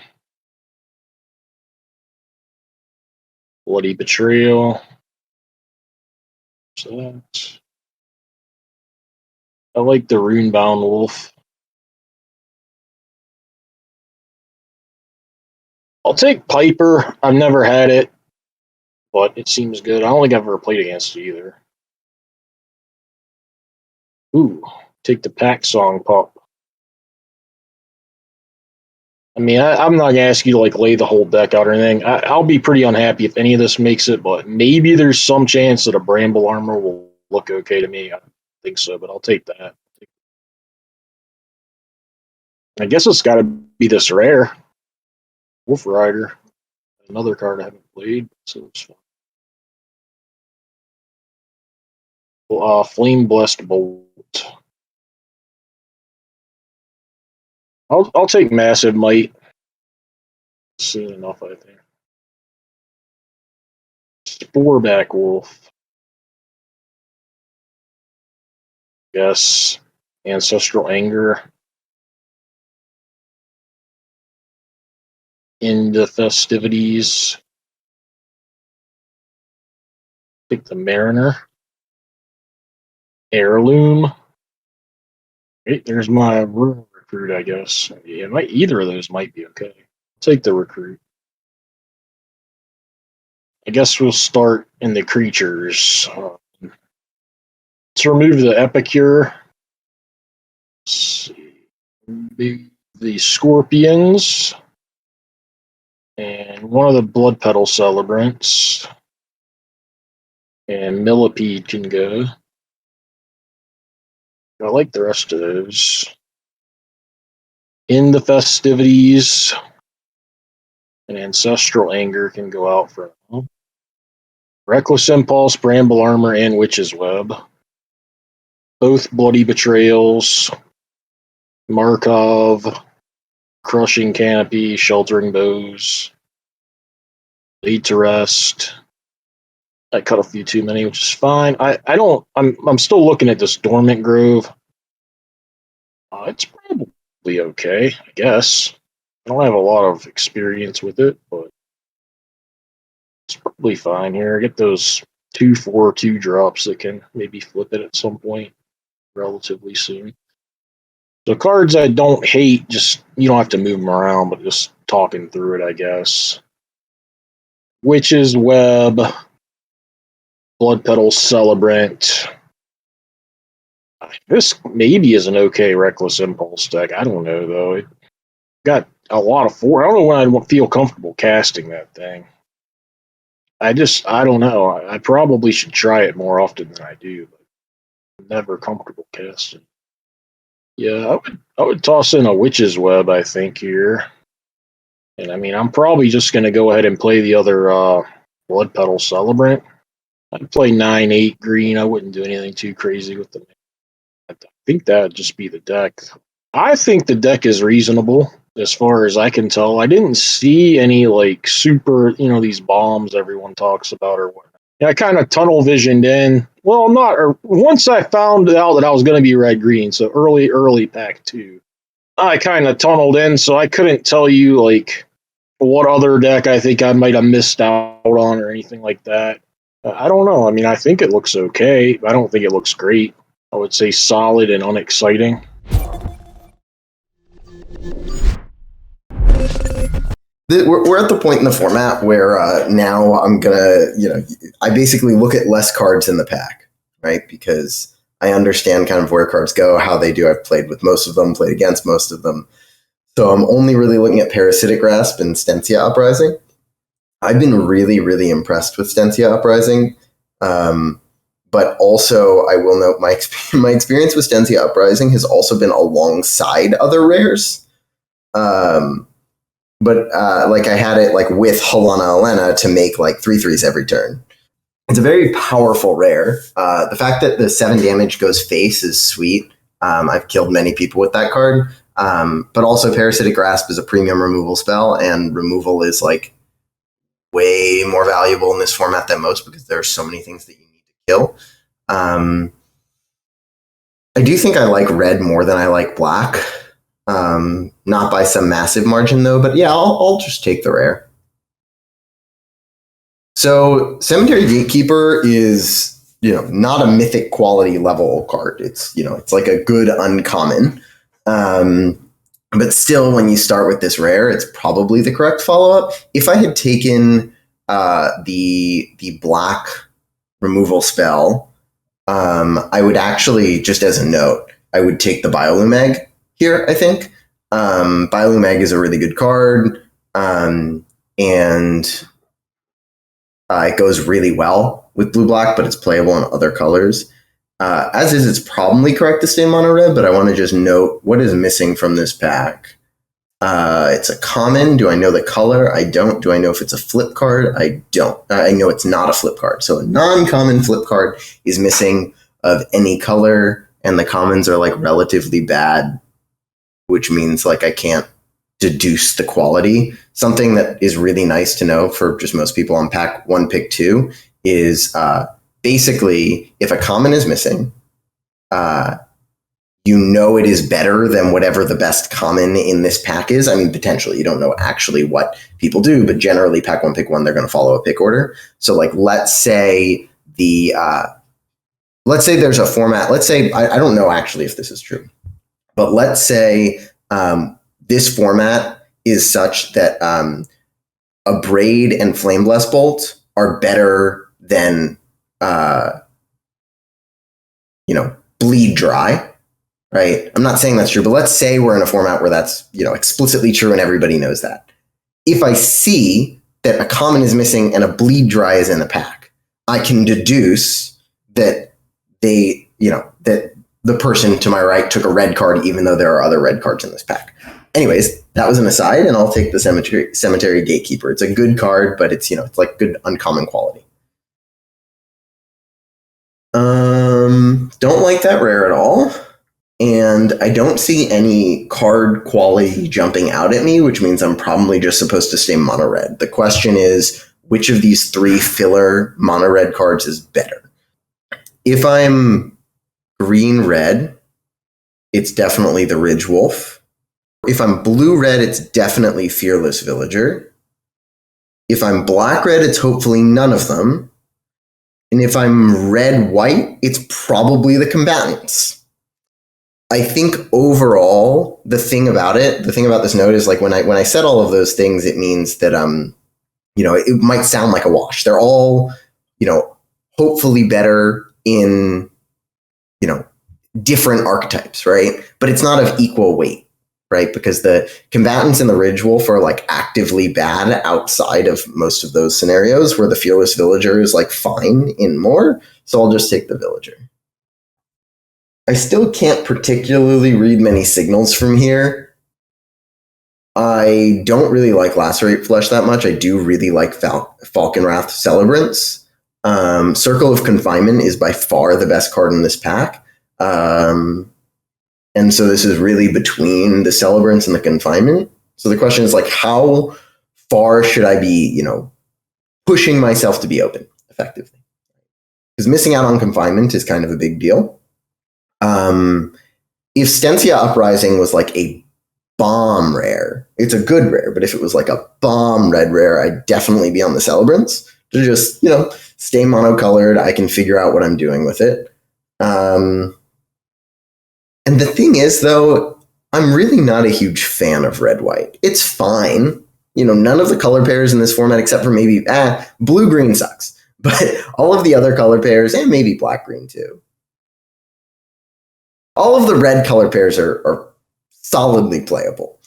[SPEAKER 5] Bloody Betrayal. So that. I like the Runebound Wolf. I'll take Piper. I've never had it, but it seems good. I don't think I've ever played against it either. Ooh, take the Pack Song Pup. I mean, I'm not going to ask you to like lay the whole deck out or anything. I'll be pretty unhappy if any of this makes it, but maybe there's some chance that a Bramble Armor will look okay to me. I don't think so, but I'll take that. I guess it's got to be this rare. Wolf Rider. Another card I haven't played, so it's fun. Flame Blessed Bolt. I'll take Massive Might. Soon enough, I think. Sporeback Wolf. Yes. Ancestral Anger. In the Festivities. Take the Mariner. Heirloom. Right, there's my recruit, I guess. Yeah, either of those might be okay. Take the recruit. I guess we'll start in the creatures. Let's remove the Epicure. Let's see. The Scorpions. And one of the Blood Petal Celebrants. And Millipede can go. I like the rest of those. In the Festivities. And Ancestral Anger can go out for now. Reckless Impulse, Bramble Armor, and Witch's Web. Both Bloody Betrayals. Markov. Crushing Canopy, Sheltering Bows. Laid to Rest. I cut a few too many, which is fine. I'm still looking at this Dormant Grove. It's probably okay, I guess. I don't have a lot of experience with it, but it's probably fine here. Get those 2/4 drops that can maybe flip it at some point relatively soon. So cards I don't hate, just you don't have to move them around, but just talking through it, I guess. Witch's Web, Blood Petal Celebrant. This maybe is an okay Reckless Impulse deck. I don't know, though. It got a lot of I don't know when I'd feel comfortable casting that thing. I don't know. I probably should try it more often than I do, but I'm never comfortable casting. Yeah, I would toss in a Witch's Web, I think, here. And I mean, I'm probably just going to go ahead and play the other Blood Petal Celebrant. I'd play 9/8 green. I wouldn't do anything too crazy with them. I think that would just be the deck. I think the deck is reasonable as far as I can tell. I didn't see any like super, these bombs everyone talks about or whatnot. Yeah, I kind of tunnel visioned in. Well, once I found out that I was going to be red-green, so early pack 2, I kind of tunneled in, so I couldn't tell you like what other deck I think I might have missed out on or anything like that. I don't know. I mean, I think it looks okay. I don't think it looks great. I would say solid and unexciting.
[SPEAKER 6] We're at the point in the format where now I'm gonna, I basically look at less cards in the pack, right? Because I understand kind of where cards go, how they do. I've played with most of them, played against most of them. So I'm only really looking at Parasitic Grasp and Stensia Uprising. I've been really, really impressed with Stensia Uprising. But also, I will note my experience with Stensia Uprising has also been alongside other rares. But like I had it like with Helena Elena to make like 3/3s every turn. It's a very powerful rare. The fact that the 7 damage goes face is sweet. I've killed many people with that card. But also Parasitic Grasp is a premium removal spell, and removal is like way more valuable in this format than most because there are so many things that you need to kill. I do think I like red more than I like black. Not by some massive margin though, but yeah, I'll just take the rare. So Cemetery Gatekeeper is, not a mythic quality level card. It's, it's like a good uncommon. But still, when you start with this rare, it's probably the correct follow-up. If I had taken the black removal spell, I would actually, just as a note, I would take the Biolumag here, I think. Biolumag is a really good card, and it goes really well with blue-black, but it's playable in other colors. As is, it's probably correct to stay mono red, but I want to just note what is missing from this pack. It's a common. Do I know the color? I don't. Do I know if it's a flip card? I don't. I know it's not a flip card. So a non-common flip card is missing of any color, and the commons are like relatively bad, which means like I can't deduce the quality. Something that is really nice to know for just most people on pack 1, pick 2 is basically, if a common is missing, it is better than whatever the best common in this pack is. I mean, potentially, you don't know actually what people do, but generally, pack 1, pick 1, they're going to follow a pick order. So, like, let's say there's a format. Let's say I don't know actually if this is true, but let's say this format is such that Abrade and Flameblast Bolt are better than Bleed Dry, right? I'm not saying that's true, but let's say we're in a format where that's, explicitly true and everybody knows that. If I see that a common is missing and a Bleed Dry is in the pack, I can deduce that that the person to my right took a red card, even though there are other red cards in this pack. Anyways, that was an aside, and I'll take the Cemetery Gatekeeper. It's a good card, but it's, it's like good uncommon quality. Don't like that rare at all. And I don't see any card quality jumping out at me, which means I'm probably just supposed to stay mono red. The question is, which of these 3 filler mono red cards is better? If I'm green red, it's definitely the Ridge Wolf. If I'm blue red, it's definitely Fearless Villager. If I'm black red, it's hopefully none of them. And if I'm red-white, it's probably the Combatants. I think overall, the thing about this note is like when I said all of those things, it means that it might sound like a wash. They're all, hopefully better in, different archetypes, right? But it's not of equal weight. Right, because the Combatants and the Ridge Wolf are like actively bad outside of most of those scenarios where the Fearless Villager is like fine in more. So I'll just take the Villager. I still can't particularly read many signals from here. I don't really like Lacerate Flesh that much. I do really like Falconwrath Celebrants. Circle of Confinement is by far the best card in this pack. And so this is really between the Celebrants and the Confinement. So the question is like, how far should I be, pushing myself to be open effectively? Because missing out on Confinement is kind of a big deal. If Stensia Uprising was like a bomb rare, it's a good rare, but if it was like a bomb red rare, I'd definitely be on the Celebrants to just, stay monocolored. I can figure out what I'm doing with it. And the thing is, though, I'm really not a huge fan of red-white. It's fine. None of the color pairs in this format, except for maybe, blue-green sucks. But all of the other color pairs, and maybe black-green too. All of the red color pairs are solidly playable.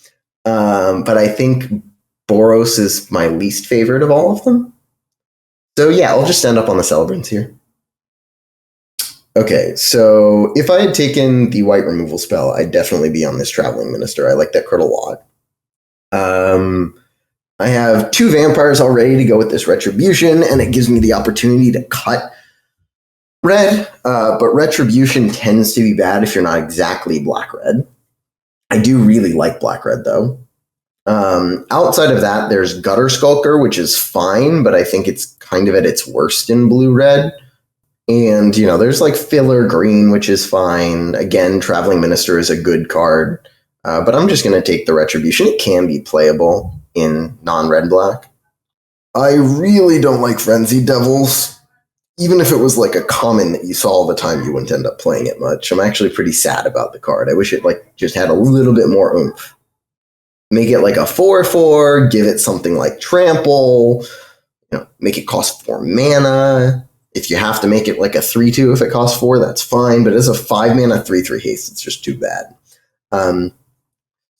[SPEAKER 6] But I think Boros is my least favorite of all of them. So yeah, I'll just end up on the Celebrants here. Okay, so if I had taken the white removal spell, I'd definitely be on this Traveling Minister. I like that card a lot. I have 2 vampires already to go with this Retribution, and it gives me the opportunity to cut red, but Retribution tends to be bad if you're not exactly black-red. I do really like black-red, though. Outside of that, there's Gutter Skulker, which is fine, but I think it's kind of at its worst in blue-red. And, you know, there's like Filler Green, which is fine. Again, Traveling Minister is a good card. But I'm just going to take the Retribution. It can be playable in non-red-black. I really don't like Frenzied Devils. Even if it was like a common that you saw all the time, you wouldn't end up playing it much. I'm actually pretty sad about the card. I wish it like just had a little bit more oomph. Make it like a 4/4, give it something like Trample, you know, make it cost 4 mana. If you have to make it like a 3/2 if it costs 4, that's fine. But as a 5 mana 3/3 haste, it's just too bad.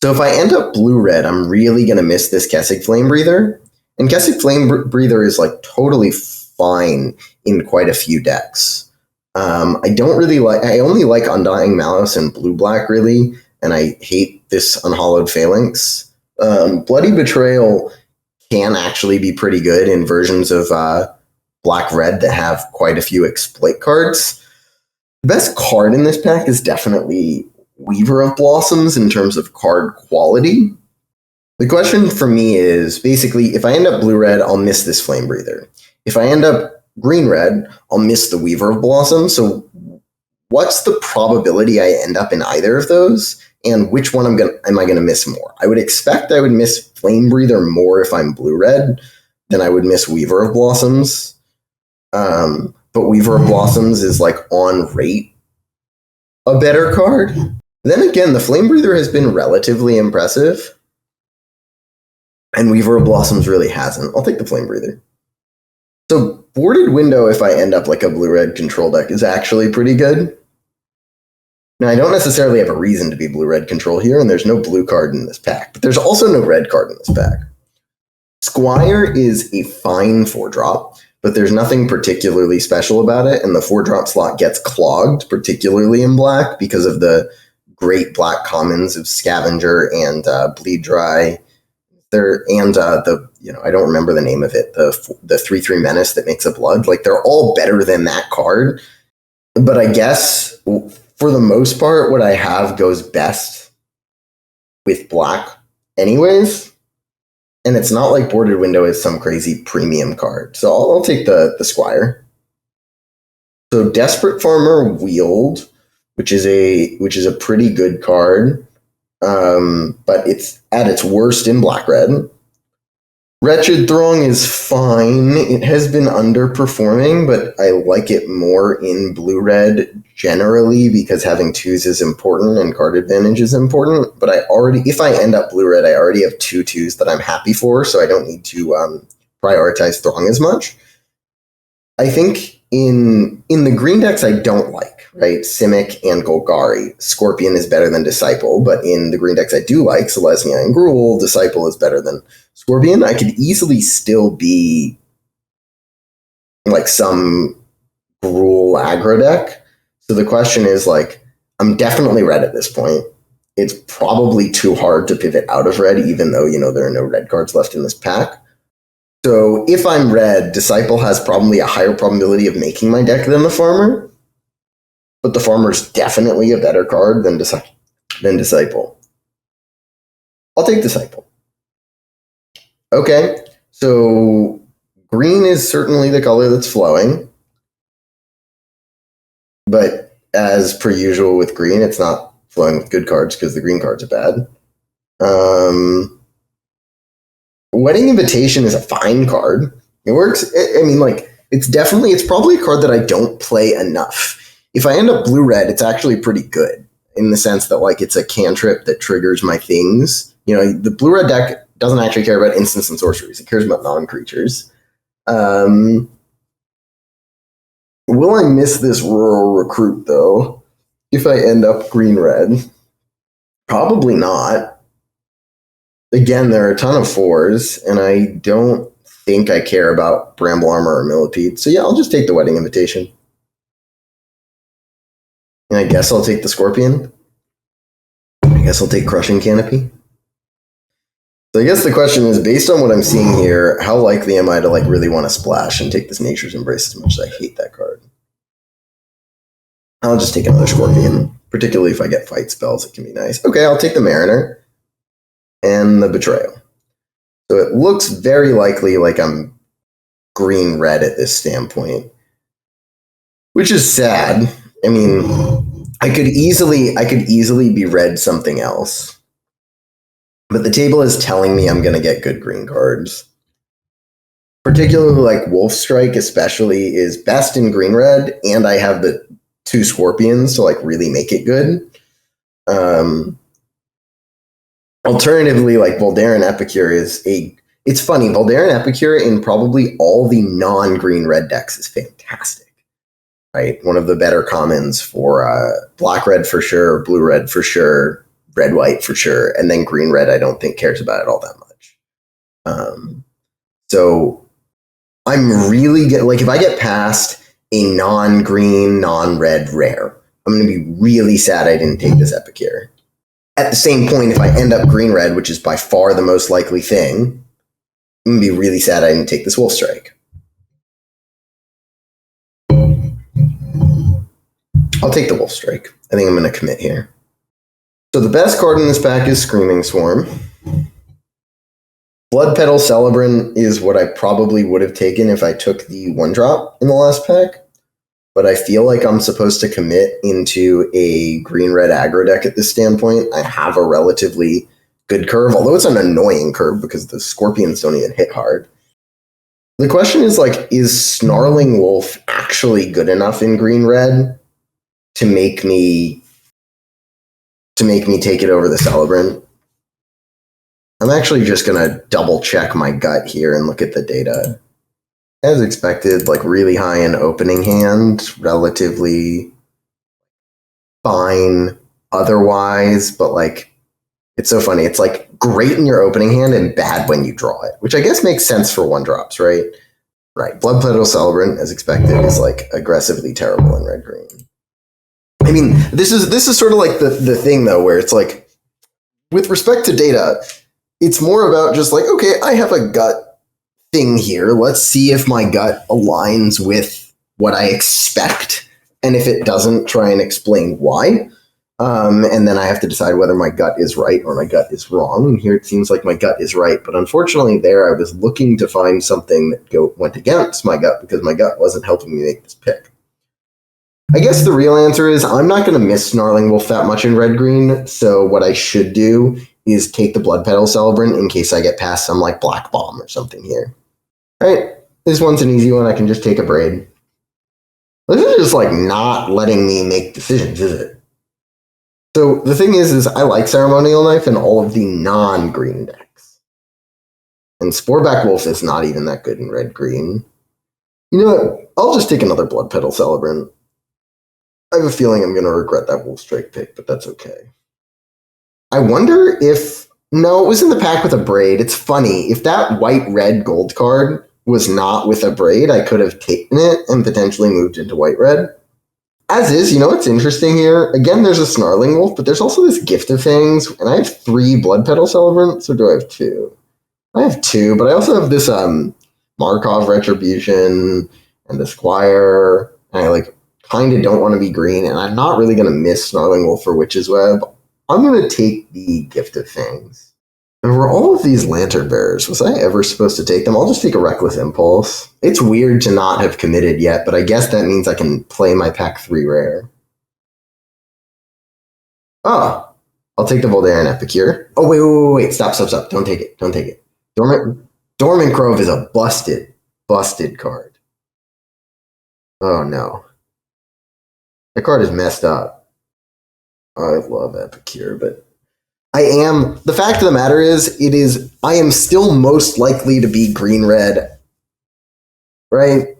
[SPEAKER 6] So if I end up blue-red, I'm really going to miss this Kessig Flame Breather. And Kessig Flame Breather is like totally fine in quite a few decks. I only like Undying Malice and blue-black really, and I hate this Unhallowed Phalanx. Bloody Betrayal can actually be pretty good in versions of black-red that have quite a few exploit cards. The best card in this pack is definitely Weaver of Blossoms in terms of card quality. The question for me is basically, if I end up blue-red, I'll miss this Flame Breather. If I end up green-red, I'll miss the Weaver of Blossoms. So what's the probability I end up in either of those? And which one am I going to miss more? I would expect I would miss Flame Breather more if I'm blue-red than I would miss Weaver of Blossoms. But Weaver of Blossoms is like on rate a better card. Then again, the Flame Breather has been relatively impressive. And Weaver of Blossoms really hasn't. I'll take the Flame Breather. So Boarded Window, if I end up like a blue-red control deck, is actually pretty good. Now, I don't necessarily have a reason to be blue-red control here, and there's no blue card in this pack. But there's also no red card in this pack. Squire is a fine 4-drop, but there's nothing particularly special about it, and the 4-drop slot gets clogged, particularly in black, because of the great black commons of Scavenger and Bleed Dry. I don't remember the name of it, the 3/3 Menace that makes a blood. Like, they're all better than that card. But I guess, for the most part, what I have goes best with black anyways. And it's not like Boarded Window is some crazy premium card. So I'll take the Squire. So Desperate Farmer Wield, which is a pretty good card. But it's at its worst in black-red. Wretched Throng is fine. It has been underperforming, but I like it more in blue-red generally because having 2s is important and card advantage is important. But if I end up blue-red, I already have 2 2s that I'm happy for, so I don't need to prioritize Throng as much. I think in the green decks I don't like, right? Simic and Golgari. Scorpion is better than Disciple, but in the green decks I do like, Selesnya and Gruul, Disciple is better than Scorpion. I could easily still be like some Gruul aggro deck. So the question is, like, I'm definitely red at this point. It's probably too hard to pivot out of red, even though, there are no red cards left in this pack. So if I'm red, Disciple has probably a higher probability of making my deck than the Farmer. But the Farmer's definitely a better card than Disciple. I'll take Disciple. Okay, so green is certainly the color that's flowing. But as per usual with green, it's not flowing with good cards because the green cards are bad. Wedding Invitation is a fine card. It works. It's probably a card that I don't play enough. If I end up blue-red, it's actually pretty good in the sense that, like, it's a cantrip that triggers my things. The blue-red deck doesn't actually care about instants and sorceries. It cares about non-creatures. Will I miss this Rural Recruit, though, if I end up green-red? Probably not. Again, there are a ton of 4s, and I don't think I care about Bramble Armor or Millipede. So yeah, I'll just take the Wedding Invitation. And I guess I'll take the Scorpion. I guess I'll take Crushing Canopy. So I guess the question is, based on what I'm seeing here, how likely am I to like really want to splash and take this Nature's Embrace as much as I hate that card? I'll just take another Scorpion, particularly if I get fight spells. It can be nice. Okay, I'll take the Mariner and the Betrayal. So it looks very likely like I'm green-red at this standpoint, which is sad. I mean, I could easily be red something else. But the table is telling me I'm going to get good green cards. Particularly like Wolf Strike especially is best in green-red, and I have the 2 Scorpions to like really make it good. Alternatively, like Voldaren Epicure it's funny, Voldaren Epicure in probably all the non-green-red decks is fantastic. Right? One of the better commons for black-red for sure, blue-red for sure, red-white for sure, and then green-red I don't think cares about it all that much. So I'm really like if I get past a non-green, non-red rare, I'm going to be really sad I didn't take this Epicure. At the same point, if I end up green-red, which is by far the most likely thing, I'm going to be really sad I didn't take this Wolf Strike. I'll take the Wolf Strike. I think I'm going to commit here. So the best card in this pack is Screaming Swarm. Blood Petal Celebrant is what I probably would have taken if I took the 1-drop in the last pack. But I feel like I'm supposed to commit into a green-red aggro deck at this standpoint. I have a relatively good curve, although it's an annoying curve because the Scorpions don't even hit hard. The question is, like, is Snarling Wolf actually good enough in green-red to make me take it over the Celebrant? I'm actually just going to double-check my gut here and look at the data. As expected, like really high in opening hand, relatively fine otherwise, but like it's so funny. It's like great in your opening hand and bad when you draw it, which I guess makes sense for 1-drops, right? Right. Blood Petal Celebrant, as expected, is like aggressively terrible in red-green. I mean, this is sort of like the thing though, where it's like with respect to data, it's more about just like, okay, I have a gut thing here. Let's see if my gut aligns with what I expect. And if it doesn't, try and explain why. And then I have to decide whether my gut is right or my gut is wrong. And here it seems like my gut is right. But unfortunately there I was looking to find something that went against my gut because my gut wasn't helping me make this pick. I guess the real answer is I'm not going to miss Snarling Wolf that much in red-green. So what I should do is take the Blood Petal Celebrant in case I get past some like Black Bomb or something here. All right, this one's an easy one. I can just take a Braid. This is just like not letting me make decisions, is it? So the thing is I like Ceremonial Knife in all of the non-green decks. And Sporeback Wolf is not even that good in red-green. You know what? I'll just take another Blood Petal Celebrant. I have a feeling I'm going to regret that Wolf Strike pick, but that's okay. I wonder if... No, it was in the pack with a Braid. It's funny. If that white-red gold card was not with a Braid, I could have taken it and potentially moved into white-red. As is, you know what's interesting here? Again, there's a Snarling Wolf, but there's also this Gift of Fangs, and I have 3 Blood Petal Celebrants, or do I have 2? I have 2, but I also have this Markov Retribution and the Squire, and I like kind of don't want to be green, and I'm not really going to miss Snarling Wolf for Witch's Web. I'm going to take the Gift of Fangs. And were all of these Lantern Bearers, was I ever supposed to take them? I'll just take a Reckless Impulse. It's weird to not have committed yet, but I guess that means I can play my pack 3 rare. Oh, I'll take the Voldaren Epicure. Oh, wait. Stop. Don't take it. Dormant Grove is a busted card. Oh, no. That card is messed up. I love Epicure, but the fact of the matter is, I am still most likely to be green-red, right?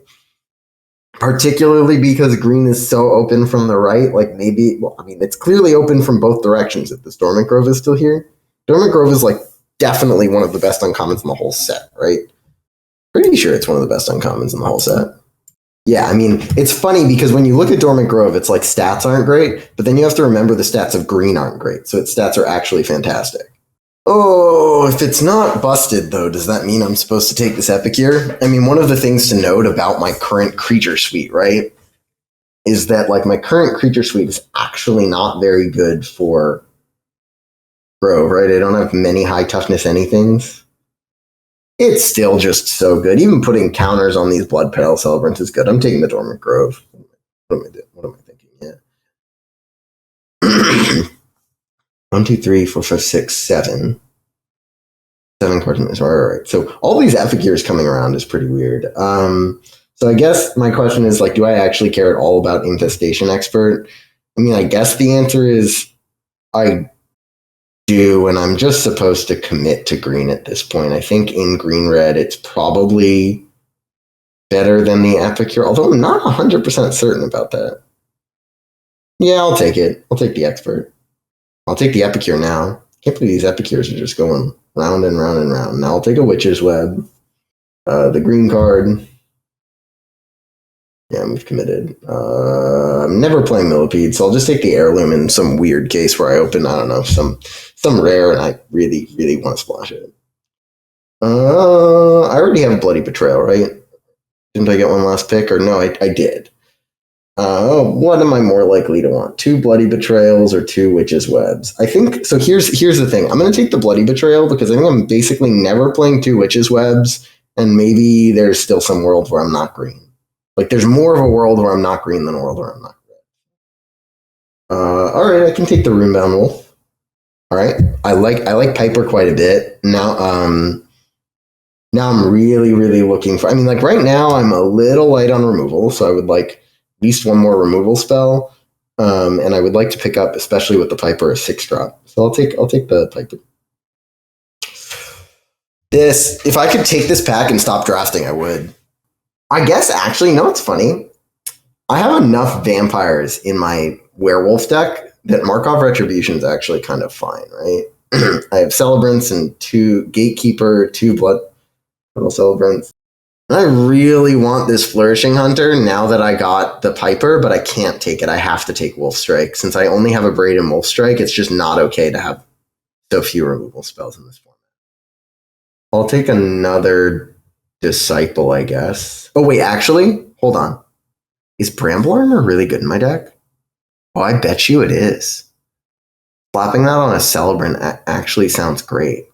[SPEAKER 6] Particularly because green is so open from the right, like maybe, well, I mean, it's clearly open from both directions if this Dormant Grove is still here. Dormant Grove is like definitely one of the best uncommons in the whole set, right? Pretty sure it's one of the best uncommons in the whole set. Yeah, I mean, it's funny because when you look at Dormant Grove, it's like stats aren't great, but then you have to remember the stats of green aren't great, so its stats are actually fantastic. Oh, if it's not busted, though, does that mean I'm supposed to take this Epicure? I mean, one of the things to note about my current creature suite, right, is that, like, my current creature suite is actually not very good for Grove, right? I don't have many high toughness anythings. It's still just so good. Even putting counters on these Blood Petal Celebrants is good. I'm taking the Dormant Grove. What am I doing? What am I thinking? Yeah. 1, 2, 3, 4, 5, 6, 7. 7 cards in this. All right. So all these Epicures coming around is pretty weird. So I guess my question is, like, do I actually care at all about Infestation Expert? I mean, I guess the answer is I do, and I'm just supposed to commit to green at this point. I think in green-red, it's probably better than the Epicure, although I'm not 100% certain about that. Yeah, I'll take it. I'll take the Expert. I'll take the Epicure now. Can't believe these Epicures are just going round and round and round. Now I'll take a Witch's Web. The green card. Yeah, we've committed. I'm never playing Millipede, so I'll just take the Heirloom in some weird case where I open, I don't know, some rare and I really, really want to splash it. I already have a Bloody Betrayal, right? Didn't I get one last pick? Or no, I did. What am I more likely to want? 2 Bloody Betrayals or 2 Witch's Webs? I think, so here's the thing. I'm going to take the Bloody Betrayal because I think I'm basically never playing 2 Witch's Webs, and maybe there's still some world where I'm not green. Like, there's more of a world where I'm not green than a world where I'm not red. All right, I can take the Runebound Wolf. All right, I like Piper quite a bit. Now I'm really, really looking for, I mean, like, right now I'm a little light on removal, so I would like at least one more removal spell. And I would like to pick up, especially with the Piper, a 6-drop. So I'll take the Piper. This, if I could take this pack and stop drafting, I would. I guess, actually, you know what's funny? I have enough vampires in my werewolf deck that Markov Retribution is actually kind of fine, right? I have Celebrants and 2 Gatekeeper, 2 Blood Petal Celebrants. And I really want this Flourishing Hunter now that I got the Piper, but I can't take it. I have to take Wolf Strike. Since I only have a Braid and Wolf Strike, it's just not okay to have so few removal spells in this format. I'll take another Disciple, I guess. Oh, wait, actually, hold on. Is Bramble Armor really good in my deck? Oh, I bet you it is. Slapping that on a Celebrant actually sounds great.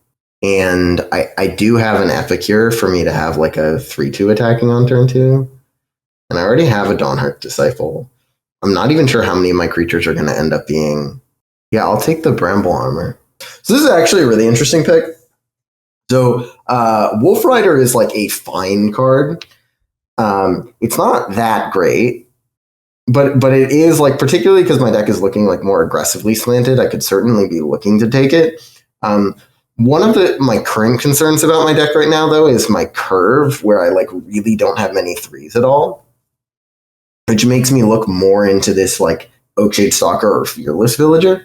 [SPEAKER 6] And I do have an Epicure for me to have like a 3/2 attacking on turn 2. And I already have a Dawnheart Disciple. I'm not even sure how many of my creatures are going to end up being. Yeah, I'll take the Bramble Armor. So this is actually a really interesting pick. So Wolf Rider is like a fine card. It's not that great, but it is, like, particularly because my deck is looking like more aggressively slanted, I could certainly be looking to take it. One of my current concerns about my deck right now, though, is my curve, where I like really don't have many 3s at all, which makes me look more into this like Oakshade Stalker or Fearless Villager.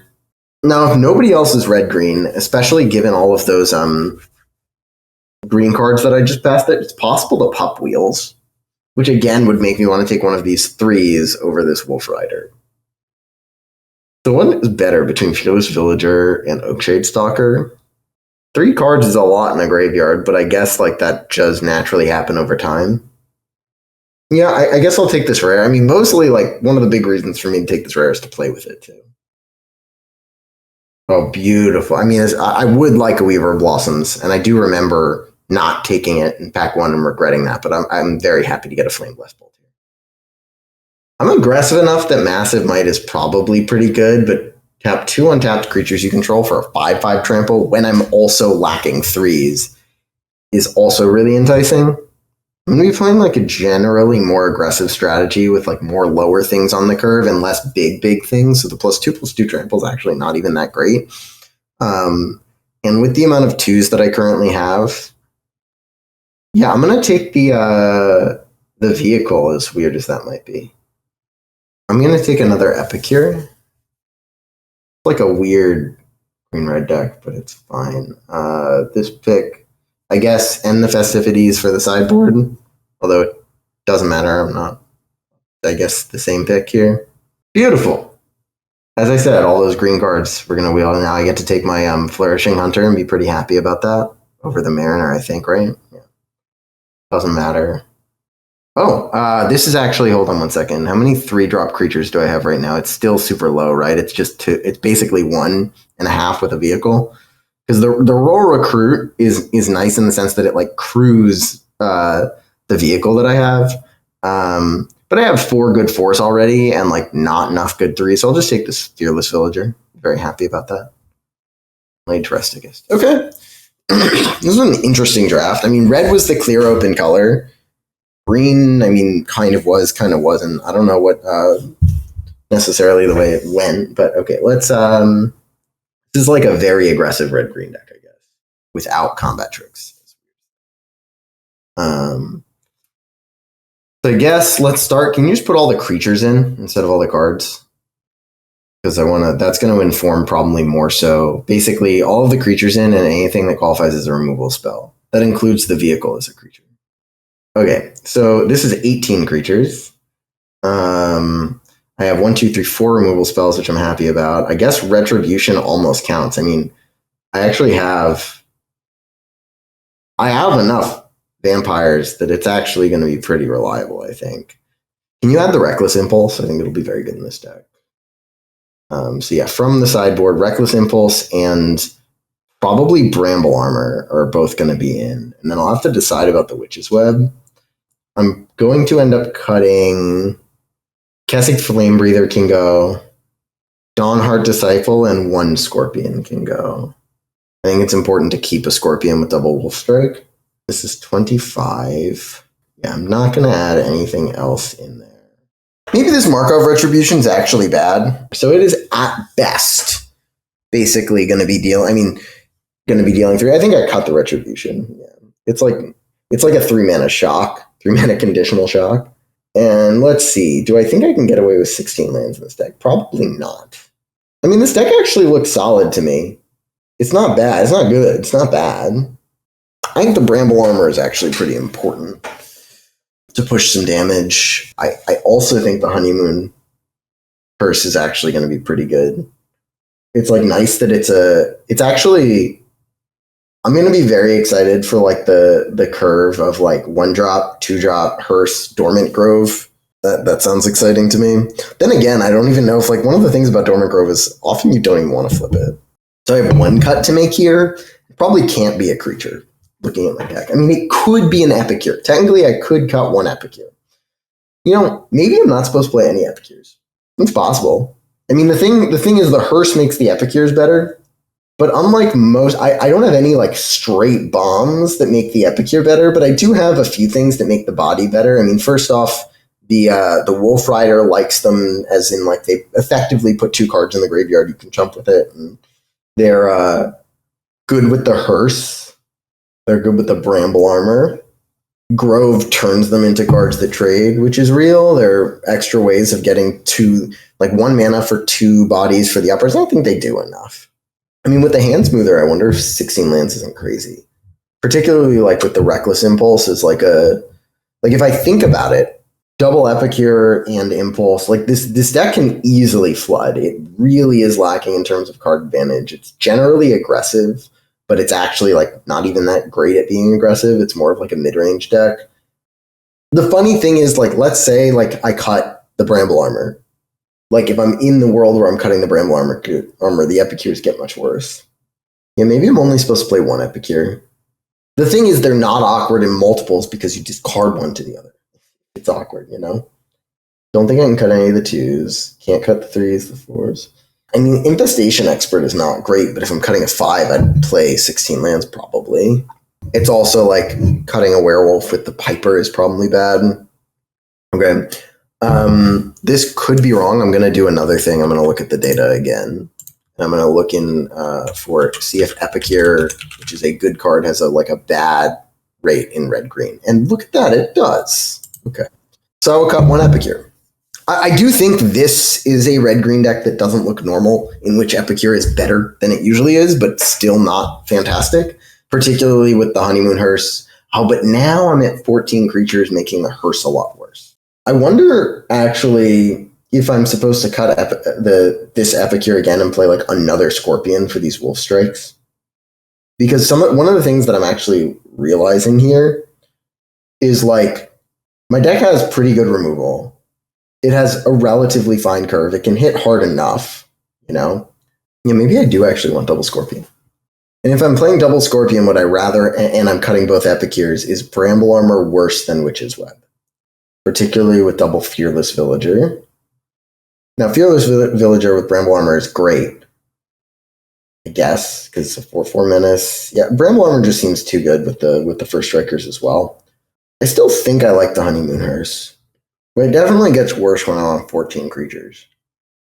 [SPEAKER 6] Now, if nobody else is red-green, especially given all of those green cards that I just passed, it's possible to pop Wheels, which again would make me want to take one of these 3s over this Wolf Rider. So what is better between Fearless Villager and Oakshade Stalker? 3 cards is a lot in a graveyard, but I guess like that does naturally happen over time. Yeah, I guess I'll take this rare. I mean, mostly like one of the big reasons for me to take this rare is to play with it too. Oh, beautiful. I mean, I would like a Weaver of Blossoms, and I do remember not taking it in pack 1 and regretting that, but I'm very happy to get a Flame Blessed Bolt here. I'm aggressive enough that Massive Might is probably pretty good, but tap 2 untapped creatures you control for a 5/5 trample when I'm also lacking 3s is also really enticing. I'm going to be playing like a generally more aggressive strategy with like more lower things on the curve and less big things. So the +2/+2 trample is actually not even that great. And with the amount of 2s that I currently have, yeah, I'm going to take the vehicle, as weird as that might be. I'm going to take another Epicure. Like a weird green-red deck, but it's fine. This pick, I guess, end the festivities for the sideboard, although it doesn't matter. I'm not, I guess, the same pick here. Beautiful. As I said, all those green cards we're going to wheel. Now I get to take my Flourishing Hunter and be pretty happy about that over the Mariner, I think, right? Yeah. Doesn't matter. Oh, this is actually, hold on one second. How many 3-drop creatures do I have right now? It's still super low, right? It's just 2. It's basically 1.5 with a vehicle. Because the Royal Recruit is nice in the sense that it like crews the vehicle that I have. But I have 4 good 4s already and like not enough good 3s. So I'll just take this Fearless Villager. Very happy about that. Laid Rusticus. Okay. This was an interesting draft. I mean, red was the clear open color. Green, I mean, kind of was, kind of wasn't. I don't know what necessarily the way it went, but okay, let's this is like a very aggressive red-green deck, I guess, without combat tricks. So I guess let's start. Can you just put all the creatures in instead of all the cards? Because that's going to inform probably more so. Basically, all of the creatures in and anything that qualifies as a removal spell. That includes the vehicle as a creature. Okay, so this is 18 creatures. I have 1, 2, 3, 4 removal spells, which I'm happy about. I guess Retribution almost counts. I mean, I have enough vampires that it's actually going to be pretty reliable, I think. Can you add the Reckless Impulse? I think it'll be very good in this deck. So yeah, from the sideboard, Reckless Impulse and probably Bramble Armor are both going to be in. And then I'll have to decide about the Witch's Web. I'm going to end up cutting Kessig Flame Breather can go, Dawnheart Disciple, and 1 Scorpion can go. I think it's important to keep a Scorpion with double Wolf Strike. This is 25. Yeah, I'm not going to add anything else in there. Maybe this Markov Retribution is actually bad. So it is at best basically going to be dealing 3. I think I cut the Retribution. Yeah. It's like a 3-mana shock. 3-mana conditional shock. And let's see, do I think I can get away with 16 lands in this deck? Probably not. I mean, this deck actually looks solid to me. It's not bad. It's not good. It's not bad. I think the Bramble Armor is actually pretty important to push some damage. I also think the Honeymoon Curse is actually going to be pretty good. It's like nice that it's actually... I'm going to be very excited for like the curve of like 1-drop, 2-drop, Hearse, Dormant Grove. That sounds exciting to me. Then again, I don't even know if like one of the things about Dormant Grove is often you don't even want to flip it. So I have 1 cut to make here. It probably can't be a creature looking at my deck. I mean, it could be an Epicure. Technically, I could cut 1 Epicure. You know, maybe I'm not supposed to play any Epicures. It's possible. I mean, the thing is the Hearse makes the Epicures better. But unlike most, I don't have any like straight bombs that make the Epicure better, but I do have a few things that make the body better. I mean, first off, the Wolf Rider likes them as in like they effectively put 2 cards in the graveyard. You can jump with it, and they're good with the Hearse. They're good with the Bramble Armor. Grove turns them into cards that trade, which is real. There are extra ways of getting 2, like 1 mana for 2 bodies for the uppers. I don't think they do enough. I mean, with the Hand Smoother, I wonder if 16 lands isn't crazy. Particularly like with the Reckless Impulse is like if I think about it, double Epicure and Impulse, like this deck can easily flood. It really is lacking in terms of card advantage. It's generally aggressive, but it's actually like not even that great at being aggressive. It's more of like a mid-range deck. The funny thing is, like, let's say like I cut the Bramble Armor. Like, if I'm in the world where I'm cutting the Bramble Armor, the Epicures get much worse. Yeah, maybe I'm only supposed to play 1 Epicure. The thing is, they're not awkward in multiples because you discard one to the other. It's awkward, you know? Don't think I can cut any of the 2s. Can't cut the 3s, the 4s. I mean, Infestation Expert is not great, but if I'm cutting a 5, I'd play 16 lands, probably. It's also, like, cutting a Werewolf with the Piper is probably bad. Okay. This could be wrong. I'm going to do another thing. I'm going to look at the data again. And I'm going to look in see if Epicure, which is a good card, has a bad rate in red-green. And look at that. It does. Okay. So I will cut 1 Epicure. I do think this is a red-green deck that doesn't look normal, in which Epicure is better than it usually is, but still not fantastic, particularly with the Honeymoon Hearse. Oh, but now I'm at 14 creatures, making the Hearse a lot worse. I wonder, actually, if I'm supposed to cut this Epicure again and play like another Scorpion for these Wolf Strikes. Because one of the things that I'm actually realizing here is like, my deck has pretty good removal. It has a relatively fine curve. It can hit hard enough, you know? Yeah, maybe I do actually want double Scorpion. And if I'm playing double Scorpion, what I rather, and I'm cutting both Epicures, is Bramble Armor worse than Witch's Web. Particularly with double Fearless Villager. Now, Fearless Villager with Bramble Armor is great, I guess, because it's a 4/4 menace. Yeah, Bramble Armor just seems too good with the First Strikers as well. I still think I like the Honeymoon Hearse. But it definitely gets worse when I'm on 14 creatures.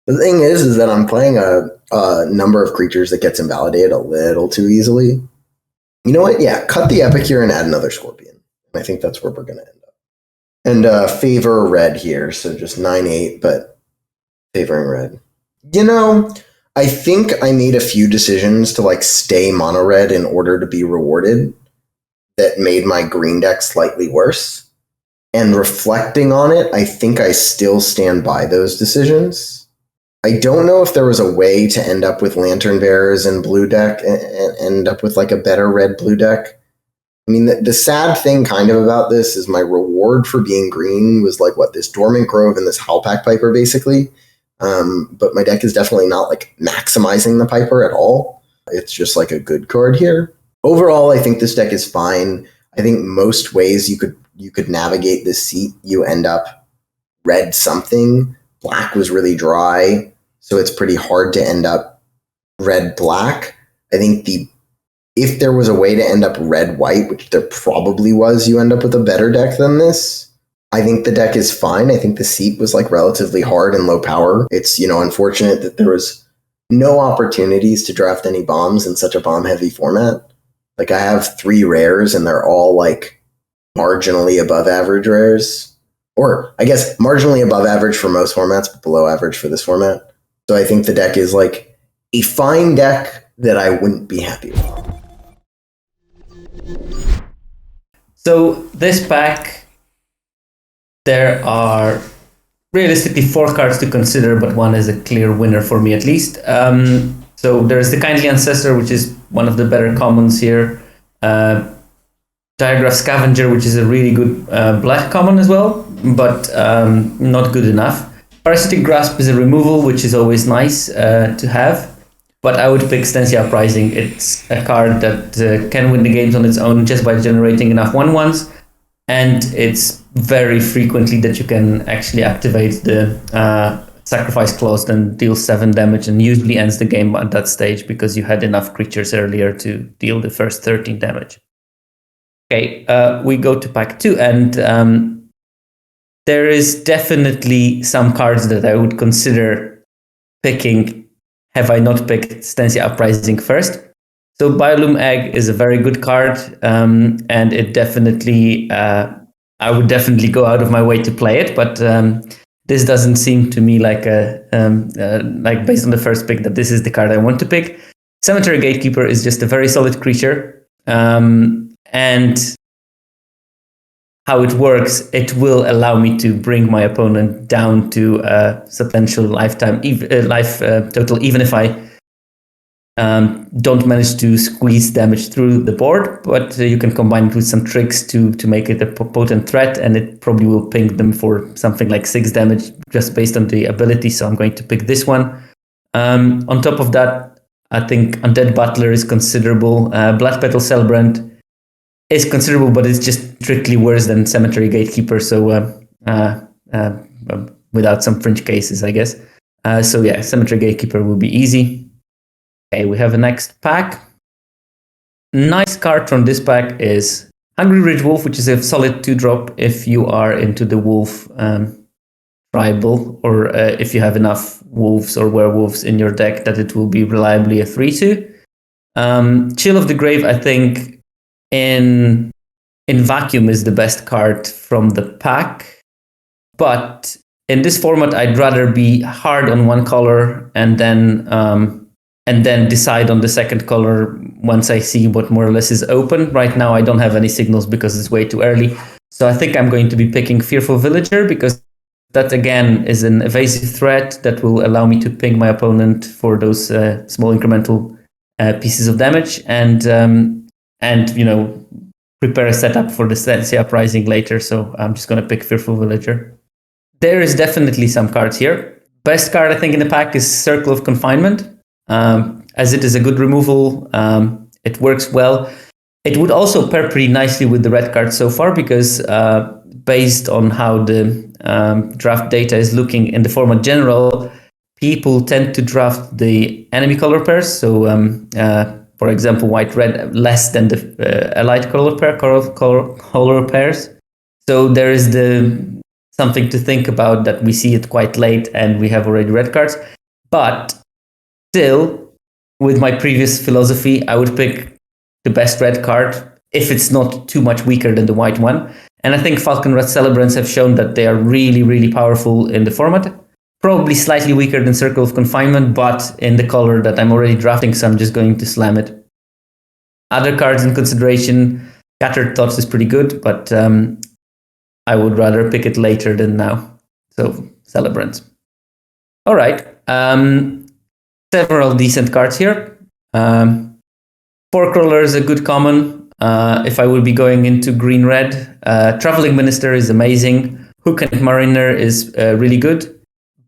[SPEAKER 6] The thing is that I'm playing a number of creatures that gets invalidated a little too easily. You know what? Yeah, cut the Epicure and add another Scorpion. I think that's where we're going to end up. And favor red here, so just 9/8, but favoring red. You know, I think I made a few decisions to like stay mono red in order to be rewarded that made my green deck slightly worse. And reflecting on it, I think I still stand by those decisions. I don't know if there was a way to end up with Lantern Bearers and blue deck and end up with like a better red-blue deck. I mean, the sad thing kind of about this is my reward for being green was like, this Dormant Grove and this Howlpack Piper, basically. But my deck is definitely not like maximizing the Piper at all. It's just like a good card here. Overall, I think this deck is fine. I think most ways you could navigate this seat, you end up red something. Black was really dry, so it's pretty hard to end up red-black. I think if there was a way to end up red-white, which there probably was, you end up with a better deck than this. I think the deck is fine. I think the seat was like relatively hard and low power. It's, unfortunate that there was no opportunities to draft any bombs in such a bomb-heavy format. Like, I have 3 rares, and they're all like marginally above average rares, or I guess marginally above average for most formats, but below average for this format. So I think the deck is like a fine deck that I wouldn't be happy with.
[SPEAKER 7] So this pack, there are realistically 4 cards to consider, but one is a clear winner for me at least. So there's the Kindly Ancestor, which is one of the better commons here. Diagraph Scavenger, which is a really good black common as well, but not good enough. Parasitic Grasp is a removal, which is always nice to have, but I would pick Stensia Uprising. It's a card that can win the games on its own just by generating enough 1/1s, and it's very frequently that you can actually activate the Sacrifice Clause and deal 7 damage, and usually ends the game at that stage because you had enough creatures earlier to deal the first 13 damage. Okay, we go to pack 2, and there is definitely some cards that I would consider picking have I not picked Stensia Uprising first. So Biolume Egg is a very good card, and it definitely, I would definitely go out of my way to play it, but this doesn't seem to me like like based on the first pick that this is the card I want to pick. Cemetery Gatekeeper is just a very solid creature. And how it works, it will allow me to bring my opponent down to a substantial life total, even if I don't manage to squeeze damage through the board. But you can combine it with some tricks to make it a potent threat, and it probably will ping them for something like 6 damage just based on the ability. So I'm going to pick this one. On top of that, I think Undead Butler is considerable. Blood Petal Celebrant is considerable, but it's just strictly worse than Cemetery Gatekeeper, so without some fringe cases, I guess. So yeah, Cemetery Gatekeeper will be easy. Okay, we have a next pack. Nice card from this pack is Hungry Ridge Wolf, which is a solid 2-drop if you are into the wolf tribal, or if you have enough wolves or werewolves in your deck that it will be reliably a 3/2. Chill of the Grave, I think, in vacuum is the best card from the pack, but in this format, I'd rather be hard on one color and then decide on the second color once I see what more or less is open. Right now, I don't have any signals because it's way too early. So I think I'm going to be picking Fearful Villager because that, again, is an evasive threat that will allow me to ping my opponent for those small incremental pieces of damage and prepare a setup for the Stensia Uprising later. So I'm just going to pick Fearful Villager. There is definitely some cards here. Best card, I think, in the pack is Circle of Confinement. As it is a good removal, it works well. It would also pair pretty nicely with the red card so far because based on how the draft data is looking in the format general, people tend to draft the enemy color pairs. So, for example, white-red less than the allied color pairs. So there is something to think about that we see it quite late and we have already red cards. But still, with my previous philosophy, I would pick the best red card if it's not too much weaker than the white one. And I think Falconrat Celebrants have shown that they are really, really powerful in the format. Probably slightly weaker than Circle of Confinement, but in the color that I'm already drafting, so I'm just going to slam it. Other cards in consideration, Scattered Thoughts is pretty good, but I would rather pick it later than now. So, Celebrants. All right. Several decent cards here. Forecrawler is a good common. If I would be going into green-red, Traveling Minister is amazing. Hook and Mariner is really good.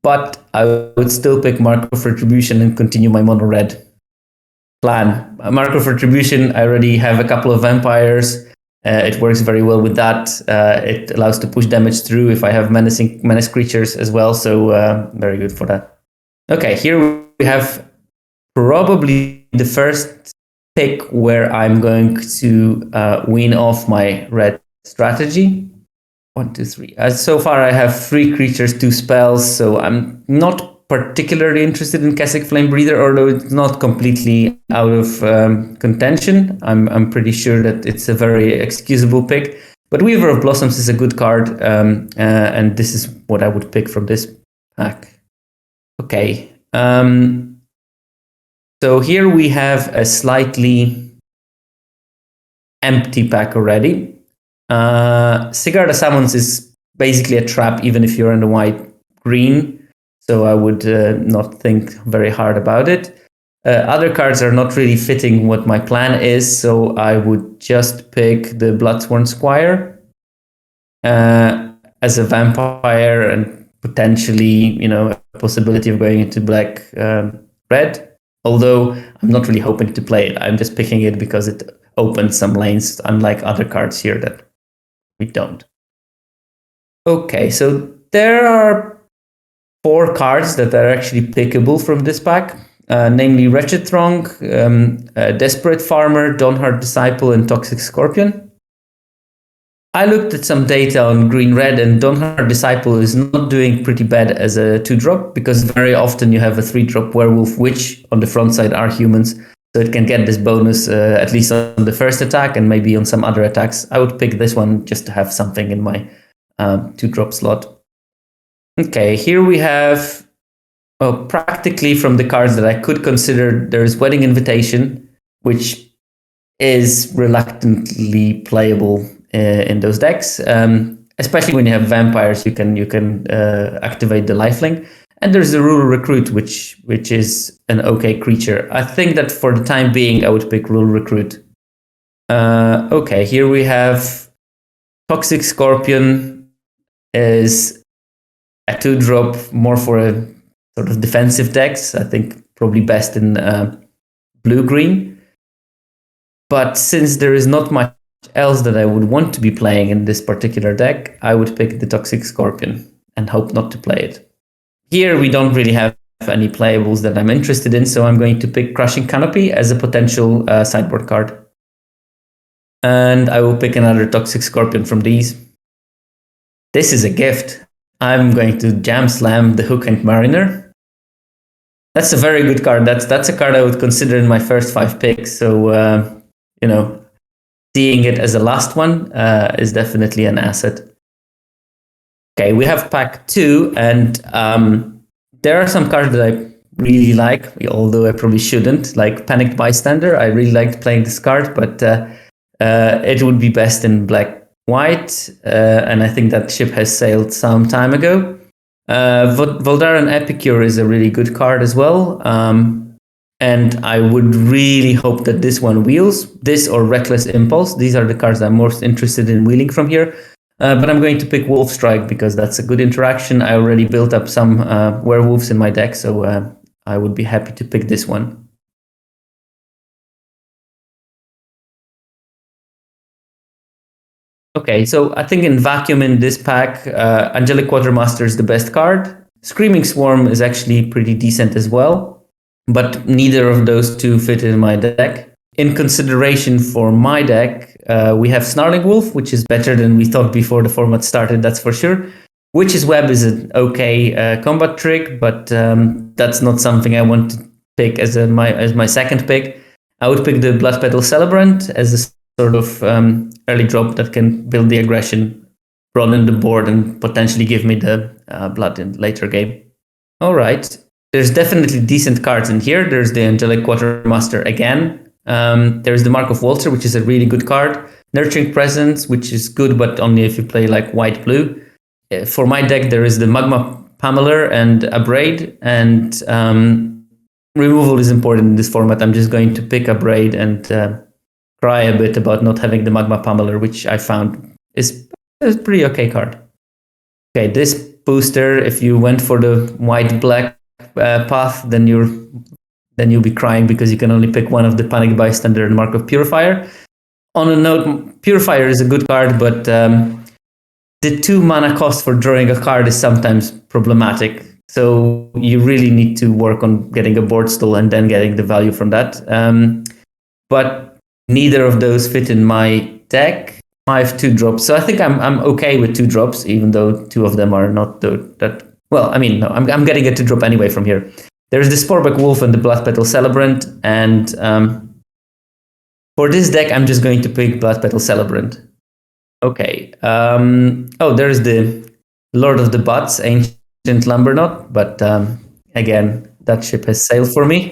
[SPEAKER 7] But I would still pick Mark of Retribution and continue my mono-red plan. Mark of Retribution, I already have a couple of vampires. It works very well with that. It allows to push damage through if I have menace creatures as well. So very good for that. Okay, here we have probably the first pick where I'm going to wean off my red strategy. 1, 2, 3. So far, I have 3 creatures, 2 spells, so I'm not particularly interested in Keswick Flame Breather, although it's not completely out of contention. I'm pretty sure that it's a very excusable pick. But Weaver of Blossoms is a good card, and this is what I would pick from this pack. Okay. So here we have a slightly empty pack already. Sigarda Summons is basically a trap even if you're in the white-green, so I would not think very hard about it. Other cards are not really fitting what my plan is, so I would just pick the Bloodsworn Squire as a vampire and potentially, a possibility of going into black-red. Although I'm not really hoping to play it. I'm just picking it because it opens some lanes, unlike other cards here that we don't. Okay, so there are 4 cards that are actually pickable from this pack, namely Wretched Throng, Desperate Farmer, Dawnheart Disciple, and Toxic Scorpion. I looked at some data on green-red, and Dawnheart Disciple is not doing pretty bad as a 2-drop, because very often you have a 3-drop Werewolf, which on the front side are humans, so it can get this bonus at least on the first attack and maybe on some other attacks. I would pick this one just to have something in my 2-drop slot. Okay, here we have, practically from the cards that I could consider, there's Wedding Invitation, which is reluctantly playable in those decks, especially when you have vampires. You can activate the lifelink, and there's the Rural Recruit, which is an okay creature. I think that for the time being, I would pick Rural Recruit. Okay, here we have Toxic Scorpion is a 2-drop more for a sort of defensive decks. I think probably best in blue-green. But since there is not much else that I would want to be playing in this particular deck, I would pick the Toxic Scorpion and hope not to play it. Here we don't really have any playables that I'm interested in, so I'm going to pick Crushing Canopy as a potential sideboard card. And I will pick another Toxic Scorpion from these. This is a gift. I'm going to Jam Slam the Hook and Mariner. That's a very good card. That's a card I would consider in my first 5 picks, so seeing it as a last one is definitely an asset. Okay, we have pack 2, and there are some cards that I really like, although I probably shouldn't, like Panicked Bystander. I really liked playing this card, but it would be best in black-white, and I think that ship has sailed some time ago. Voldaren Epicure is a really good card as well, and I would really hope that this one wheels, this or Reckless Impulse. These are the cards I'm most interested in wheeling from here. But I'm going to pick Wolf Strike because that's a good interaction. I already built up some werewolves in my deck, so I would be happy to pick this one. Okay, so I think in vacuum in this pack, Angelic Quartermaster is the best card. Screaming Swarm is actually pretty decent as well, but neither of those two fit in my deck. In consideration for my deck, we have Snarling Wolf, which is better than we thought before the format started, that's for sure. Witch's Web is an okay combat trick, but that's not something I want to pick as my second pick. I would pick the Blood Petal Celebrant as a sort of early drop that can build the aggression, broaden the board, and potentially give me the blood in later game. All right, there's definitely decent cards in here. There's the Angelic Quartermaster again. There's the Mark of Walter, which is a really good card. Nurturing Presence, which is good, but only if you play like white-blue. For my deck, there is the Magma Pummeler and Abrade, and removal is important in this format. I'm just going to pick Abrade and cry a bit about not having the Magma Pummeler, which I found is a pretty okay card. Okay, this booster, if you went for the white-black path, then you'll be crying because you can only pick one of the Panic Bystander and Mark of Purifier. On a note, Purifier is a good card, but the 2 mana cost for drawing a card is sometimes problematic. So you really need to work on getting a board stall and then getting the value from that. But neither of those fit in my deck. I have 2 drops, so I think I'm okay with 2 drops, even though 2 of them are not that. Well, I mean, no, I'm getting a 2 drop anyway from here. There's the Sporeback Wolf and the Blood Petal Celebrant, and for this deck, I'm just going to pick Blood Petal Celebrant. Okay. There's the Lord of the Butts, Ancient Lumberknot, but again, that ship has sailed for me.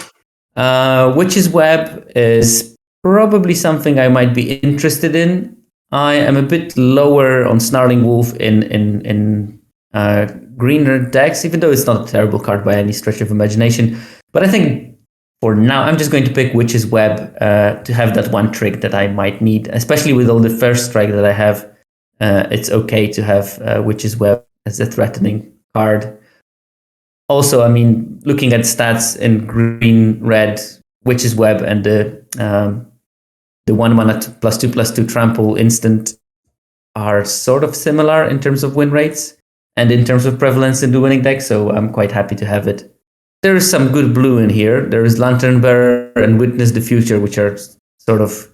[SPEAKER 7] Witch's Web is probably something I might be interested in. I am a bit lower on Snarling Wolf in greener decks, even though it's not a terrible card by any stretch of imagination. But I think for now, I'm just going to pick Witch's Web to have that one trick that I might need, especially with all the first strike that I have. It's okay to have Witch's Web as a threatening card. Also, I mean, looking at stats in green-red, Witch's Web and the 1 mana +2/+2 trample instant are sort of similar in terms of win rates and in terms of prevalence in the winning deck, so I'm quite happy to have it. There is some good blue in here. There is Lantern Bearer and Witness the Future, which are sort of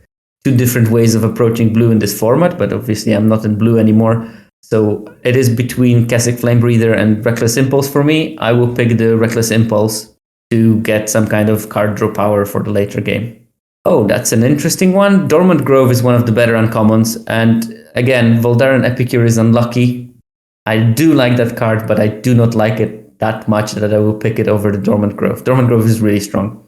[SPEAKER 7] 2 different ways of approaching blue in this format, but obviously I'm not in blue anymore. So it is between Keswick Flame Breather and Reckless Impulse for me. I will pick the Reckless Impulse to get some kind of card draw power for the later game. Oh, that's an interesting one. Dormant Grove is one of the better uncommons, and again, Voldaren Epicure is unlucky. I do like that card, but I do not like it that much that I will pick it over the Dormant Grove. Dormant Grove is really strong.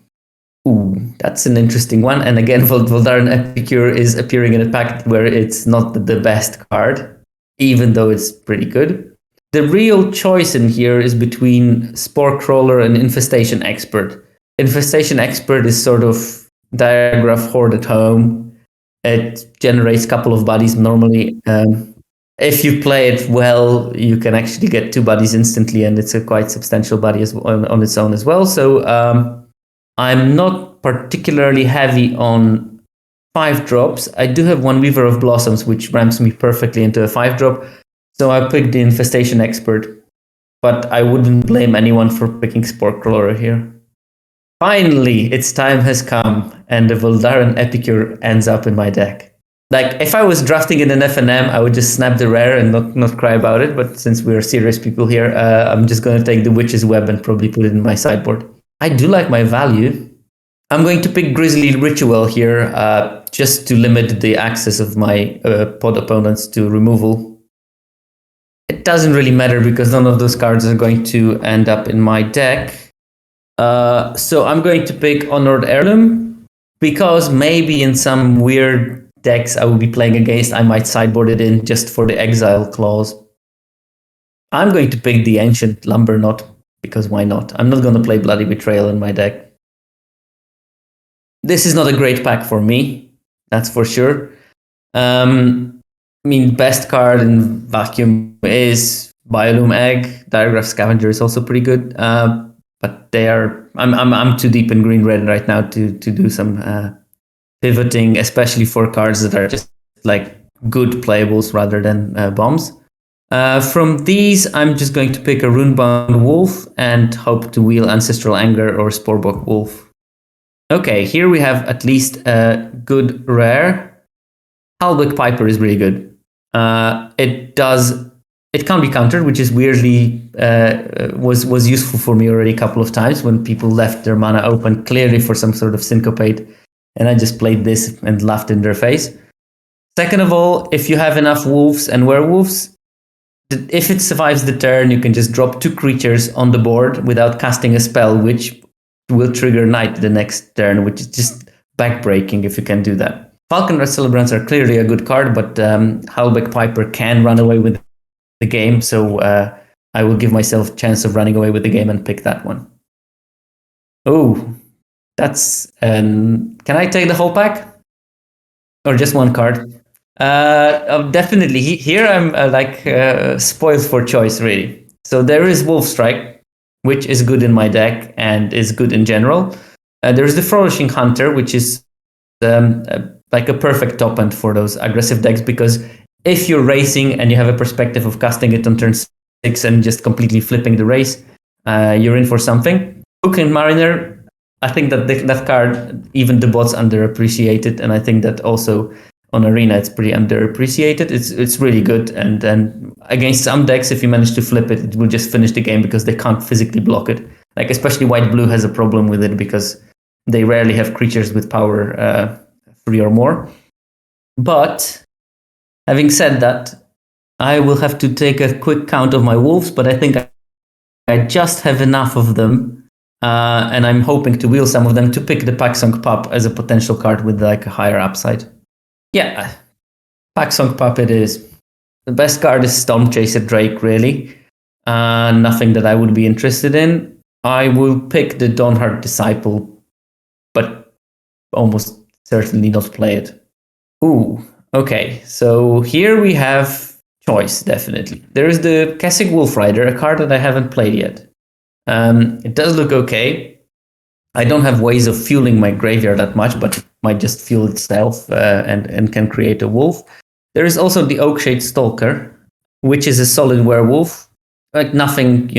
[SPEAKER 7] Ooh, that's an interesting one. And again, Voldaren Epicure is appearing in a pack where it's not the best card, even though it's pretty good. The real choice in here is between Spore Crawler and Infestation Expert. Infestation Expert is sort of Diagraph Horde at home. It generates a couple of bodies normally. If you play it well, you can actually get 2 bodies instantly, and it's a quite substantial body on its own as well. So I'm not particularly heavy on 5 drops. I do have 1 Weaver of Blossoms, which ramps me perfectly into a 5 drop. So I picked the Infestation Expert, but I wouldn't blame anyone for picking Spore Crawler here. Finally, its time has come, and the Voldaren Epicure ends up in my deck. Like, if I was drafting in an FNM, I would just snap the rare and not cry about it. But since we're serious people here, I'm just going to take the Witch's Web and probably put it in my sideboard. I do like my value. I'm going to pick Grisly Ritual here, just to limit the access of my pod opponents to removal. it doesn't really matter because none of those cards are going to end up in my deck. So I'm going to pick Honored Heirloom because maybe in some weird decks I will be playing against, I might sideboard it in just for the exile clause. I'm going to pick the Ancient Lumber Knot because why not? I'm not going to play Bloody Betrayal in my deck. This is not a great pack for me, that's for sure. Best card in Vacuum is Biolume Egg. Diregraph Scavenger is also pretty good. But I'm too deep in green-red right now to do some pivoting, especially for cards that are just like good playables rather than bombs. From these, I'm just going to pick a Runebound Wolf and hope to wheel Ancestral Anger or Sporebook Wolf. Okay, here we have at least a good rare. Halbig Piper is really good. It can't be countered, which is weirdly was useful for me already a couple of times when people left their mana open clearly for some sort of syncopate, and I just played this and laughed in their face. Second of all, if you have enough wolves and werewolves, if it survives the turn, you can just drop 2 creatures on the board without casting a spell, which will trigger Night the next turn, which is just backbreaking if you can do that. Falconrat Celebrants are clearly a good card, but Halbig Piper can run away with the game, so I will give myself a chance of running away with the game and pick that one. Oh, that's... can I take the whole pack? Or just one card? Definitely. Here I'm spoiled for choice, really. So there is Wolf Strike, which is good in my deck and is good in general. There's the Flourishing Hunter, which is like a perfect top end for those aggressive decks, because if you're racing and you have a perspective of casting it on turn 6 and just completely flipping the race, you're in for something. Hook and Mariner, I think that card, even the bots underappreciated, and I think that also on Arena it's pretty underappreciated. It's really good, and then against some decks, if you manage to flip it, it will just finish the game because they can't physically block it. Like especially White-Blue has a problem with it because they rarely have creatures with power 3 or more. But having said that, I will have to take a quick count of my wolves, but I think I just have enough of them, and I'm hoping to wheel some of them to pick the Packsong Pup as a potential card with like a higher upside. Yeah, Packsong Pup it is. The best card is Stormchaser Drake, really. Nothing that I would be interested in. I will pick the Dawnheart Disciple, but almost certainly not play it. Ooh, okay. So here we have choice, definitely. There is the Kessig Wolf Rider, a card that I haven't played yet. It does look okay. I don't have ways of fueling my graveyard that much, but it might just fuel itself and can create a wolf. There is also the Oakshade Stalker, which is a solid werewolf. Like nothing,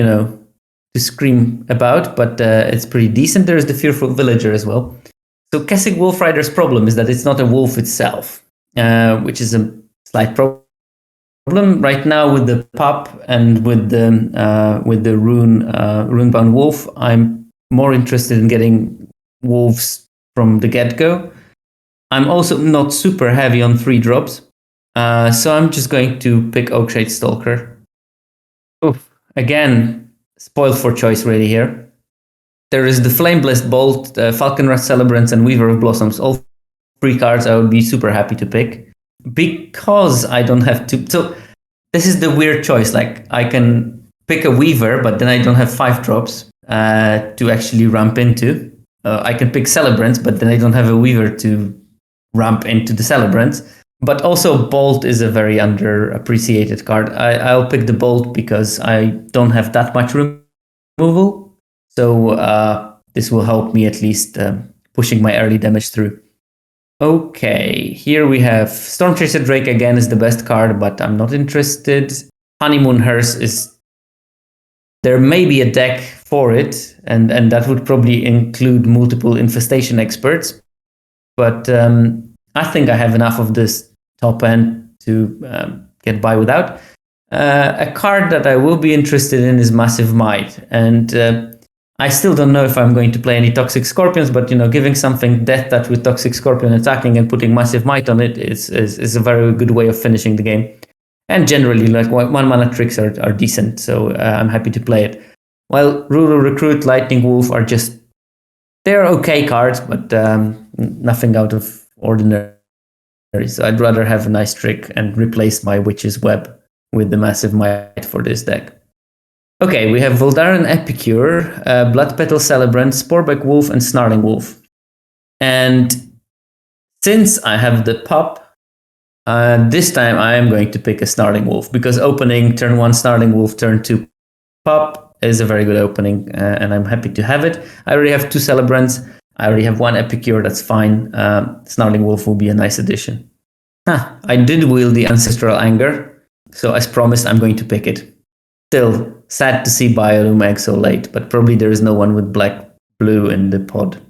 [SPEAKER 7] to scream about, but it's pretty decent. There is the Fearful Villager as well. So Kessig Wolf Rider's problem is that it's not a wolf itself, which is a slight problem. Right now with the pup and with the runebound wolf, I'm more interested in getting wolves from the get-go. I'm also not super heavy on 3 drops, so I'm just going to pick Oakshade Stalker. Oof. Again, spoiled for choice really here. There is the Flameblessed Bolt, Falconrat Celebrants, and Weaver of Blossoms. All 3 cards I would be super happy to pick. Because I don't have to... So this is the weird choice. Like, I can pick a Weaver, but then I don't have 5 drops to actually ramp into. I can pick Celebrants, but then I don't have a Weaver to ramp into the Celebrants. But also Bolt is a very underappreciated card. I'll pick the Bolt because I don't have that much removal. So this will help me at least pushing my early damage through. Okay, here we have Stormchaser Drake again is the best card, but I'm not interested. Honeymoon Hearse is... There may be a deck for it, and that would probably include multiple Infestation Experts. But I think I have enough of this top end to get by without. A card that I will be interested in is Massive Might, and I still don't know if I'm going to play any Toxic Scorpions, but giving something Death Touch with Toxic Scorpion attacking and putting Massive Might on it is a very good way of finishing the game. And generally, like 1 mana tricks are decent, so I'm happy to play it. While Rural Recruit, Lightning Wolf are just, they're okay cards, but nothing out of ordinary. So I'd rather have a nice trick and replace my Witch's Web with the Massive Might for this deck. Okay, we have Voldaren Epicure, Blood Petal Celebrant, Sporeback Wolf, and Snarling Wolf. And since I have the pop, this time I am going to pick a Snarling Wolf, because opening turn 1 Snarling Wolf, turn 2 pop is a very good opening, and I'm happy to have it. I already have 2 Celebrants. I already have 1 Epicure, that's fine. Snarling Wolf will be a nice addition. I did wield the Ancestral Anger, so as promised, I'm going to pick it. Still, sad to see Bioloom egg so late, but probably there is no one with black-blue in the pod.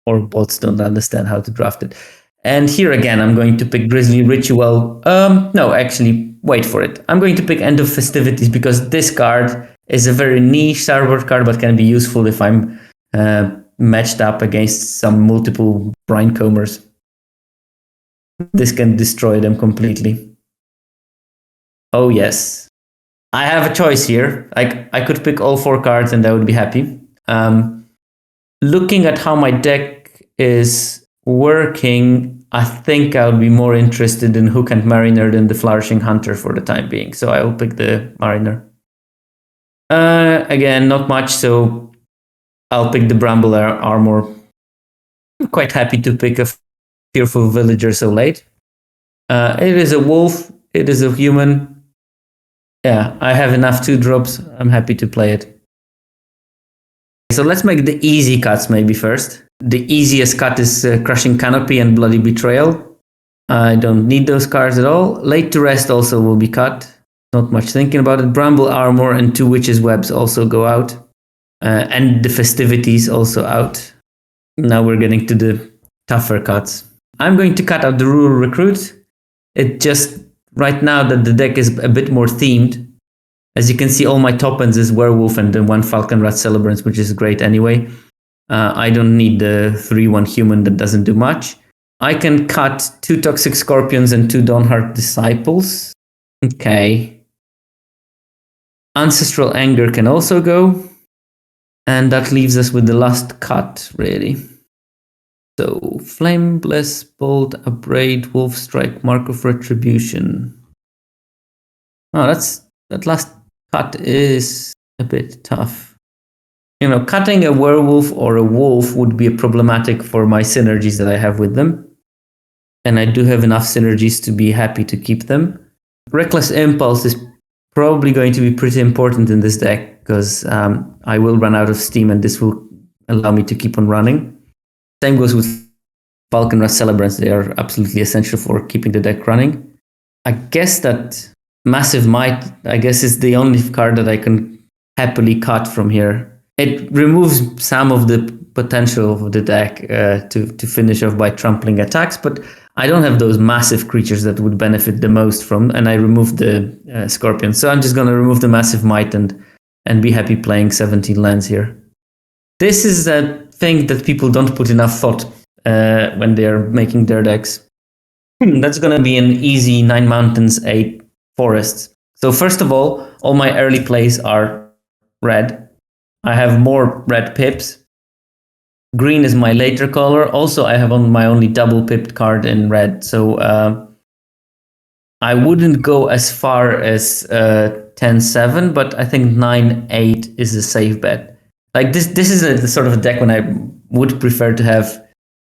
[SPEAKER 7] Or bots don't understand how to draft it. And here again, I'm going to pick Grizzly Ritual. No, actually, wait for it. I'm going to pick End of Festivities, because this card is a very niche sideboard card, but can be useful if I'm matched up against some multiple Brinecombers. This can destroy them completely. Oh yes. I have a choice here. I could pick all 4 cards and I would be happy. Looking at how my deck is working, I think I would be more interested in Hook and Mariner than the Flourishing Hunter for the time being. So I will pick the Mariner. Again, not much, so I'll pick the Bramble Armor. I'm quite happy to pick a Fearful Villager so late. It is a wolf. It is a human. Yeah, I have enough 2-drops. I'm happy to play it. So let's make the easy cuts maybe first. The easiest cut is Crushing Canopy and Bloody Betrayal. I don't need those cards at all. Late to Rest also will be cut. Not much thinking about it. Bramble Armor and 2 Witches' Webs also go out. And the Festivities also out. Now we're getting to the tougher cuts. I'm going to cut out the Rural Recruit. It just, right now that the deck is a bit more themed, as you can see, all my top ends is Werewolf and then 1 Falconrat Celebrants, which is great anyway. I don't need the 3/1 human that doesn't do much. I can cut 2 Toxic Scorpions and 2 Dawnheart Disciples. Okay. Ancestral Anger can also go. And that leaves us with the last cut, really. So, Flame, Bless, Bolt, Upbraid, Wolf Strike, Mark of Retribution. Oh, that last cut is a bit tough. You know, cutting a werewolf or a wolf would be problematic for my synergies that I have with them. And I do have enough synergies to be happy to keep them. Reckless Impulse is probably going to be pretty important in this deck, because I will run out of steam and this will allow me to keep on running. Same goes with Falconrat Celebrants. They are absolutely essential for keeping the deck running. I guess that Massive Might, is the only card that I can happily cut from here. It removes some of the potential of the deck to finish off by trampling attacks, but I don't have those massive creatures that would benefit the most from, and I removed the Scorpion. So I'm just going to remove the Massive Might and be happy playing 17 lands here. This is a thing that people don't put enough thought when they're making their decks. That's going to be an easy 9 mountains, 8 forests. So first of all my early plays are red. I have more red pips. Green is my later color. Also, I have on my only double pipped card in red. So I wouldn't go as far as 10-7, but I think 9-8 is a safe bet. Like this is the sort of a deck when I would prefer to have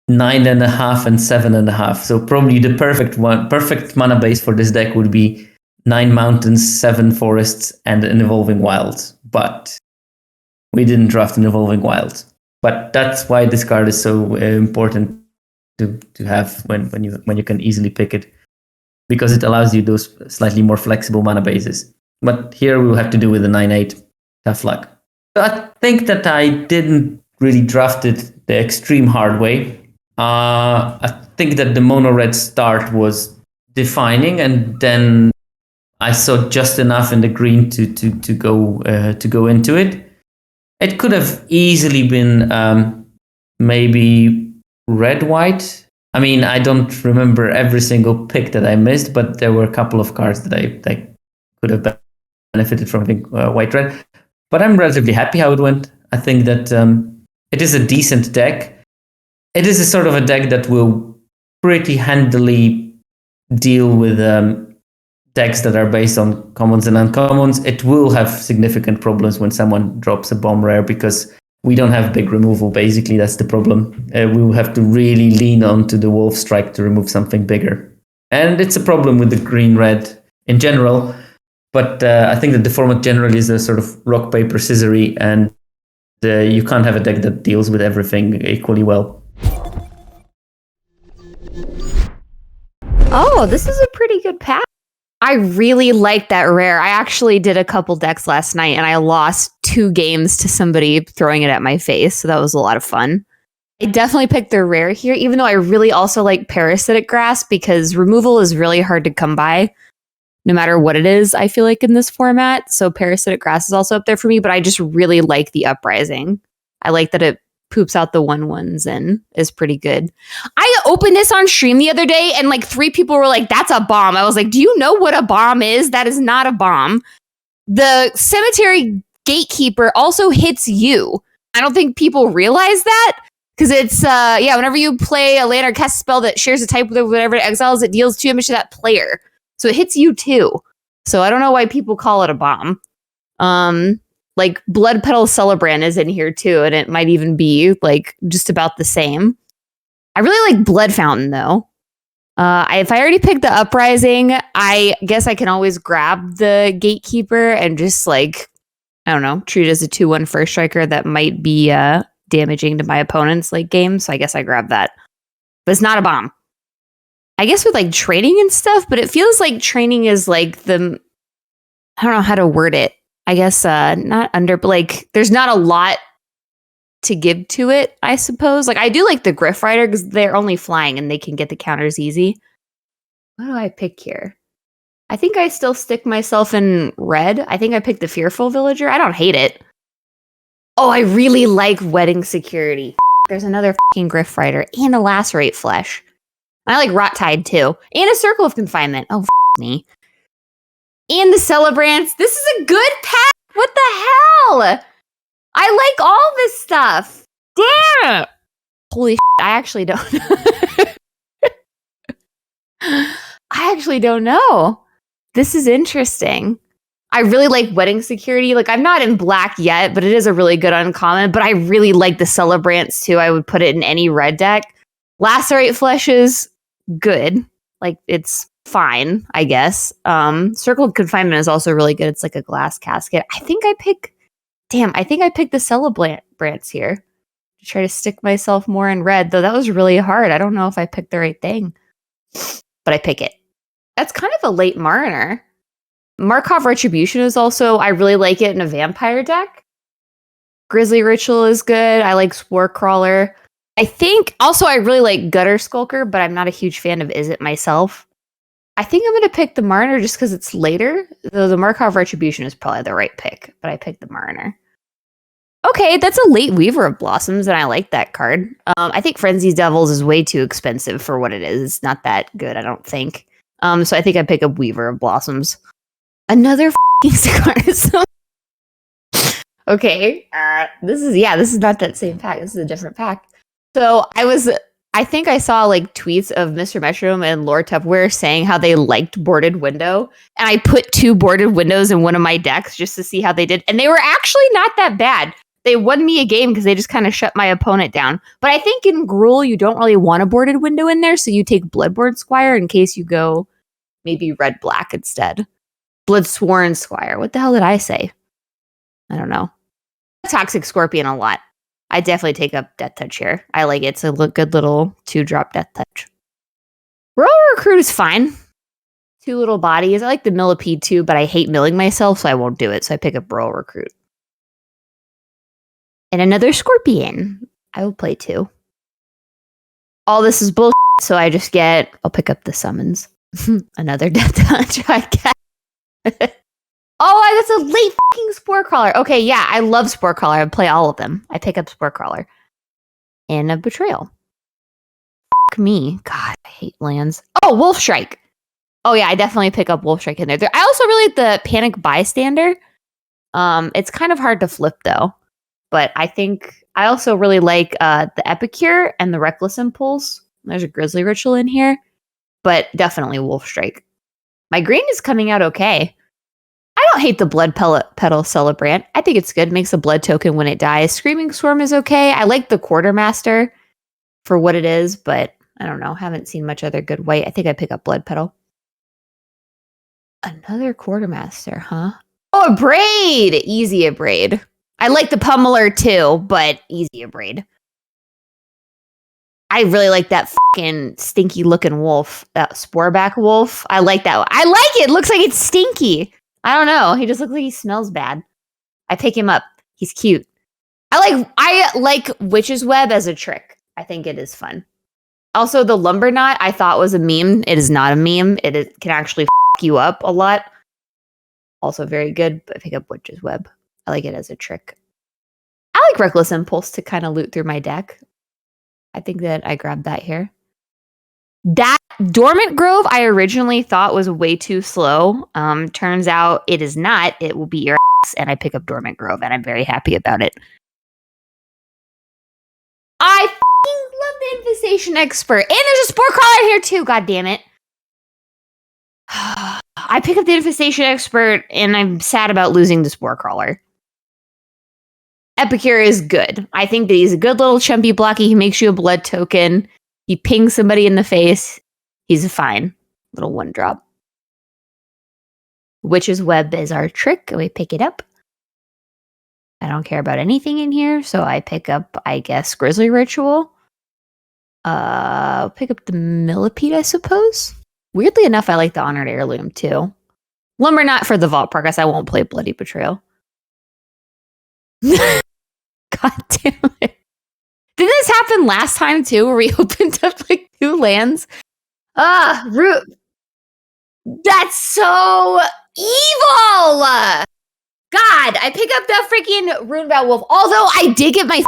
[SPEAKER 7] 9.5 and 7.5. So probably the perfect mana base for this deck would be 9 mountains, 7 forests, and an Evolving Wilds. But we didn't draft an Evolving Wilds. But that's why this card is so important to have when you can easily pick it, because it allows you those slightly more flexible mana bases. But here we'll have to do with the 9-8. Tough luck. So I think that I didn't really draft it the extreme hard way. I think that the mono red start was defining, and then I saw just enough in the green to go into it. It could have easily been maybe red-white. I mean, I don't remember every single pick that I missed, but there were a couple of cards that I could have benefited from having white red. But I'm relatively happy how it went. I think that it is a decent deck. It is a sort of a deck that will pretty handily deal with decks that are based on commons and uncommons. It will have significant problems when someone drops a bomb rare because we don't have big removal. Basically, that's the problem. We will have to really lean onto the Wolf Strike to remove something bigger. And it's a problem with the green-red in general. But I think that the format generally is a sort of rock, paper, scissory, and you can't have a deck that deals with everything equally well.
[SPEAKER 8] Oh, this is a pretty good pack. I really like that rare. I actually did a couple decks last night and I lost 2 games to somebody throwing it at my face. So that was a lot of fun. I definitely picked the rare here, even though I really also like Parasitic Grasp because removal is really hard to come by no matter what it is, I feel like in this format. So Parasitic Grasp is also up there for me, but I just really like the Uprising. I like that it poops out the 1/1s and is pretty good. I opened this on stream the other day and like 3 people were like, that's a bomb. I was like, do you know what a bomb is? That is not a bomb. The Cemetery Gatekeeper also hits you. I don't think people realize that because it's, whenever you play a land or cast a spell that shares a type with whatever it exiles, it deals 2 damage to that player. So it hits you too. So I don't know why people call it a bomb. Like Blood Petal Celebrant is in here too, and it might even be like just about the same. I really like Blood Fountain though. If I already picked the Uprising, I guess I can always grab the Gatekeeper and just like, I don't know, treat it as a 2/1 first striker that might be damaging to my opponent's like game. So I guess I grab that. But it's not a bomb. I guess with like training and stuff, but it feels like training is like I don't know how to word it. I guess not under, but like there's not a lot to give to it, I suppose. Like I do like the Griff Rider because they're only flying and they can get the counters easy. What do I pick here? I think I still stick myself in red. I think I picked the Fearful Villager. I don't hate it. Oh, I really like Wedding Security. There's another fucking Griff Rider and a Lacerate Flesh. I like Rot Tide too. And a Circle of Confinement. Oh, me. And the Celebrants. This is a good pack. What the hell? I like all this stuff. Damn. Holy shit, I actually don't know. I actually don't know. This is interesting. I really like Wedding Security. Like, I'm not in black yet, but it is a really good uncommon. But I really like the Celebrants too. I would put it in any red deck. Lacerate Flesh is good. Like, it's fine, I guess. Circle of Confinement is also really good. It's like a glass casket. I think I picked the Celebrants here to try to stick myself more in red, though that was really hard. I don't know if I picked the right thing, but I pick it. That's kind of a late Mariner. Markov Retribution is also, I really like it in a vampire deck. Grizzly Ritual is good. I like Spore Crawler. I think also I really like Gutter Skulker, but I'm not a huge fan of Is It myself. I think I'm going to pick the Mariner just because it's later, though the Markov Retribution is probably the right pick, but I picked the Mariner. Okay, that's a late Weaver of Blossoms, and I like that card. I think Frenzied Devils is way too expensive for what it is. It's not that good, I don't think. So I think I pick up Weaver of Blossoms. Think so. Okay, this is not that same pack. This is a different pack. So I think I saw like tweets of Mr. Mushroom and Lord Tupperware saying how they liked Boarded Window, and I put 2 Boarded Windows in one of my decks just to see how they did, and they were actually not that bad. They won me a game because they just kind of shut my opponent down. But I think in Gruul, you don't really want a Boarded Window in there, so you take Bloodborne Squire in case you go maybe red-black instead. Bloodsworn Squire. What the hell did I say? I don't know. Toxic Scorpion a lot. I definitely take up Death Touch here. I like it. It's a good little 2-drop Death Touch. Royal Recruit is fine. 2 little bodies. I like the Millipede too, but I hate milling myself, so I won't do it. So I pick up Royal Recruit. And another Scorpion. I will play 2. All this is bullshit, so I'll pick up the Summons. Another Death Touch, I guess. Oh, that's a late fucking Spore Crawler. Okay, yeah, I love Spore Crawler. I play all of them. I pick up Spore Crawler. And a Betrayal. Fuck me. God, I hate lands. Oh, Wolf Strike. Oh yeah, I definitely pick up Wolf Strike in there. I also really like the Panic Bystander. It's kind of hard to flip though, but I think I also really like the Epicure and the Reckless Impulse. There's a Grizzly Ritual in here, but definitely Wolf Strike. My green is coming out okay. I don't hate the Blood Petal Celebrant. I think it's good. It makes a blood token when it dies. Screaming Swarm is okay. I like the Quartermaster for what it is, but I don't know. Haven't seen much other good white. I think I pick up Blood Petal. Another Quartermaster, huh? Oh, a Braid! Easy a Braid. I like the Pummeler too, but easy a Braid. I really like that fucking stinky looking wolf. That Sporeback wolf. I like that one. I like it. Looks like it's stinky. I don't know. He just looks like he smells bad. I pick him up. He's cute. I like Witch's Web as a trick. I think it is fun. Also, the Lumber Knot I thought was a meme. It is not a meme. It can actually fuck you up a lot. Also very good, but I pick up Witch's Web. I like it as a trick. I like Reckless Impulse to kind of loot through my deck. I think that I grabbed that here. That Dormant Grove I originally thought was way too slow. Turns out it is not. It will beat your ass, and I pick up Dormant Grove, and I'm very happy about it. I fucking love the Infestation Expert, and there's a Spore Crawler here too. God damn it! I pick up the Infestation Expert, and I'm sad about losing the Spore Crawler. Epicure is good. I think that he's a good little chumpy blocky. He makes you a blood token. He pings somebody in the face. He's a fine little 1-drop. Witch's Web is our trick. We pick it up. I don't care about anything in here, so I pick up, I guess, Grizzly Ritual. I'll pick up the Millipede, I suppose. Weirdly enough, I like the Honored Heirloom, too. Lumber Knot for the Vault Progress. I won't play Bloody Betrayal. God damn it. Did this happen last time too, where we opened up like 2 lands? Root. That's so evil! God, I pick up that freaking Runebound Wolf. Although I did get my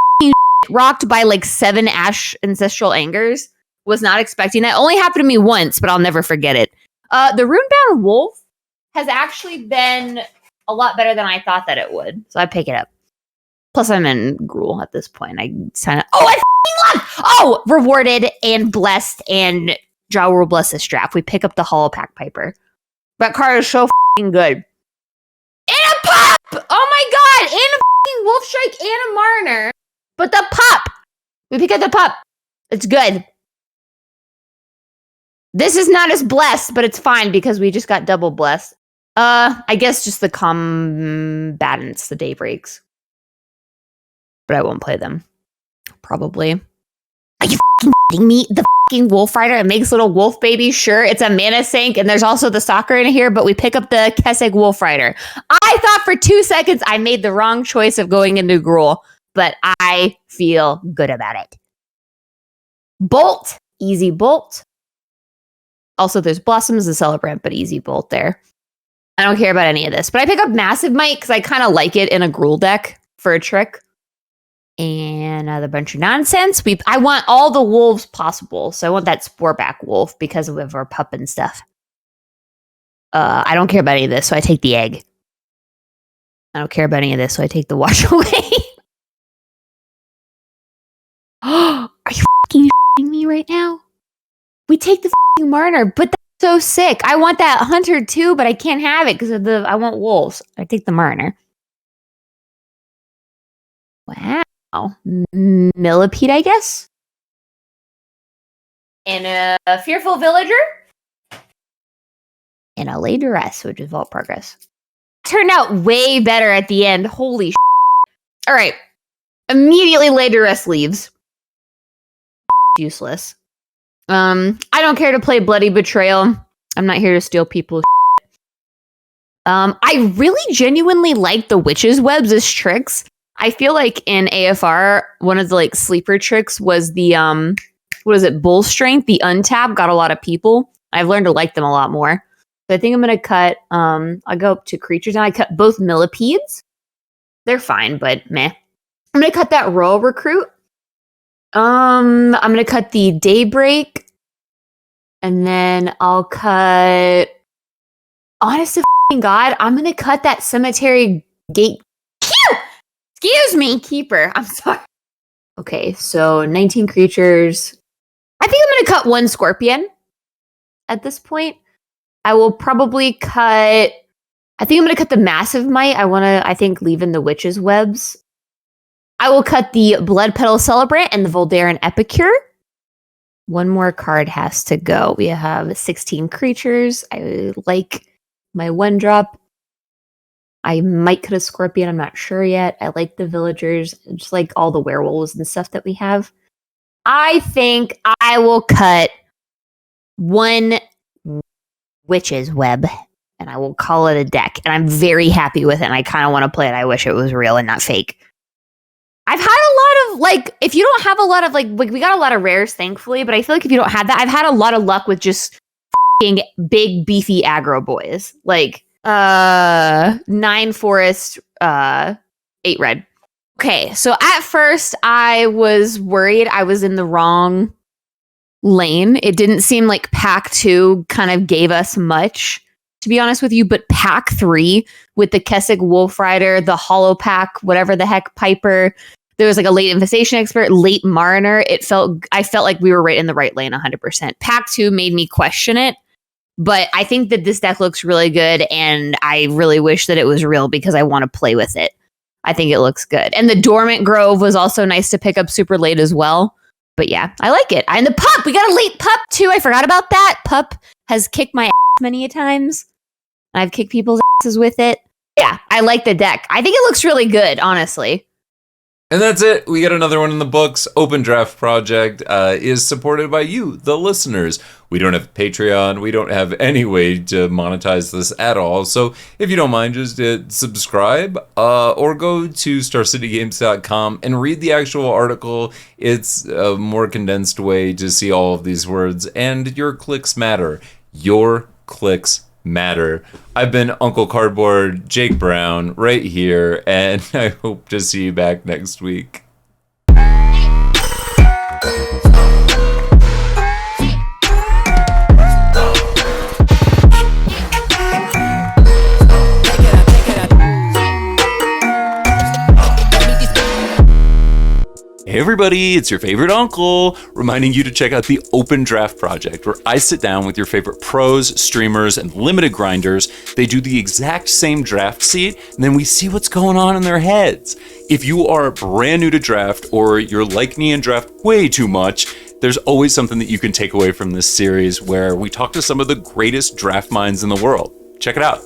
[SPEAKER 8] rocked by like 7 Ash Ancestral Angers. Was not expecting that. Only happened to me once, but I'll never forget it. The Runebound Wolf has actually been a lot better than I thought that it would. So I pick it up. Plus, I'm in Gruul at this point. I sign up. Oh, I f***ing love! Oh, Rewarded and Blessed and Draw World Bless this draft. We pick up the Hollow Pack Piper. That card is so f***ing good. And a pop! Oh my god! And a f***ing Wolf Strike and a Marner. But the pop! We pick up the pop. It's good. This is not as blessed, but it's fine because we just got double blessed. I guess just the combatants, the Daybreaks. But I won't play them. Probably. Are you f***ing kidding me? The f***ing Wolf Rider that makes little wolf babies? Sure, it's a mana sink, and there's also the Stalker in here, but we pick up the Kessig Wolf Rider. I thought for 2 seconds I made the wrong choice of going into Gruul, but I feel good about it. Bolt. Easy Bolt. Also, there's Blossoms and Celebrant, but easy Bolt there. I don't care about any of this, but I pick up Massive Might because I kind of like it in a Gruul deck for a trick. And another bunch of nonsense. I want all the wolves possible. So I want that Sporeback wolf because of our pup and stuff. I don't care about any of this, so I take the egg. I don't care about any of this, so I take the Wash Away. Are you fucking shitting me right now? We take the fucking Marner, but that's so sick. I want that Hunter too, but I can't have it because of I want wolves. I take the Marner. Wow. Millipede, I guess. And a Fearful Villager. And a Lay Duress, which is Vault Progress. Turned out way better at the end. Holy shit. All right. Immediately Lay Duress leaves. Useless. I don't care to play Bloody Betrayal. I'm not here to steal people's shit. I really genuinely like the Witch's Webs as tricks. I feel like in AFR, one of the like sleeper tricks was the Bull Strength. The untap got a lot of people. I've learned to like them a lot more. So I think I'm gonna cut. I'll go up to creatures and I cut both Millipedes. They're fine, but meh. I'm gonna cut that Royal Recruit. I'm gonna cut the Daybreak, And then I'll cut. Honest to f***ing God, I'm gonna cut that cemetery gate. Excuse me, keeper. I'm sorry. Okay, so 19 creatures. I think I'm gonna cut one scorpion at this point. I will probably cut. I think I'm gonna cut the massive might. I think leave in the witch's webs. I will cut the blood petal celebrant and the Voldaran epicure. One more card has to go. We have 16 creatures. I like my 1-drop. I might cut a scorpion. I'm not sure yet. I like the villagers. Just like all the werewolves and stuff that we have. I think I will cut one witch's web. And I will call it a deck. And I'm very happy with it. And I kind of want to play it. I wish it was real and not fake. I've had a lot of, like, if you don't have a lot of, like we got a lot of rares, thankfully. But I feel like if you don't have that, I've had a lot of luck with just f***ing big, beefy aggro boys. Like, 9 forest, 8 red. Okay, so at first I was worried I was in the wrong lane. It didn't seem like pack 2 kind of gave us much, to be honest with you, but pack 3 with the Kessig Wolf Rider, the Hollow Pack, whatever the heck, Piper, there was like a late Infestation Expert, late Mariner. I felt like we were right in the right lane 100%. Pack 2 made me question it, but I think that this deck looks really good, and I really wish that it was real because I want to play with it. I think it looks good. And the Dormant Grove was also nice to pick up super late as well. But yeah, I like it. And the pup, we got a late pup too. I forgot about that. Pup has kicked my ass many a times. I've kicked people's asses with it. Yeah, I like the deck. I think it looks really good, honestly.
[SPEAKER 1] And that's it. We got another one in the books. Open Draft Project is supported by you, the listeners. We don't have Patreon. We don't have any way to monetize this at all. So if you don't mind, just subscribe or go to StarCityGames.com and read the actual article. It's a more condensed way to see all of these words. And your clicks matter. Your clicks matter. I've been Uncle Cardboard, Jake Brown, right here, and I hope to see you back next week. Hey everybody, it's your favorite uncle, reminding you to check out the Open Draft Project, where I sit down with your favorite pros, streamers, and limited grinders. They do the exact same draft seed, and then we see what's going on in their heads. If you are brand new to draft, or you're like me and draft way too much, there's always something that you can take away from this series where we talk to some of the greatest draft minds in the world. Check it out.